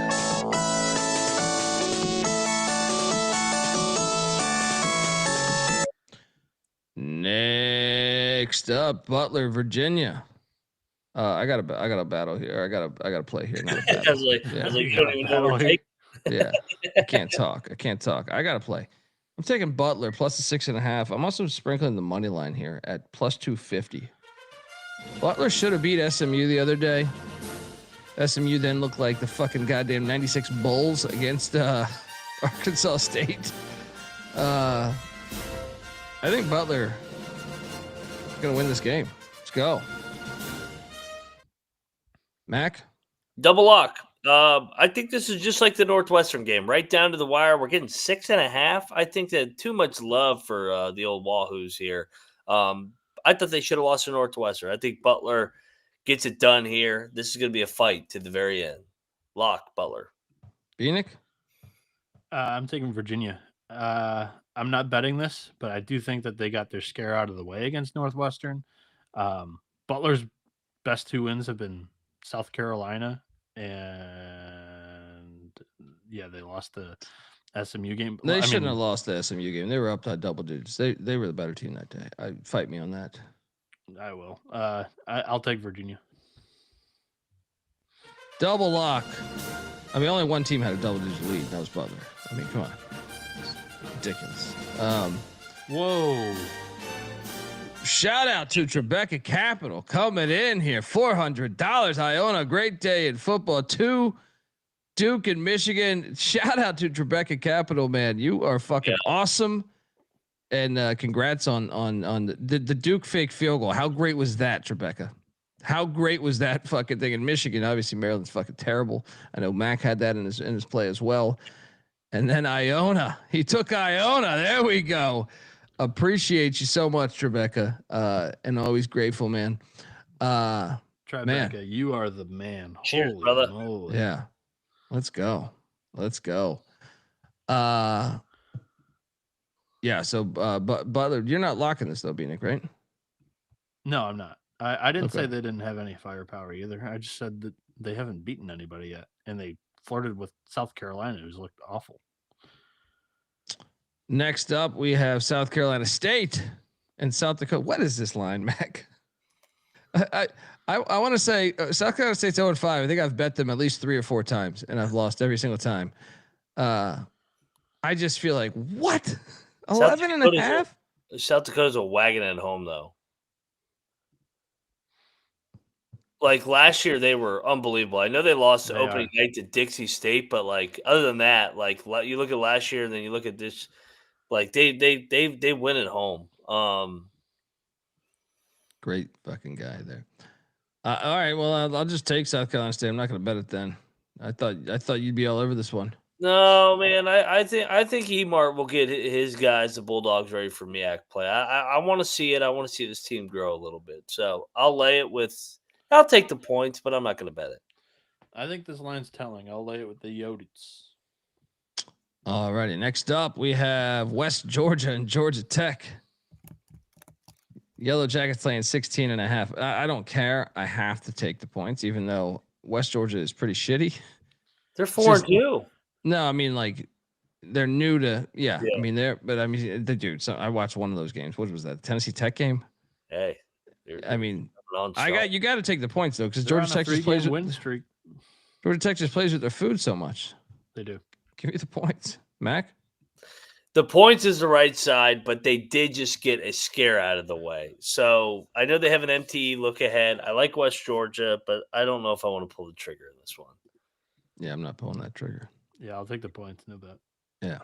Next up, Butler, Virginia. I got a battle here. I got a play here. Not a battle. I was like, you don't even know where to take. Yeah, I can't talk. I got to play. I'm taking Butler plus the 6.5. I'm also sprinkling the money line here at plus 250. Butler should have beat SMU the other day. SMU then looked like the fucking goddamn 96 Bulls against Arkansas State. I think Butler is going to win this game. Let's go. Mac? Double lock. I think this is just like the Northwestern game, right down to the wire. We're getting 6.5. I think that too much love for the old Wahoos here. I thought they should have lost to Northwestern. I think Butler gets it done here. This is going to be a fight to the very end. Lock, Butler. Bieniek? I'm taking Virginia. I'm not betting this, but I do think that they got their scare out of the way against Northwestern. Butler's best 2 wins have been South Carolina, and they lost the SMU game. They shouldn't have lost the SMU game. They were up to double digits. They were the better team that day. Fight me on that. I will. I'll take Virginia. Double lock. I mean, only one team had a double-digit lead. That was Butler. I mean, come on. It's ridiculous. Whoa. Shout out to Tribeca Capital coming in here. $400. Iona, great day in football. 2 Duke and Michigan. Shout out to Tribeca Capital, man. You are fucking awesome. And congrats on the Duke fake field goal. How great was that, Tribeca? How great was that fucking thing in Michigan? Obviously, Maryland's fucking terrible. I know Mac had that in his play as well. And then Iona, he took Iona. There we go. Appreciate you so much, Tribeca. And always grateful, man. Tribeca, you are the man. Cheers, Holy brother. moly. Yeah. Let's go. Yeah. So, Butler, you're not locking this though, Bieniek, right? No, I'm not. I didn't say they didn't have any firepower either. I just said that they haven't beaten anybody yet, and they flirted with South Carolina, who's looked awful. Next up, we have South Carolina State and South Dakota. What is this line, Mac? I want to say South Carolina State's 0-5. I think I've bet them at least 3 or 4 times, and I've lost every single time. I just feel like, what? 11.5? South Dakota's a wagon at home, though. Like last year, they were unbelievable. I know they lost the opening night to Dixie State, but like other than that, like you look at last year and then you look at this, like they win at home. Great fucking guy there. All right, well I'll just take South Carolina State. I'm not going to bet it then. I thought you'd be all over this one. No, man. I think Emart will get his guys, the Bulldogs, ready for MEAC play. I want to see it. I want to see this team grow a little bit. So I'll lay it with. I'll take the points, but I'm not going to bet it. I think this line's telling. I'll lay it with the Yotes. All righty. Next up, we have West Georgia and Georgia Tech. Yellow Jackets playing 16.5. I don't care. I have to take the points, even though West Georgia is pretty shitty. They're 4-2. No, I mean like they're new to. Yeah. I mean the dude. So I watched one of those games. What was that? Tennessee Tech game? Hey. I mean. You got to take the points though, because Georgia Tech just plays win streak. Georgia Tech just plays with their food so much. They do. Give me the points, Mac. The points is the right side, but they did just get a scare out of the way. So I know they have an MTE look ahead. I like West Georgia, but I don't know if I want to pull the trigger in this one. Yeah, I'm not pulling that trigger. Yeah, I'll take the points. No bet. Yeah.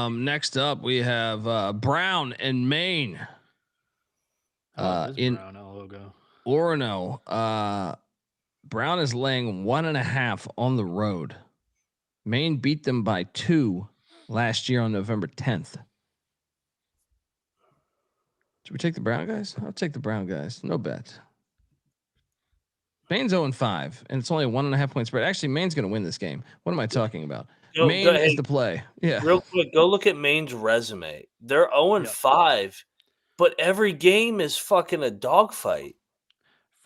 Next up, we have Brown and Maine. In Brown, logo. Orono. Brown is laying 1.5 on the road. Maine beat them by 2 last year on November 10th. Should we take the Brown guys? I'll take the Brown guys. No bet. Maine's 0-5, and it's only a 1.5 point spread. Actually, Maine's going to win this game. What am I talking about? Maine is the play. Yeah. Real quick, go look at Maine's resume. They're 0-5. But every game is fucking a dogfight.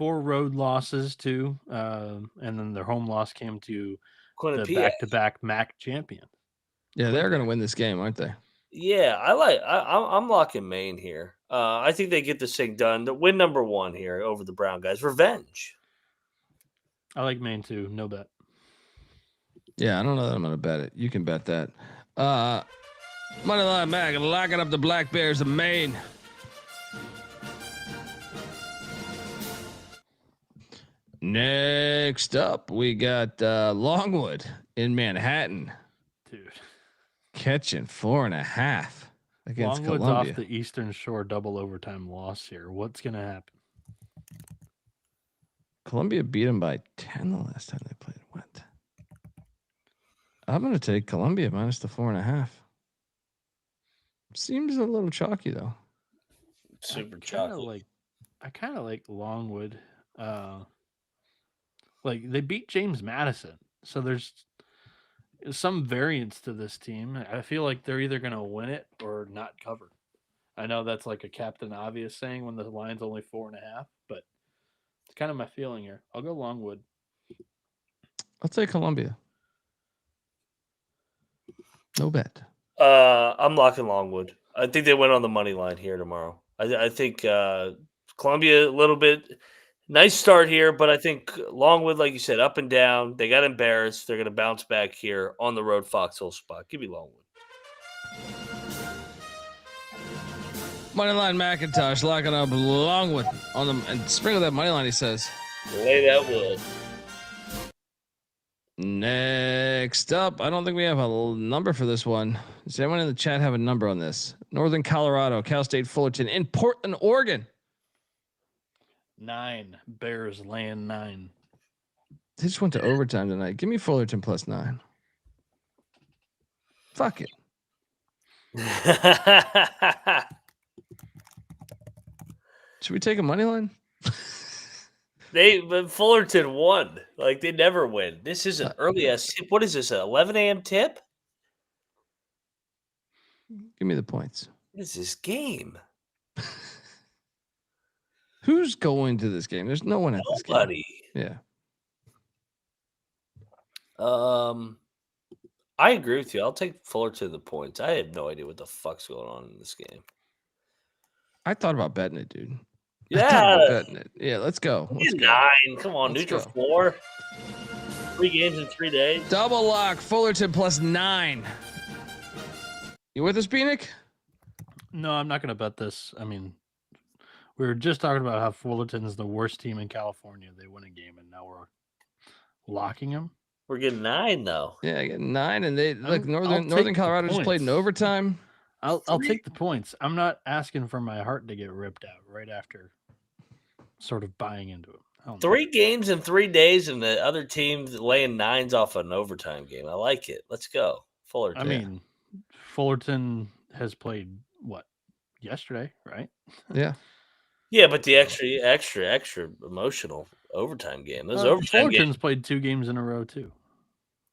4 road losses too, and then their home loss came to the Quinnipiac. back-to-back MAC champion. Yeah, they're going to win this game, aren't they? Yeah, I'm locking Maine here. I think they get this thing done. The win number 1 here over the Brown guys. Revenge. I like Maine too. No bet. Yeah, I don't know that I'm going to bet it. You can bet that. Moneyline Mac locking up the Black Bears of Maine. Next up, we got Longwood in Manhattan. Dude. Catching 4.5 against Longwood's Columbia. off the Eastern Shore double overtime loss here. What's going to happen? Columbia beat them by 10 the last time they played. What? I'm going to take Columbia minus the 4.5. Seems a little chalky though. Super chalky. I kind of like Longwood. Like they beat James Madison, so there's some variance to this team. I feel like they're either going to win it or not cover. I know that's like a Captain Obvious saying when the line's only 4.5, but it's kind of my feeling here. I'll go Longwood. I'll take Columbia. No bet. I'm locking Longwood. I think they went on the money line here tomorrow. I think Columbia a little bit nice start here, but I think Longwood, like you said, up and down. They got embarrassed. They're going to bounce back here on the road Foxhole spot. Give me Longwood. Moneyline McIntyre locking up Longwood on them and sprinkle that money line. He says, "Lay that wood." Next up, I don't think we have a number for this one. Does anyone in the chat have a number on this? Northern Colorado, Cal State Fullerton in Portland, Oregon. 9 Bears laying 9. They just went to overtime tonight. Give me Fullerton plus 9. Fuck it. Should we take a money line? But Fullerton won. Like they never win. This is an early ass tip. What is this? An 11 a.m. tip? Give me the points. What is this game? Who's going to this game? There's no one at this game. Nobody. Yeah. I agree with you. I'll take Fullerton the points. I have no idea what the fuck's going on in this game. I thought about betting it, dude. Yeah. Yeah, let's go. Let's go. 9. Come on, neutral go. 4. 3 games in 3 days. Double lock Fullerton plus 9. You with us, Bieniek? No, I'm not going to bet this. I mean, we were just talking about how Fullerton is the worst team in California. They win a game, and now we're locking them. We're getting 9 though. Yeah, getting 9, and they look Northern Colorado just played in overtime. I'll take the points. I'm not asking for my heart to get ripped out right after sort of buying into it. 3 games in 3 days, and the other team laying 9s off an overtime game. I like it. Let's go, Fullerton. I mean, Fullerton has played what yesterday, right? Yeah. Yeah, but the extra emotional overtime game. Those overtime Fullerton's games played 2 games in a row too.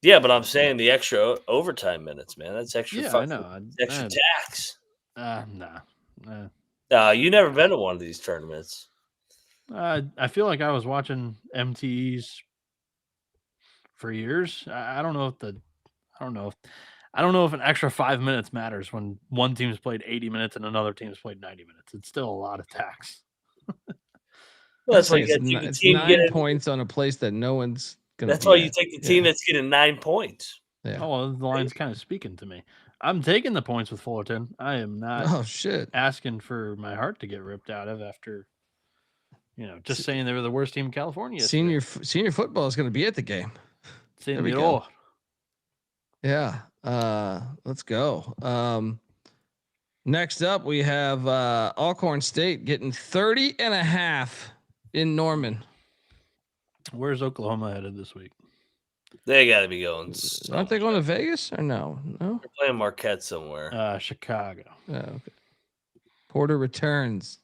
Yeah, but I'm saying the extra overtime minutes, man. That's extra. Yeah, I know. Extra tax. Nah. You never been to one of these tournaments. I feel like I was watching MTEs for years. I don't know if an extra 5 minutes matters when one team's played 80 minutes and another team's played 90 minutes. It's still a lot of tax. Well, that's why it's 9 points on a place that no one's gonna. That's why you take the team that's getting 9 points. Yeah. Oh, well, the line's kind of speaking to me. I'm taking the points with Fullerton. I am not. Oh shit! Asking for my heart to get ripped out of after, just saying they were the worst team in California. Senior football is going to be at the game. Senior. Yeah. Let's go. Next up, we have Alcorn State getting 30.5 in Norman. Where's Oklahoma headed this week? They got to be going. Aren't they going to Vegas or no? No. They're playing Marquette somewhere. Chicago. Oh, okay. Porter returns.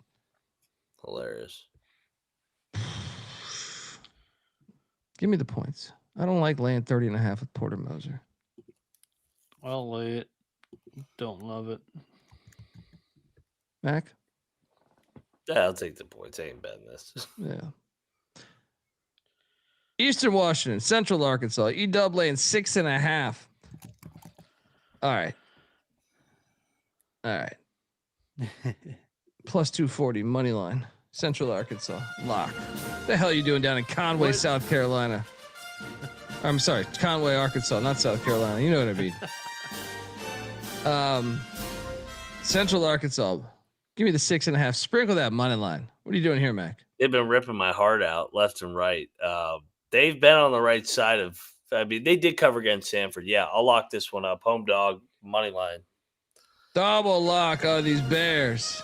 Hilarious. Give me the points. I don't like laying 30.5 with Porter Moser. I'll lay it. Don't love it. Mac? Yeah, I'll take the points. I ain't betting this. Yeah. Eastern Washington, Central Arkansas, EW laying 6.5. All right. Plus 240 money line. Central Arkansas lock. The hell are you doing down in Conway, South Carolina? I'm sorry, Conway, Arkansas, not South Carolina. You know what I mean. Central Arkansas. Give me the 6.5. Sprinkle that money line. What are you doing here, Mac? They've been ripping my heart out left and right. They've been on the right side of. I mean, they did cover against Sanford. Yeah, I'll lock this one up. Home dog money line. Double lock on these Bears.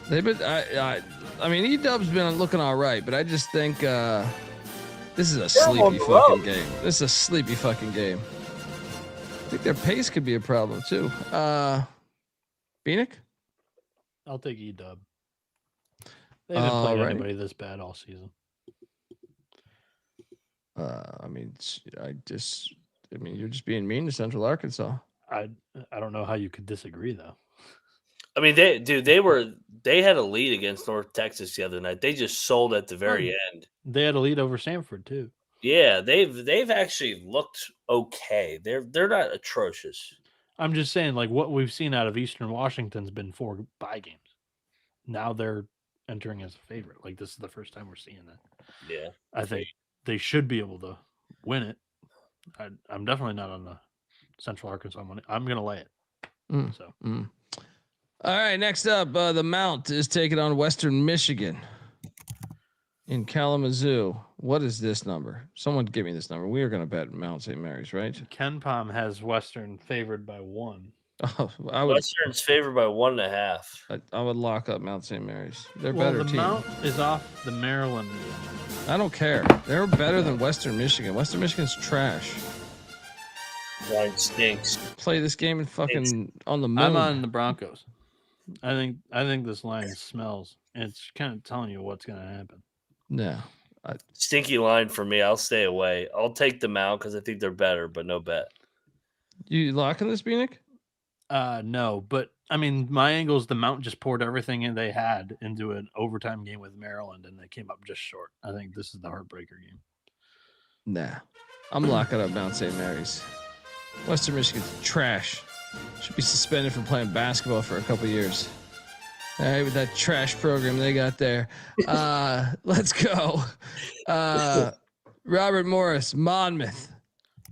They've been. I mean, EW's been looking all right, but I just think this is a sleepy fucking game. This is a sleepy fucking game. I think their pace could be a problem too. Bieniek? I'll take EW. They haven't played anybody this bad all season. I mean, you're just being mean to Central Arkansas. I don't know how you could disagree though. I mean, they had a lead against North Texas the other night. They just sold at the very end. They had a lead over Sanford too. Yeah, they've actually looked okay. They're not atrocious. I'm just saying, like, what we've seen out of Eastern Washington's been 4 bye games. Now they're entering as a favorite. Like, this is the first time we're seeing that. Yeah, I think they should be able to win it. I'm definitely not on the Central Arkansas money. I'm gonna lay it. All right, next up, the Mount is taking on Western Michigan in Kalamazoo. What is this number? Someone give me this number. We are going to bet Mount St. Mary's, right? Ken Palm has Western favored by 1. Oh, Western's favored by 1.5. I would lock up Mount St. Mary's. They're Well, better the team. Mount is off the Maryland. I don't care. They're better than Western Michigan. Western Michigan's trash. Line stinks. Play this game and fucking on the moon. I'm on the Broncos. I think this line smells. And it's kind of telling you what's going to happen. No. Stinky line for me. I'll stay away. I'll take them out because I think they're better, but no bet. You locking this, Bieniek? No, but I mean, my angle is the Mount just poured everything in they had into an overtime game with Maryland, and they came up just short. I think this is the heartbreaker game. Nah. I'm locking up Mount St. Mary's. Western Michigan's trash. Should be suspended from playing basketball for a couple years. All right, with that trash program they got there. Let's go. Robert Morris, Monmouth.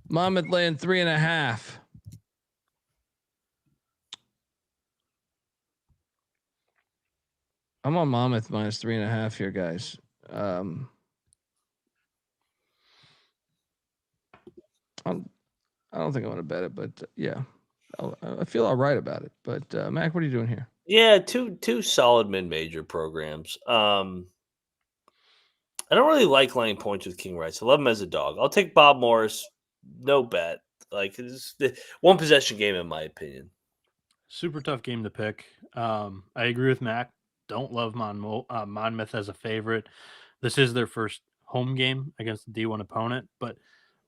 Monmouth laying 3.5. I'm on Monmouth minus 3.5 here, guys. I don't think I want to bet it, but yeah, I feel all right about it. But Mac, what are you doing here? Yeah, two solid mid-major programs. I don't really like laying points with King Rice. I love him as a dog. I'll take Bob Morris. No bet. Like, it's the one possession game, in my opinion. Super tough game to pick. I agree with Mac. Don't love Monmouth as a favorite. This is their first home game against a D1 opponent, but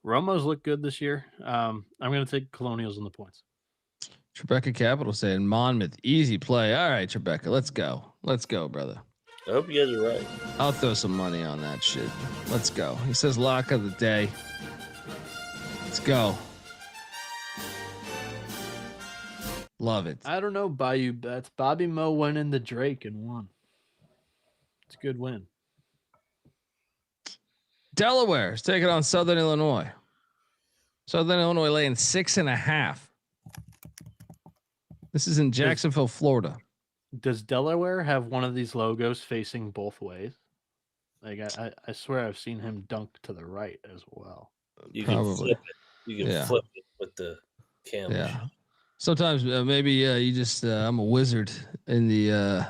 Romo's looked good this year. I'm going to take Colonials on the points. Tribeca Capital saying Monmouth, easy play. All right, Tribeca, let's go. Let's go, brother. I hope you guys are right. I'll throw some money on that shit. Let's go. He says lock of the day. Let's go. Love it. I don't know, Bayou bets. Bobby Moe went into Drake and won. It's a good win. Delaware is taking on Southern Illinois. Southern Illinois laying 6.5. This is in Jacksonville, Florida. Does Delaware have one of these logos facing both ways? Like I swear I've seen him dunk to the right as well. You can Probably. flip it. You can flip it with the camera. Yeah. Sometimes maybe you just I'm a wizard in the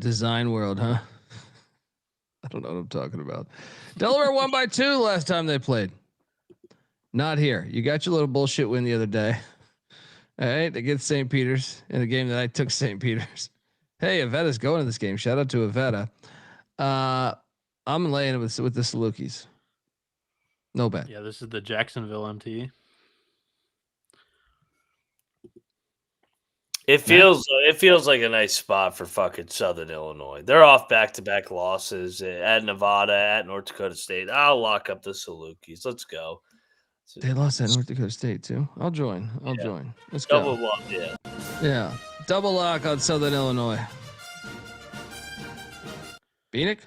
design world, huh? I don't know what I'm talking about. Delaware won by 2 last time they played. Not here. You got your little bullshit win the other day. All right, against St. Peter's in the game that I took St. Peter's. Hey, Avetta's going to this game. Shout out to Avetta. I'm laying it with the Salukis. No bet. Yeah, this is the Jacksonville MT. It feels like a nice spot for fucking Southern Illinois. They're off back-to-back losses at Nevada, at North Dakota State. I'll lock up the Salukis. Let's go. They lost at North Dakota State too. I'll join. Let's go. Double lock, yeah. Yeah. Double lock on Southern Illinois. Bieniek?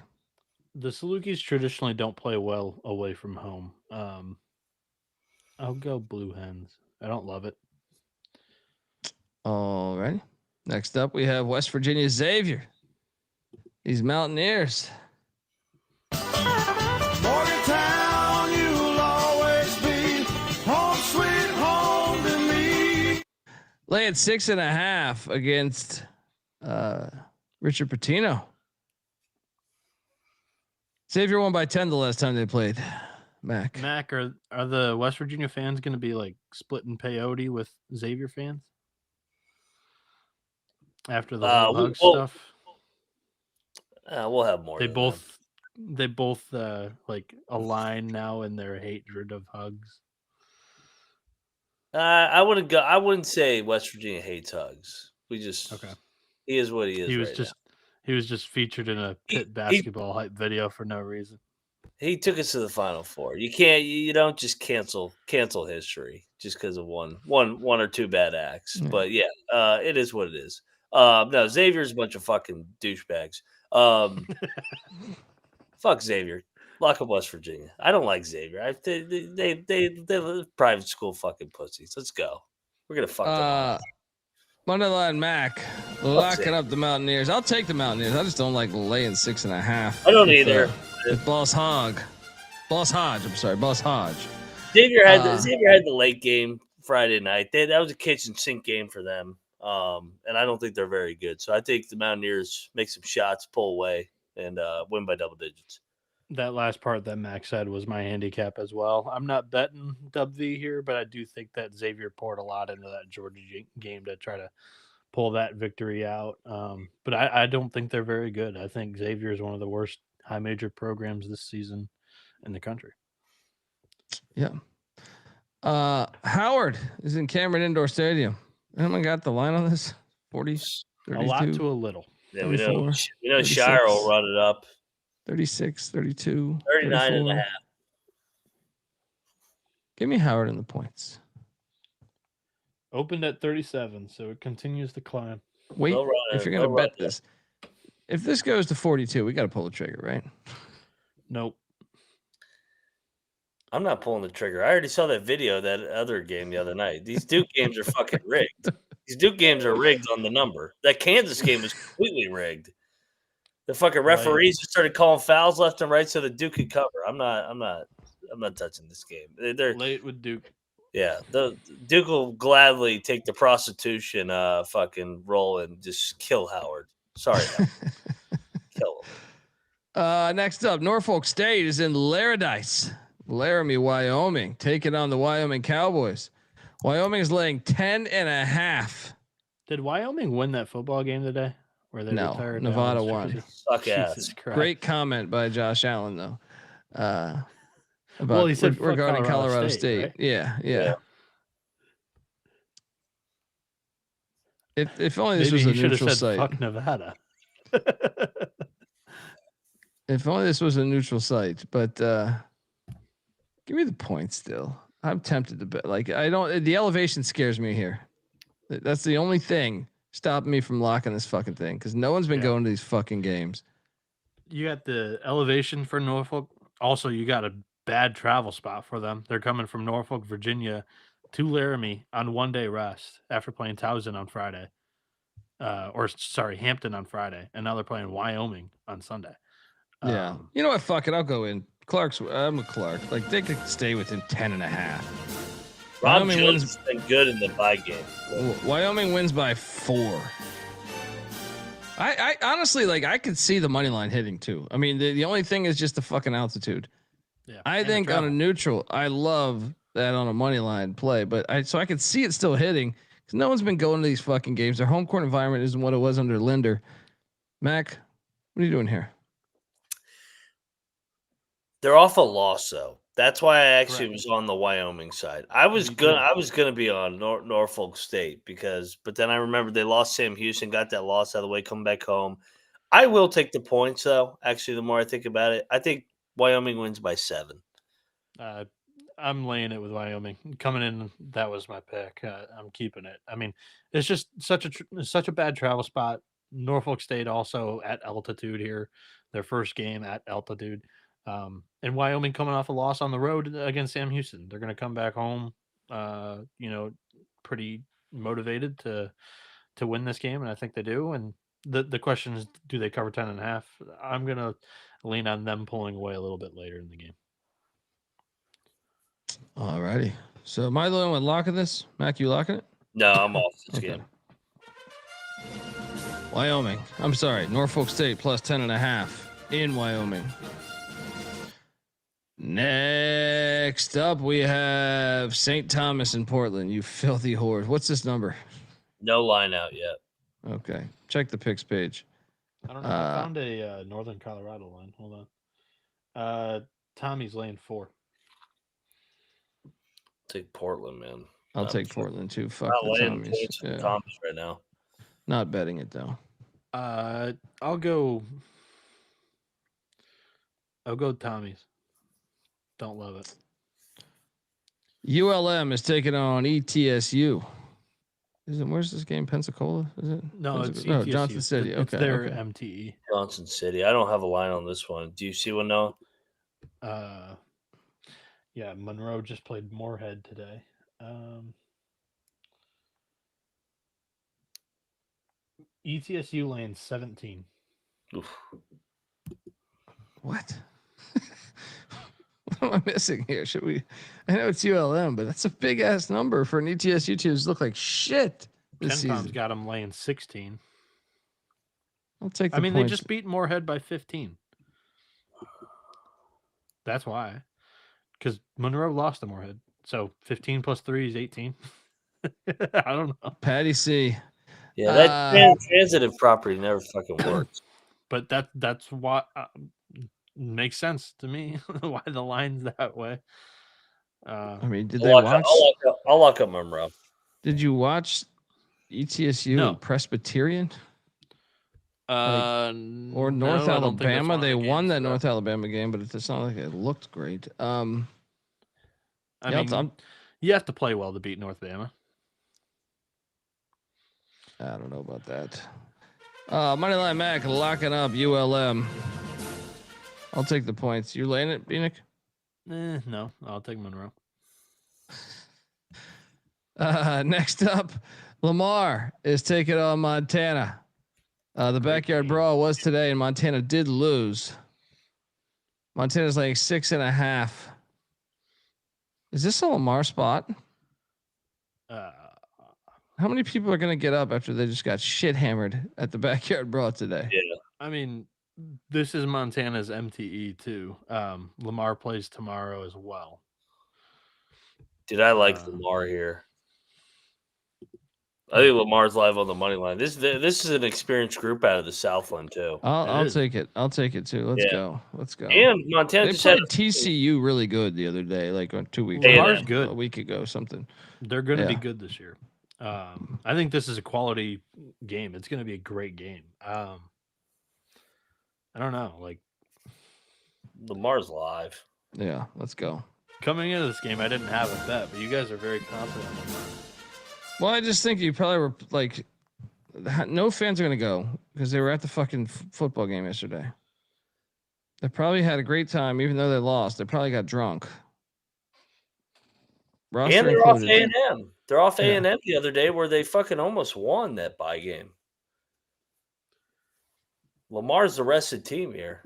The Salukis traditionally don't play well away from home. I'll go Blue Hens. I don't love it. All right. Next up, we have West Virginia Xavier. These Mountaineers. Morgantown, you'll always be home sweet home to me. Laying 6.5 against Richard Pitino. Xavier won by 10 the last time they played. Mac, are the West Virginia fans going to be like splitting peyote with Xavier fans after the hug stuff? We'll have more. They both like align now in their hatred of hugs. I wouldn't say West Virginia hates hugs. He is what he is. He was just featured in a Pitt basketball hype video for no reason. He took us to the Final Four. You don't just cancel history just because of one or two bad acts. Yeah. But yeah, it is what it is. No, Xavier's a bunch of fucking douchebags. Fuck Xavier. Lock up West Virginia. I don't like Xavier. They private school fucking pussies. Let's go. We're gonna fuck them up. Moneyline Mac, locking up the Mountaineers. I'll take the Mountaineers. I just don't like laying 6.5. I don't either. With Boss Hodge. I'm sorry, Boss Hodge. Xavier had the late game Friday night. That was a kitchen sink game for them. And I don't think they're very good. So I think the Mountaineers make some shots, pull away, and win by double digits. That last part that Max said was my handicap as well. I'm not betting W here, but I do think that Xavier poured a lot into that Georgia game to try to pull that victory out. But I don't think they're very good. I think Xavier is one of the worst high major programs this season in the country. Yeah. Howard is in Cameron Indoor Stadium. Anyone got the line on this? 40, 32, a lot to a little. Yeah, we know Shire will run it up. 36, 32, 39 and a half. Give me Howard in the points. Opened at 37, so it continues to climb. Wait, if you're going to bet this. If this goes to 42, we got to pull the trigger, right? Nope. I'm not pulling the trigger. I already saw that video of that other game the other night. These Duke games are fucking rigged. These Duke games are rigged on the number. That Kansas game was completely rigged. The fucking referees just started calling fouls left and right so the Duke could cover. I'm not touching this game. They're late with Duke. Yeah, the Duke will gladly take the prostitution fucking role and just kill Howard. Sorry, kill him. Next up, Norfolk State is in Laramie, Wyoming, taking on the Wyoming Cowboys. Wyoming is laying 10.5. Did Wyoming win that football game today? Where they retired? Nevada won. Suck ass. Great comment by Josh Allen, though. He said regarding Colorado State. Right? Yeah. If only this was a neutral site. Fuck Nevada. If only this was a neutral site, but give me the point still. I'm tempted to bet. The elevation scares me here. That's the only thing stopping me from locking this fucking thing because no one's been going to these fucking games. You got the elevation for Norfolk. Also, you got a bad travel spot for them. They're coming from Norfolk, Virginia to Laramie on 1 day rest after playing Towson on Friday. Hampton on Friday. And now they're playing Wyoming on Sunday. Yeah. You know what? Fuck it. I'll go in. I'm a Clark. Like they could stay within 10.5. Rob Jones has been good in the bye game. Wyoming wins by 4. I honestly I could see the money line hitting too. I mean, the only thing is just the fucking altitude. Yeah, I think on a neutral, I love that on a money line play, but I could see it still hitting because no one's been going to these fucking games. Their home court environment isn't what it was under Linder. Mac, what are you doing here? They're off a loss though. That's why I actually Correct. was on the Wyoming side. I was Me gonna be on Norfolk State but then I remembered they lost Sam Houston, got that loss out of the way, come back home. I will take the points though. Actually, the more I think about it, I think Wyoming wins by 7. I'm laying it with Wyoming coming in. That was my pick. I'm keeping it. I mean, it's just such a bad travel spot. Norfolk State also at altitude here, their first game at altitude, and Wyoming coming off a loss on the road against Sam Houston. They're going to come back home, pretty motivated to win this game, and I think they do. And the question is, do they cover 10.5? I'm going to lean on them pulling away a little bit later in the game. All righty. So am I the only one locking this? Mac, you locking it? No, I'm off this Okay. game. Wyoming. I'm sorry. Norfolk State plus 10.5 in Wyoming. Next up, we have St. Thomas in Portland. You filthy whore. What's this number? No line out yet. Okay. Check the picks page. I don't know. I found a Northern Colorado line. Hold on. Tommy's laying 4. Take Portland, man. I'll take Portland too. Fuck Not the laying Tommies. points for the Tommies right now. Not betting it though. I'll go Tommy's. Don't love it. ULM is taking on ETSU. Where's this game? Pensacola? Is it? No, it's no, ETSU. Johnson City. It's Okay. their Okay. MTE. Johnson City. I don't have a line on this one. Do you see one, Noah? Yeah, Monroe just played Moorhead today. ETSU lane 17. Oof. What? What am I missing here? Should we? I know it's ULM, but that's a big ass number for an ETSU team to look like shit this KenPom's season. got them laying 16. I'll take. The I mean, points. they just beat Moorhead by 15. That's why, because Monroe lost to Moorhead. So 15 plus 3 is 18. I don't know. Patty C. Yeah, that transitive property never fucking works. But that's what makes sense to me. Why the line's that way. I mean, did they watch? I'll lock up Monroe. Did you watch ETSU and Presbyterian? Or North Alabama? They won that North Alabama game, but it's not like it looked great. I mean, you have to play well to beat North Bama. I don't know about that. Moneyline Mac locking up ULM. I'll take the points. You laying it, Bieniek? No, I'll take Monroe. Next up, Lamar is taking on Montana. The backyard brawl was today, and Montana did lose. Montana's laying 6.5. Is this a Lamar spot? How many people are going to get up after they just got shit hammered at the backyard brawl today? Yeah. I mean, this is Montana's MTE too. Lamar plays tomorrow as well. Did I like Lamar here? I think Lamar's live on the money line. This is an experienced group out of the Southland too. I'll take it. I'll take it too. Let's go. And Montana they played TCU really good the other day, like 2 weeks ago. Lamar's good. A week ago, something. They're going to be good this year. I think this is a quality game. It's going to be a great game. I don't know. Like Lamar's live. Yeah, let's go. Coming into this game, I didn't have a bet, but you guys are very confident in Lamar. Well, I just think you probably were like, no fans are going to go because they were at the fucking football game yesterday. They probably had a great time, even though they lost. They probably got drunk. Roster And they're included. off A&M. They're off A&M the other day where they fucking almost won that bye game. Lamar's the rested team here.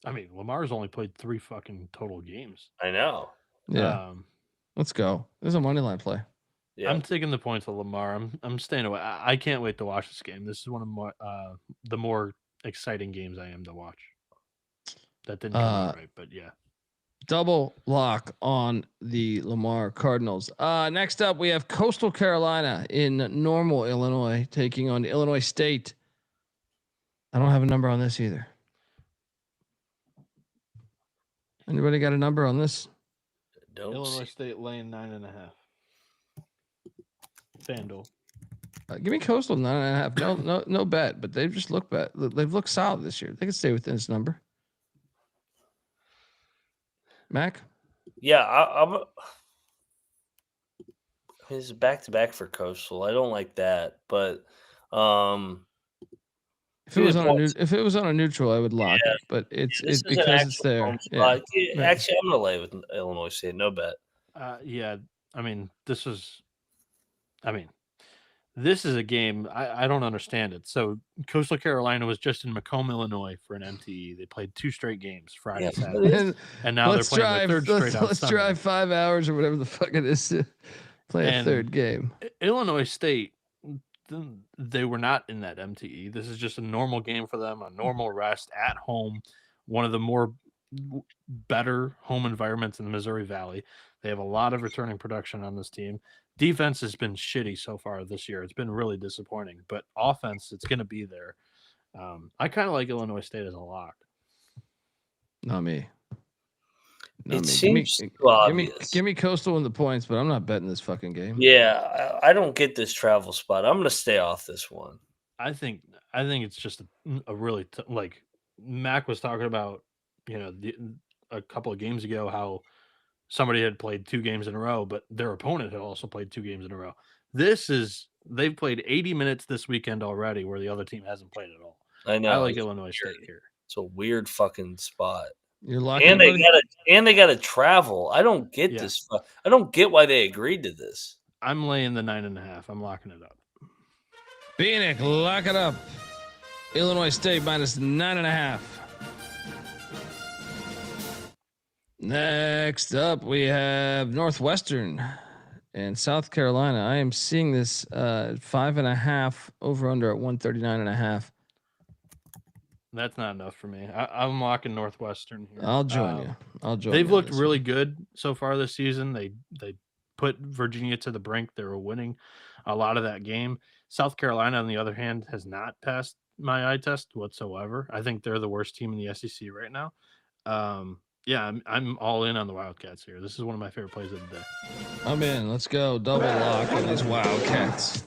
I mean, Lamar's only played 3 fucking total games. I know. Yeah. Let's go. There's a money line play. Yeah. I'm taking the points of Lamar. I'm staying away. I can't wait to watch this game. This is one of the more exciting games I am to watch. That didn't come out right, but yeah. Double lock on the Lamar Cardinals. Next up, we have Coastal Carolina in Normal, Illinois, taking on Illinois State. I don't have a number on this either. Anybody got a number on this? Illinois State laying 9.5. FanDuel. Give me Coastal 9.5. No bet, but they've just looked bad. They've looked solid this year. They can stay within this number. Mac? Yeah, I'm. It's back-to-back for Coastal. I don't like that, but if it was on a neutral, I would lock it. But it's because it's there. Yeah. Actually, I'm gonna lay with Illinois State. No bet. Yeah, I mean, this is a game I don't understand it. So Coastal Carolina was just in Macomb, Illinois for an MTE. They played 2 straight games, Friday, Saturday, and now they're playing their third straight out. Let's drive 5 hours or whatever the fuck it is to play a third game. Illinois State, they were not in that MTE. This is just a normal game for them, a normal rest at home, one of the better home environments in the Missouri Valley. They have a lot of returning production on this team. Defense has been shitty so far this year. It's been really disappointing, but offense, it's going to be there. I kind of like Illinois State as a lock. Not me. It seems obvious. Give me Coastal in the points, but I'm not betting this fucking game. Yeah, I don't get this travel spot. I'm going to stay off this one. I think it's just a really like Mac was talking about, a couple of games ago how somebody had played 2 games in a row, but their opponent had also played 2 games in a row. They've played 80 minutes this weekend already, where the other team hasn't played at all. I know. I like Illinois State here. It's a weird fucking spot. You're locking, and they got to travel. I don't get this. I don't get why they agreed to this. I'm laying the 9.5. I'm locking it up. Bieniek, lock it up. Illinois State minus 9.5. Next up, we have Northwestern and South Carolina. I am seeing this 5.5 over under at 139.5. That's not enough for me. I'm locking Northwestern here. I'll join you. They've looked really good so far this season. They put Virginia to the brink. They were winning a lot of that game. South Carolina, on the other hand, has not passed my eye test whatsoever. I think they're the worst team in the SEC right now. Yeah, I'm all in on the Wildcats here. This is one of my favorite plays of the day. I'm in. Let's go. Double lock on these Wildcats.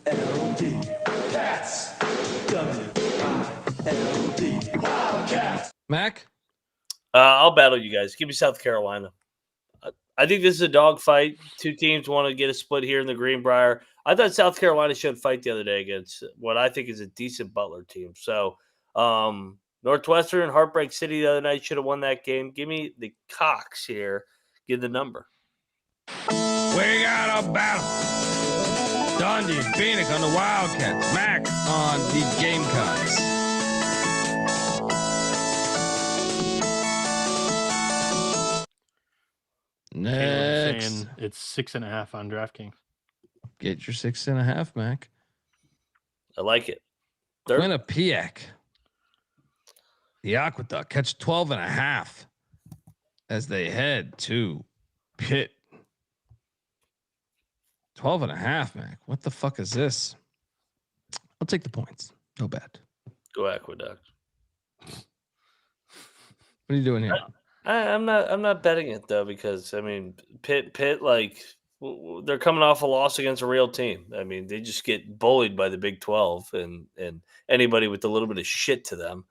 Mac? I'll battle you guys. Give me South Carolina. I think this is a dogfight. 2 teams want to get a split here in the Greenbrier. I thought South Carolina should fight the other day against what I think is a decent Butler team. So, Northwestern, Heartbreak City the other night should have won that game. Give me the Cox here. Give the number. We got a battle. Dundee, Bieniek on the Wildcats. Mac on the Gamecocks. Next. Saying it's 6.5 on DraftKings. Get your 6.5, Mac. I like it. Quinnipiac. The Aqueduct catch 12.5 as they head to Pitt. 12.5, Mac. What the fuck is this? I'll take the points. No bet. Go Aqueduct. What are you doing here? I'm not betting it though, because I mean Pitt like they're coming off a loss against a real team. I mean, they just get bullied by the Big 12 and anybody with a little bit of shit to them.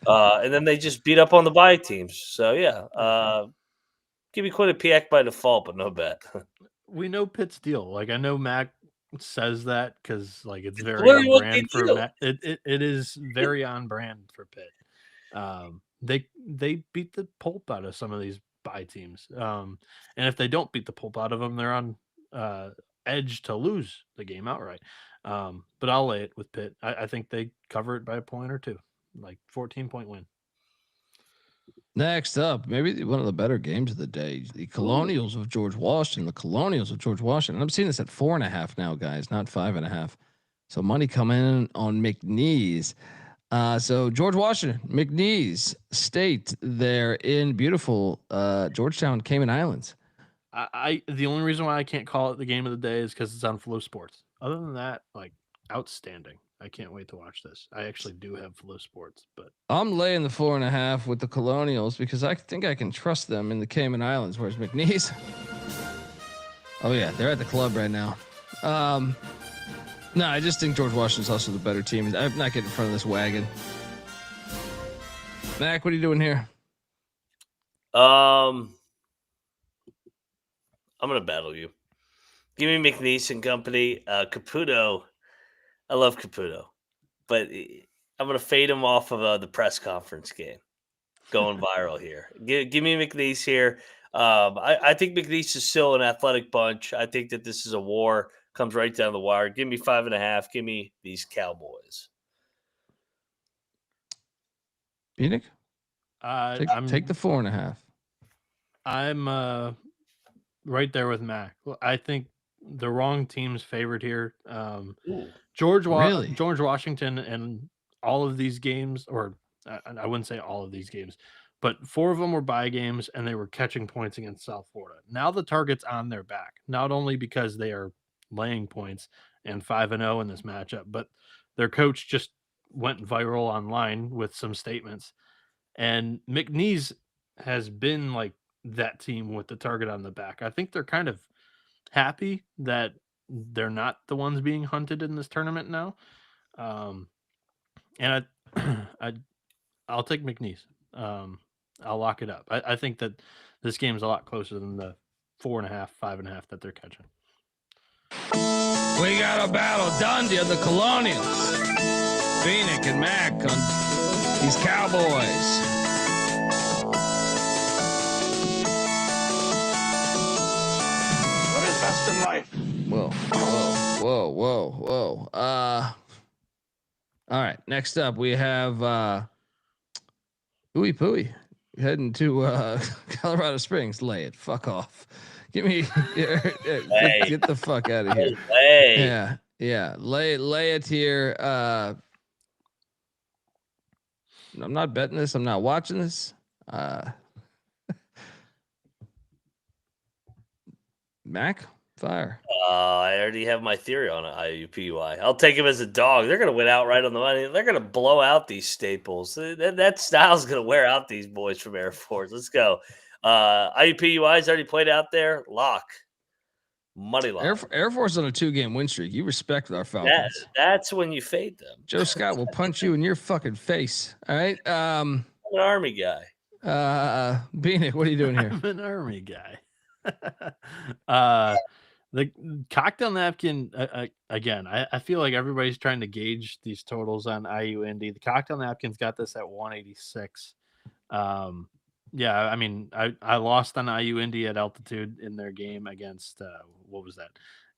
And then they just beat up on the bye teams. So yeah, give me Quinnipiac by default, but no bet. We know Pitt's deal. Like, I know Mac says that because like it's very on brand for Mac. It is very on brand for Pitt. They beat the pulp out of some of these bye teams. And if they don't beat the pulp out of them, they're on edge to lose the game outright. But I'll lay it with Pitt. I think they cover it by a point or two, like 14-point win. Next up, maybe one of the better games of the day, the Colonials of George Washington. I'm seeing this at 4.5 now, guys, not 5.5. So money coming in on McNeese. So George Washington, McNeese State, there in beautiful Georgetown, Cayman Islands. The only reason why I can't call it the game of the day is because it's on Flow Sports. Other than that, like, outstanding. I can't wait to watch this. I actually do have Flow Sports, but I'm laying the 4.5 with the Colonials because I think I can trust them in the Cayman Islands. Where's McNeese? Oh yeah, they're at the club right now. No, I just think George Washington's also the better team. I'm not getting in front of this wagon. Mac, what are you doing here? I'm gonna battle you. Give me McNeese and company. Caputo. I love Caputo, but I'm gonna fade him off of the press conference game. Going viral here. Give me McNeese here. I think McNeese is still an athletic bunch. I think that this is a war. Comes right down the wire. Give me 5.5. Give me these Cowboys. Bieniek? Take the 4.5. I'm right there with Mac. I think the wrong team's favored here. George Washington and all of these games, or I wouldn't say all of these games, but 4 of them were bye games and they were catching points against South Florida. Now the target's on their back, not only because they are laying points and 5-0 in this matchup, but their coach just went viral online with some statements. And McNeese has been like that team with the target on the back. I think they're kind of happy that they're not the ones being hunted in this tournament now. And I'll take McNeese. I'll lock it up. I think that this game's a lot closer than the 4.5, 5.5 that they're catching. We got a battle. Dundee of the Colonials. Bieniek and Mac on these Cowboys. What is best in life? Whoa. All right. Next up, we have Ooey Pooey heading to Colorado Springs. Lay it. Fuck off. Give me get the fuck out of here. Yeah. Lay it here. I'm not betting this. I'm not watching this. Mac, fire. I already have my theory on IUPUI. I'll take him as a dog. They're going to win outright on the money. They're going to blow out these Staples. That style's going to wear out these boys from Air Force. Let's go. IUPUI's already played out there. Lock. Money lock. Air Force on a 2-game win streak. You respect our Falcons. That's when you fade them. Joe Scott will punch you in your fucking face. All right. I'm an Army guy. Bieniek, what are you doing here? I'm an Army guy. The cocktail napkin again. I feel like everybody's trying to gauge these totals on IU Indy. The cocktail napkin's got this at 186. Yeah, I mean, I lost on IU Indy at altitude in their game against what was that?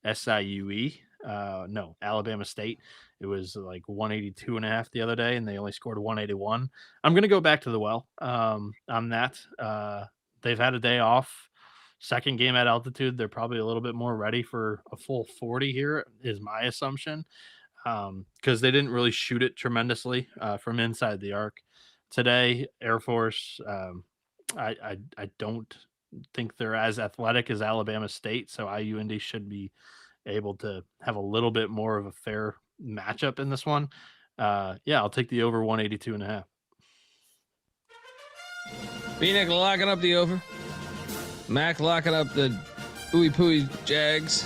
SIUE? No, Alabama State. It was like 182.5 the other day, and they only scored 181. I'm gonna go back to the well on that. They've had a day off. Second game at altitude, they're probably a little bit more ready for a full 40 here, is my assumption, because they didn't really shoot it tremendously from inside the arc today. Air Force, I don't think they're as athletic as Alabama State, so IU Indy should be able to have a little bit more of a fair matchup in this one. Yeah, I'll take the over 182.5. Bieniek locking up the over. Mac locking up the Ooey Pooey Jags.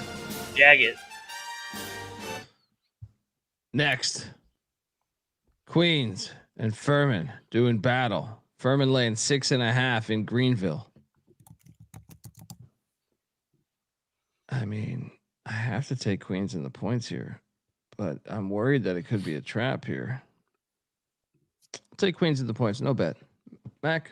Jag it. Next, Queens and Furman doing battle. Furman laying 6.5 in Greenville. I mean, I have to take Queens in the points here, but I'm worried that it could be a trap here. I'll take Queens in the points. No bet. Mac?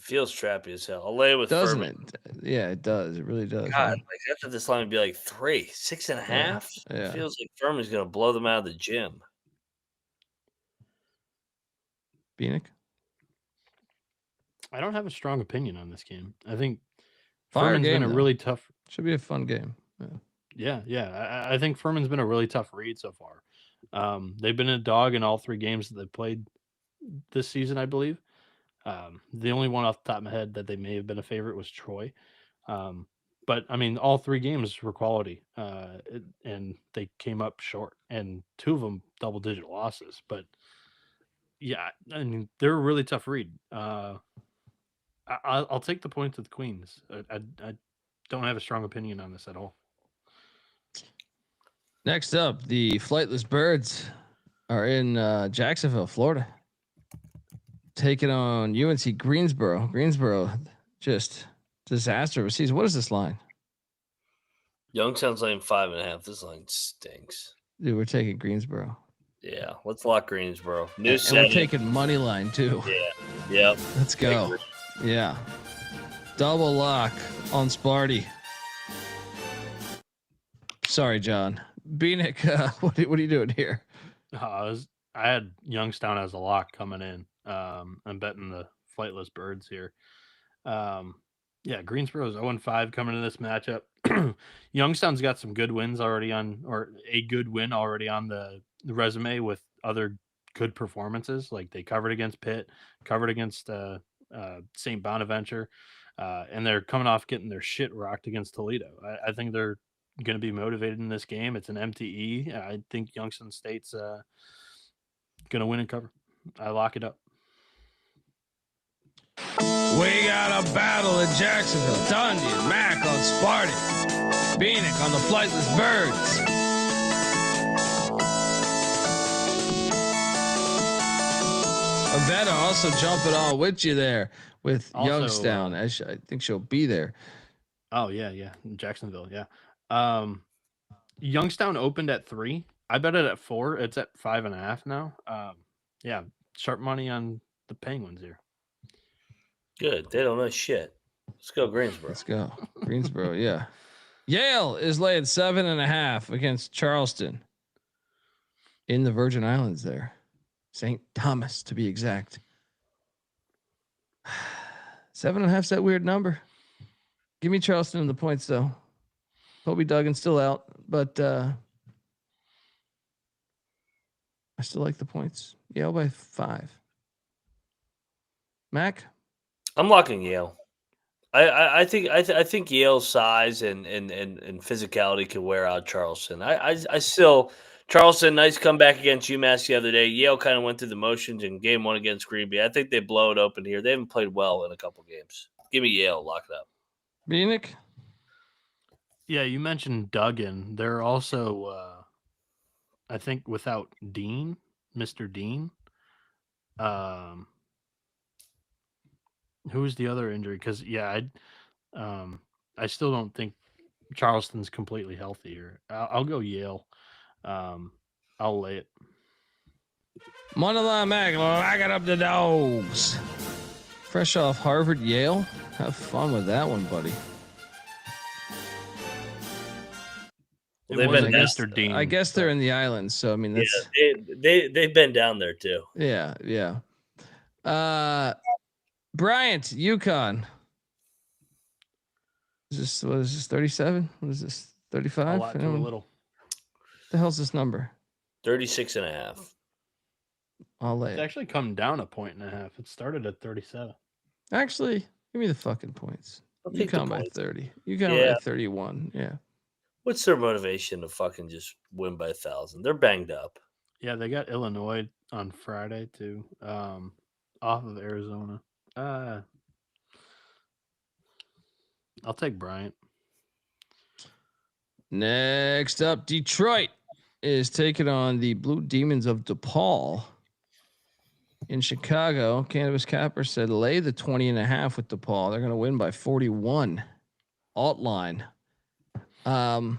Feels trappy as hell. I'll lay it with Doesn't Furman. it? Yeah, it does. It really does. God, like after this line would be like 3, 6.5. Yeah. It feels like Furman's gonna blow them out of the gym. Bieniek? I don't have a strong opinion on this game. I think Fire Furman's game, been a though. really tough. Should be a fun game. Yeah. I think Furman's been a really tough read so far. They've been a dog in all 3 games that they've played this season, I believe. The only one off the top of my head that they may have been a favorite was Troy. But I mean, all 3 games were quality, and they came up short, and 2 of them double-digit losses. But yeah, I mean, they're a really tough read. I'll take the points with the Queens. I don't have a strong opinion on this at all. Next up, the Flightless Birds are in Jacksonville, Florida, taking on UNC Greensboro. Greensboro, just disaster of a season. What is this line? Youngstown's laying 5.5. This line stinks. Dude, we're taking Greensboro. Yeah, let's lock Greensboro. And we're taking money line too. Yeah. Yep. Let's go. Yeah. Double lock on Sparty. Sorry, John. Bieniek, what are you doing here? I had Youngstown as a lock coming in. I'm betting the Flightless Birds here. Yeah, Greensboro's 0-5 coming into this matchup. Youngstown's got some good wins already or a good win already on the resume with other good performances. Like they covered against Pitt, covered against St. Bonaventure, and they're coming off getting their shit rocked against Toledo. I think they're going to be motivated in this game. It's an MTE. I think Youngstown State's going to win and cover. I lock it up. We got a battle in Jacksonville. Dundee and Mac on Sparty. Bieniek on the Flightless Birds. Avetta also jumping on with you there with also, Youngstown. I think she'll be there. Oh yeah, Jacksonville, yeah. Youngstown opened at 3. I bet it at 4. It's at 5.5 now. Yeah, sharp money on the Penguins here. Good. They don't know shit. Let's go Greensboro. Let's go Greensboro. Yeah. Yale is laying 7.5 against Charleston in the Virgin Islands there. St. Thomas to be exact. 7.5's that weird number. Give me Charleston in the points though. Colby Duggan's still out, but I still like the points. Yale by 5. Mac? I'm locking Yale. I think Yale's size and physicality can wear out Charleston. I still Charleston, nice comeback against UMass the other day. Yale kind of went through the motions in game 1 against Green Bay. I think they blow it open here. They haven't played well in a couple games. Give me Yale. Lock it up. Bieniek? Yeah, you mentioned Duggan. They're also, I think, without Dean, Mr. Dean. Who's the other injury? Because I still don't think Charleston's completely healthy here. I'll go Yale. I'll lay it. Moneyline Mac, lock it up the dogs. Fresh off Harvard, Yale. Have fun with that one, buddy. They've been Mr. Dean. I guess they're in the islands, so I mean that's they've been down there too. Yeah. Bryant, UConn. What is this? 37? What is this? 35? A lot too little. The hell's this number? 36.5. I'll lay it. It's actually come down 1.5 points. It started at 37. Actually, give me the fucking points. UConn by 30. UConn by 31. Yeah. What's their motivation to fucking just win by 1,000? They're banged up. Yeah, they got Illinois on Friday too. Off of Arizona. I'll take Bryant. Next up, Detroit is taking on the Blue Demons of DePaul in Chicago. Cannabis Capper said lay the 20.5 with DePaul. They're going to win by 41. Alt line. DePaul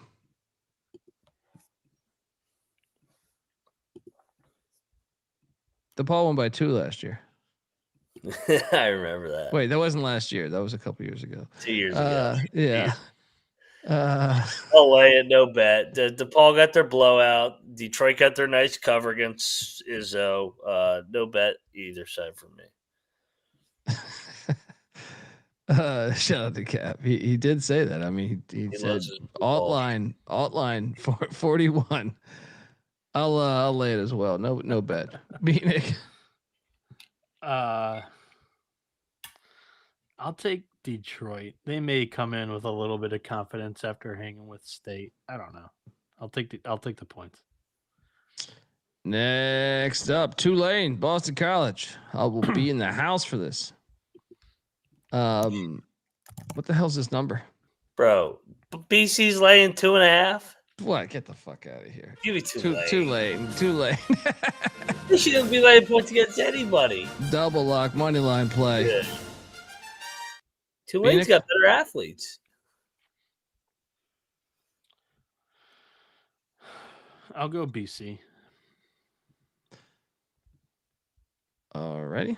won by 2 last year. I remember that. Wait, that wasn't last year. That was a couple years ago. 2 years ago. Yeah. I'll lay it, no bet. DePaul got their blowout. Detroit got their nice cover against Izzo. No bet either side for me. Shout out to Cap. He did say that. I mean, he said alt line for 41. I'll lay it as well. No bet. Bieniek. I'll take Detroit. They may come in with a little bit of confidence after hanging with State. I don't know. I'll take the points. Next up, Tulane, Boston College. I will be in the house for this. What the hell's this number? Bro, BC's laying 2.5. What? Get the fuck out of here. Give me Tulane. Tulane. They shouldn't be laying points against anybody. Double lock, money line play. Yeah. Tulane's got better athletes. I'll go BC. Alrighty.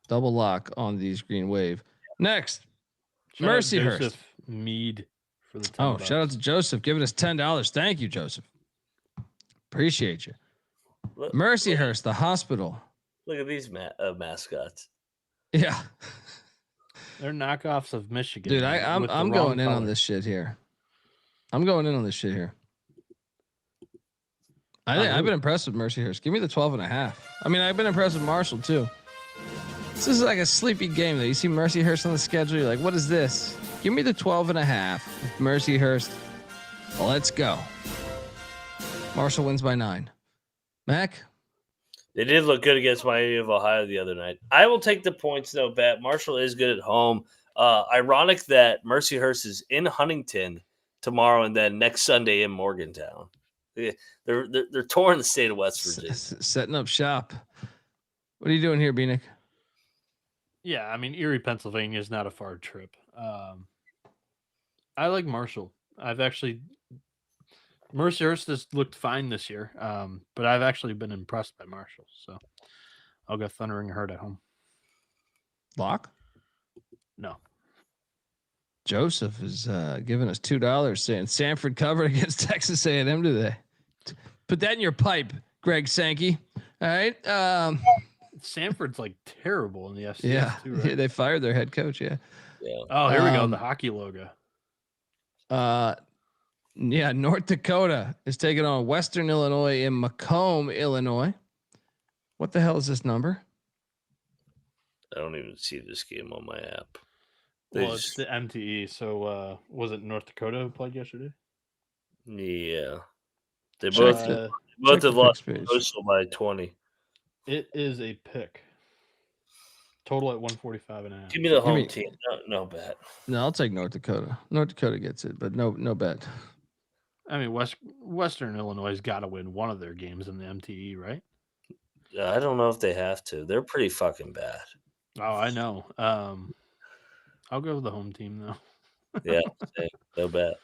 Double lock on these green wave. Next, Mercyhurst. Joseph Mead for the $10. Oh, shout out to Joseph giving us $10. Thank you, Joseph. Appreciate you. Mercyhurst, the hospital. Look at these mascots. Yeah. They're knockoffs of Michigan. Dude, I'm going in on this shit here. I've been impressed with Mercyhurst. Give me the 12.5. I mean, I've been impressed with Marshall too. This is like a sleepy game though. You see Mercyhurst on the schedule, you're like, what is this? Give me the 12.5. Mercyhurst. Let's go. Marshall wins by 9. Mac? They did look good against Miami of Ohio the other night. I will take the points, no bet. Marshall is good at home. Ironic that Mercyhurst is in Huntington tomorrow and then next Sunday in Morgantown. They're touring the state of West Virginia. Setting up shop. What are you doing here, Bieniek? Yeah, I mean, Erie, Pennsylvania is not a far trip. I like Marshall. Mercyhurst has looked fine this year, but I've actually been impressed by Marshall. So I'll go Thundering Herd at home. Lock? No. Joseph is giving us $2 saying Sanford covered against Texas A&M today. Put that in your pipe, Greg Sankey. All right. Sanford's like terrible in the FCS too, right? Yeah, they fired their head coach. Yeah. Oh, here we go. The hockey logo. Yeah, North Dakota is taking on Western Illinois in Macomb, Illinois. What the hell is this number? I don't even see this game on my app. It's the MTE. So was it North Dakota who played yesterday? Yeah. They both have lost Coastal by 20. It is a pick. Total at 145.5. Give me the home team. No bet. No, I'll take North Dakota. North Dakota gets it, but no bet. I mean, Western Illinois has got to win one of their games in the MTE, right? I don't know if they have to. They're pretty fucking bad. Oh, I know. I'll go with the home team though. Yeah, no bet.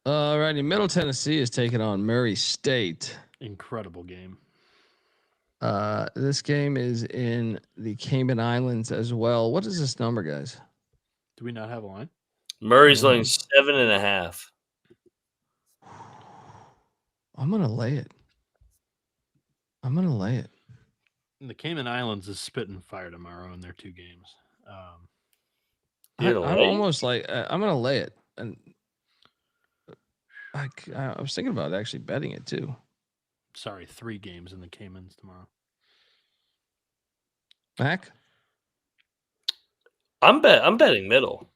Alrighty, Middle Tennessee is taking on Murray State. Incredible game. This game is in the Cayman Islands as well. What is this number, guys? Do we not have a line? Murray's laying 7.5. I'm gonna lay it. The Cayman Islands is spitting fire tomorrow in their 2 games. I'm almost like I'm gonna lay it, and I was thinking about actually betting it too. Sorry, 3 games in the Caymans tomorrow. Mac? I'm betting Middle.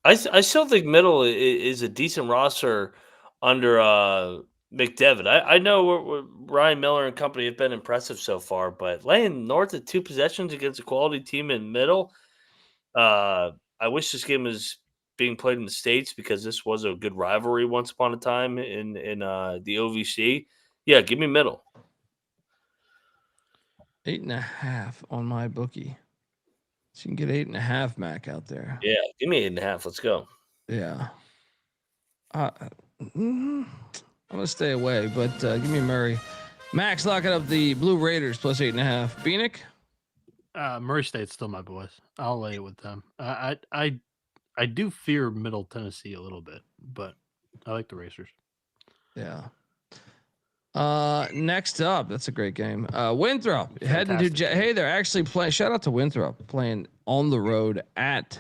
I still think Middle is a decent roster under McDevitt. I know Ryan Miller and company have been impressive so far, but laying north of 2 possessions against a quality team in Middle, I wish this game was being played in the States because this was a good rivalry once upon a time in the OVC. Yeah, give me Middle. 8.5 on my bookie. So you can get 8.5, Mac, out there. Yeah, give me 8.5. Let's go. Yeah. I'm gonna stay away, but give me Murray. Max locking up the Blue Raiders plus 8.5. Bieniek? Murray State's still my boys. I'll lay it with them. I do fear Middle Tennessee a little bit, but I like the Racers. Yeah. Next up, that's a great game. Winthrop heading to hey, they're actually playing. Shout out to Winthrop playing on the road at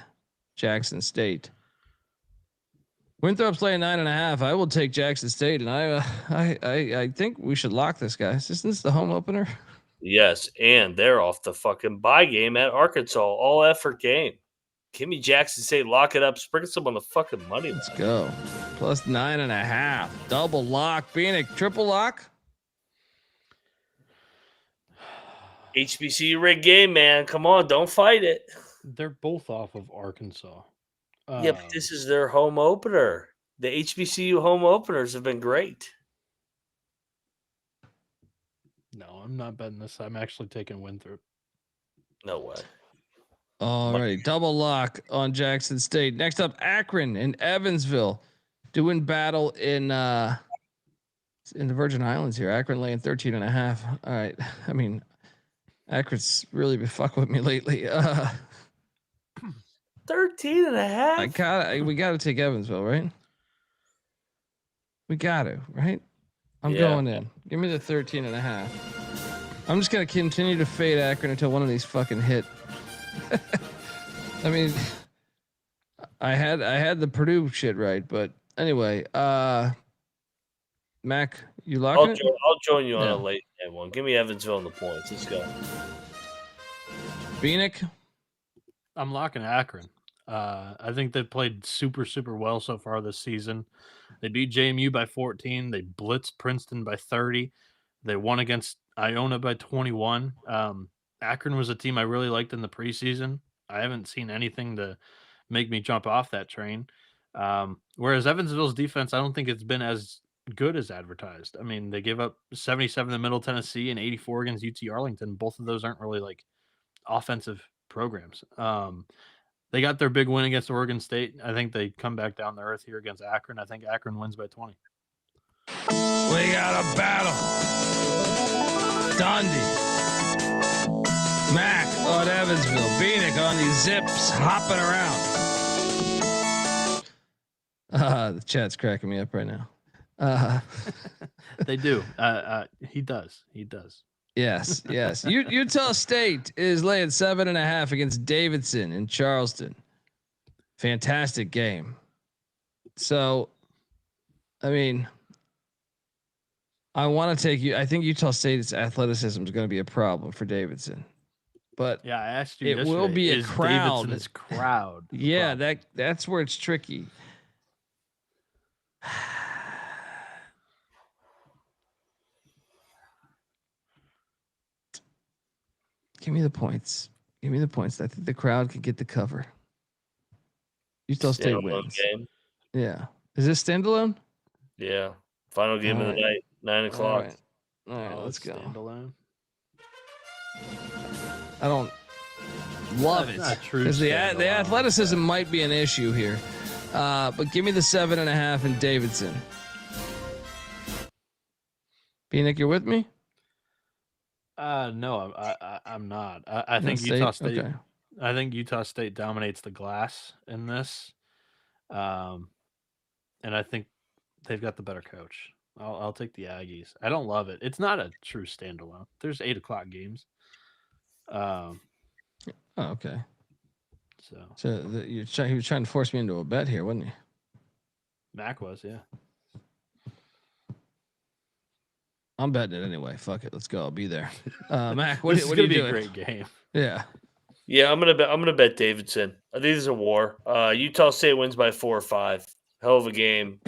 Jackson State. Winthrop's laying 9.5. I will take Jackson State, and I think we should lock this guy. Isn't this the home opener? Yes, and they're off the fucking bye game at Arkansas. All effort game. Kimmy Jackson State, lock it up. Sprinkle some on the fucking money. Let's go. Plus 9.5. Double lock. Bieniek, triple lock. HBCU rig game, man. Come on, don't fight it. They're both off of Arkansas. Yeah, but this is their home opener. The HBCU home openers have been great. No, I'm not betting this. I'm actually taking Winthrop. No way. All right, double lock on Jackson State. Next up, Akron and Evansville doing battle in the Virgin Islands here. Akron laying 13.5. All right, I mean, Akron's really been fucking with me lately. 13.5. We gotta take Evansville, right? We got to, right? I'm Yeah. going in. Give me the 13.5. I'm just gonna continue to fade Akron until one of these fucking hit. I mean, I had the Purdue shit right, but anyway, Mac, you locking it? I'll join you on Yeah. a late game one. Give me Evansville in the points. Let's go. Bieniek? I'm locking Akron. I think they've played super, super well so far this season. They beat JMU by 14. They blitzed Princeton by 30. They won against Iona by 21. Akron was a team I really liked in the preseason. I haven't seen anything to make me jump off that train. Whereas Evansville's defense, I don't think it's been as good as advertised. I mean, they give up 77 to Middle Tennessee and 84 against UT Arlington. Both of those aren't really like offensive programs. They got their big win against Oregon State. I think they come back down to earth here against Akron. I think Akron wins by 20. We got a battle. Dundee. Mac on Evansville. Bieniek on these zips hopping around. The chat's cracking me up right now. They do. He does. He does. Yes. Utah State is laying 7.5 against Davidson in Charleston. Fantastic game. So, I mean, I want to take you. I think Utah State's athleticism is going to be a problem for Davidson, but Yeah, I asked you. it will yesterday, be a is crowd. Davidson's crowd. the yeah, problem? that's where it's tricky. Give me the points. Give me the points. I think the crowd can get the cover. Utah State Standalone wins. game. Yeah. Is this standalone? Yeah. Final game of the Alright. night, 9 o'clock. All right, Oh, let's it's go. Standalone. I don't love That's it not true because the standalone, athleticism might be an issue here. But give me the 7.5 in Davidson. Bieniek, you're with me? No, I'm not. I think State? Utah State. Okay. I think Utah State dominates the glass in this, and I think they've got the better coach. I'll take the Aggies. I don't love it. It's not a true standalone. There's 8 o'clock games. Oh, okay. So He was trying to force me into a bet here, wasn't he? Mac was, yeah. I'm betting it anyway. Fuck it. Let's go. I'll be there. Mac, what This is are you gonna be doing? a great game. Yeah. Yeah, I'm gonna bet Davidson. I think this is a war. Utah State wins by 4 or 5. Hell of a game.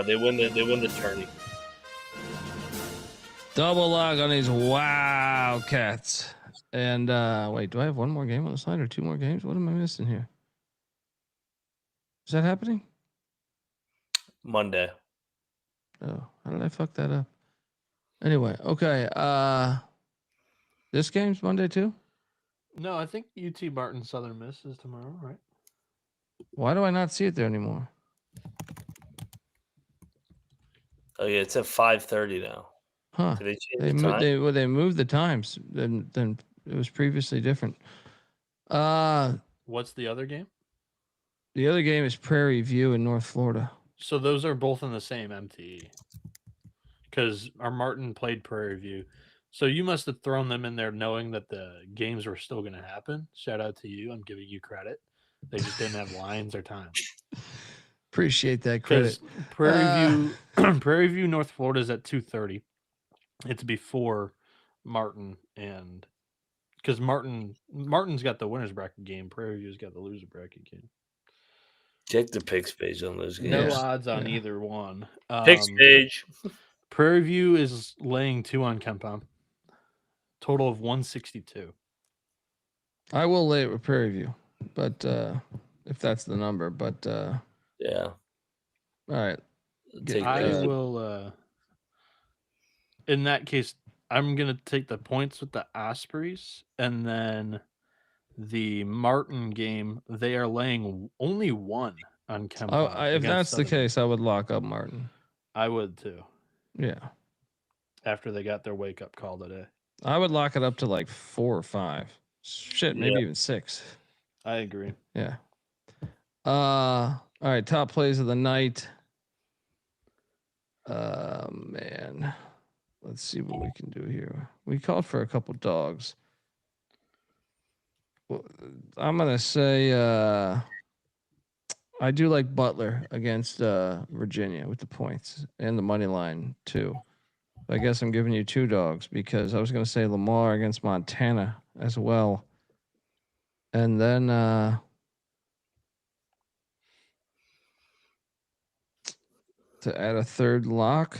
They win the tourney. Double log on these Wildcats. And wait, do I have one more game on the slide or 2 more games? What am I missing here? Is that happening? Monday. Oh, how did I fuck that up? Anyway, okay. This game's Monday too? No, I think UT Martin Southern Miss is tomorrow, right? Why do I not see it there anymore? Oh yeah, it's at 5:30 now. Huh. Did they change the time? They moved the times than it was previously different. What's the other game? The other game is Prairie View in North Florida. So those are both in the same MTE. Because our Martin played Prairie View. So you must have thrown them in there knowing that the games were still going to happen. Shout out to you. I'm giving you credit. They just didn't have lines or time. Appreciate that credit. Prairie View, Prairie View, North Florida is at 2:30. It's before Martin and because Martin's got the winners bracket game. Prairie View's got the loser bracket game. Check the picks page on those games. No odds on either one. Picks page. Prairie View is laying 2 on Kempom. Total of 162. I will lay it with Prairie View, but if that's the number, but yeah. All right. I will. In that case, I'm gonna take the points with the Ospreys, and then the Martin game. They are laying only 1 on Kempom. If that's the case, I would lock up Martin. I would too. Yeah. After they got their wake up call today, I would lock it up to like 4 or 5. Shit, maybe even 6. I agree. Yeah. All right. Top plays of the night. Man, let's see what we can do here. We called for a couple dogs. Well, I'm gonna say I do like Butler against Virginia with the points and the money line too. I guess I'm giving you 2 dogs because I was gonna say Lamar against Montana as well, and then to add a third lock.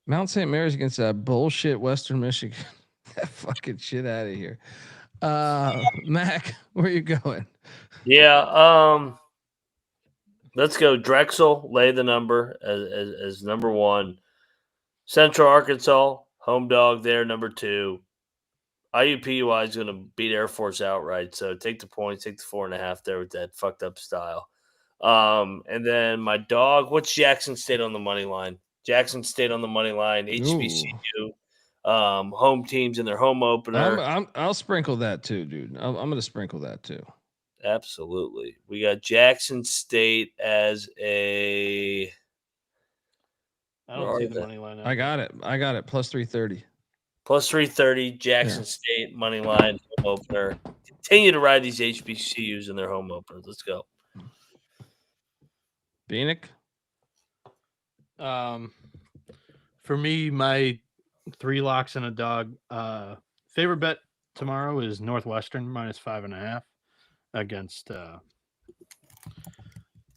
Mount St. Mary's against that bullshit Western Michigan. That fucking shit out of here. Mac, where you going? Yeah, let's go Drexel, lay the number as number 1. Central Arkansas, home dog there, number 2. IUPUI is going to beat Air Force outright, so take the points, take the 4.5 there with that fucked up style. And then my dog, what's Jackson State on the money line? Jackson State on the money line, HBCU, home teams in their home opener. I'll sprinkle that too, dude. I'm going to sprinkle that too. Absolutely. We got Jackson State as a. I don't see the money line. I got it. Plus 330. Plus 330, Jackson State money line home opener. Continue to ride these HBCUs in their home openers. Let's go. Bieniek? For me, my 3 locks and a dog. Favorite bet tomorrow is Northwestern minus 5.5 against.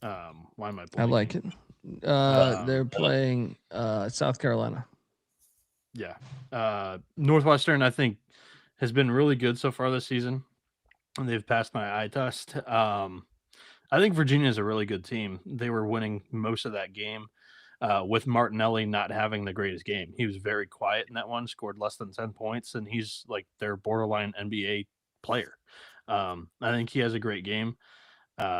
Why am I? I like it. They're playing South Carolina. Yeah, Northwestern I think has been really good so far this season. They've passed my eye test. I think Virginia is a really good team. They were winning most of that game with Martinelli not having the greatest game. He was very quiet in that one, scored less than 10 points, and he's like their borderline NBA player. I think he has a great game.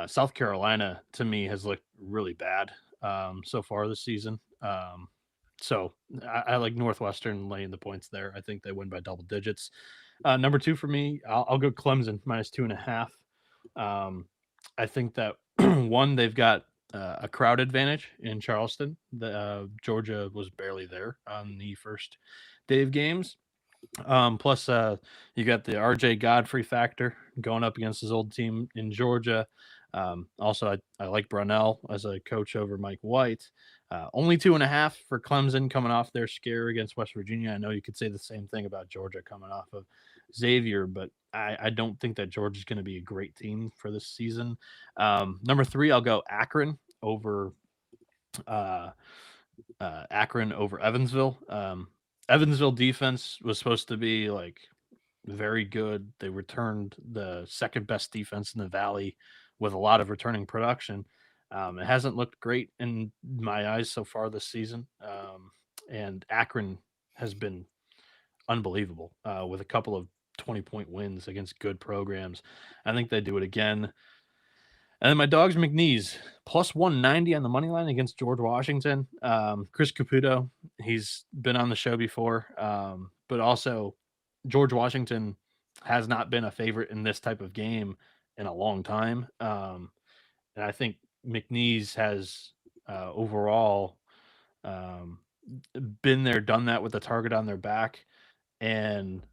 South Carolina, to me, has looked really bad so far this season. So I like Northwestern laying the points there. I think they win by double digits. Number 2 for me, I'll go Clemson minus 2.5. I think that one, they've got a crowd advantage in Charleston. Georgia was barely there on the first day of games. Plus, you got the RJ Godfrey factor going up against his old team in Georgia. Also, I like Brunell as a coach over Mike White. Only 2.5 for Clemson coming off their scare against West Virginia. I know you could say the same thing about Georgia coming off of Xavier, but I don't think that Georgia's going to be a great team for this season. Number 3, I'll go Akron over Evansville. Evansville defense was supposed to be like very good. They returned the second best defense in the Valley with a lot of returning production. It hasn't looked great in my eyes so far this season. And Akron has been unbelievable with a couple of 20-point wins against good programs. I think they do it again. And then my dog's McNeese, plus 190 on the money line against George Washington. Chris Caputo, he's been on the show before, but also George Washington has not been a favorite in this type of game in a long time. And I think McNeese has overall been there, done that with the target on their back, and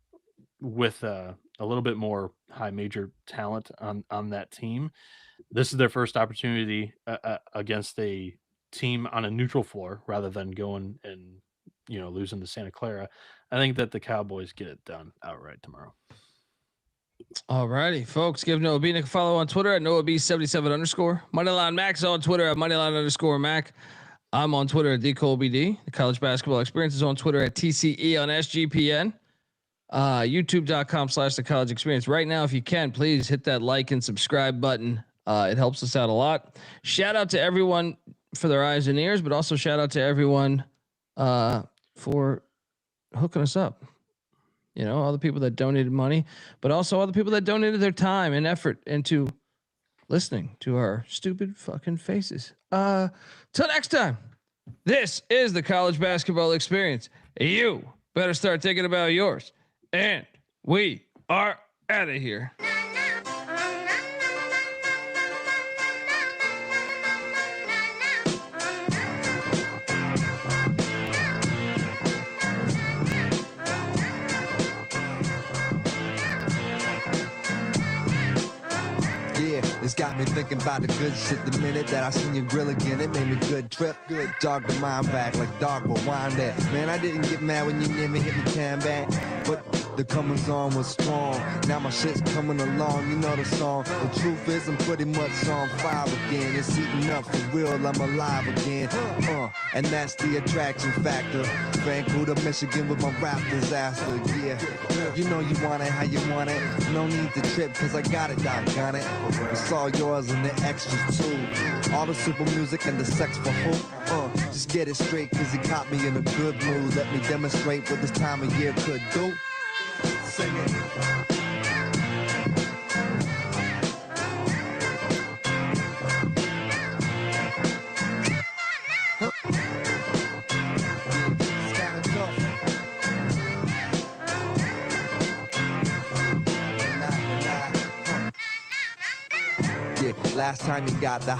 with a little bit more high major talent on that team. This is their first opportunity against a team on a neutral floor rather than going and losing to Santa Clara. I think that the Cowboys get it done outright tomorrow. All righty, folks. Give Noah Bieniek a follow on Twitter at NoahB77_. Moneyline Max on Twitter at Moneyline_Mac. I'm on Twitter at DColbyD. The College Basketball Experience is on Twitter at TCE on SGPN. YouTube.com/The College Experience. Right now, if you can, please hit that like and subscribe button. It helps us out a lot. Shout out to everyone for their eyes and ears, but also shout out to everyone for hooking us up. All the people that donated money, but also all the people that donated their time and effort into listening to our stupid fucking faces. Till next time, this is the College Basketball Experience. You better start thinking about yours. And we are out of here. It's got me thinking about the good shit the minute that I seen your grill again. It made me good trip, good dog the mind back like dog will wind that. Man, I didn't get mad when you never hit me tan back, but the comings on was strong. Now my shit's coming along, you know the song. The truth is I'm pretty much on fire again. It's heating up for real, I'm alive again. And that's the attraction factor. Vancouver, Michigan with my rap disaster, yeah. You know you want it how you want it. No need to trip cause I got it, doggone it. It's all yours and the extras too. All the super music and the sex for hope. Just get it straight cause he caught me in a good mood. Let me demonstrate what this time of year could do. Sing it. Last time you got the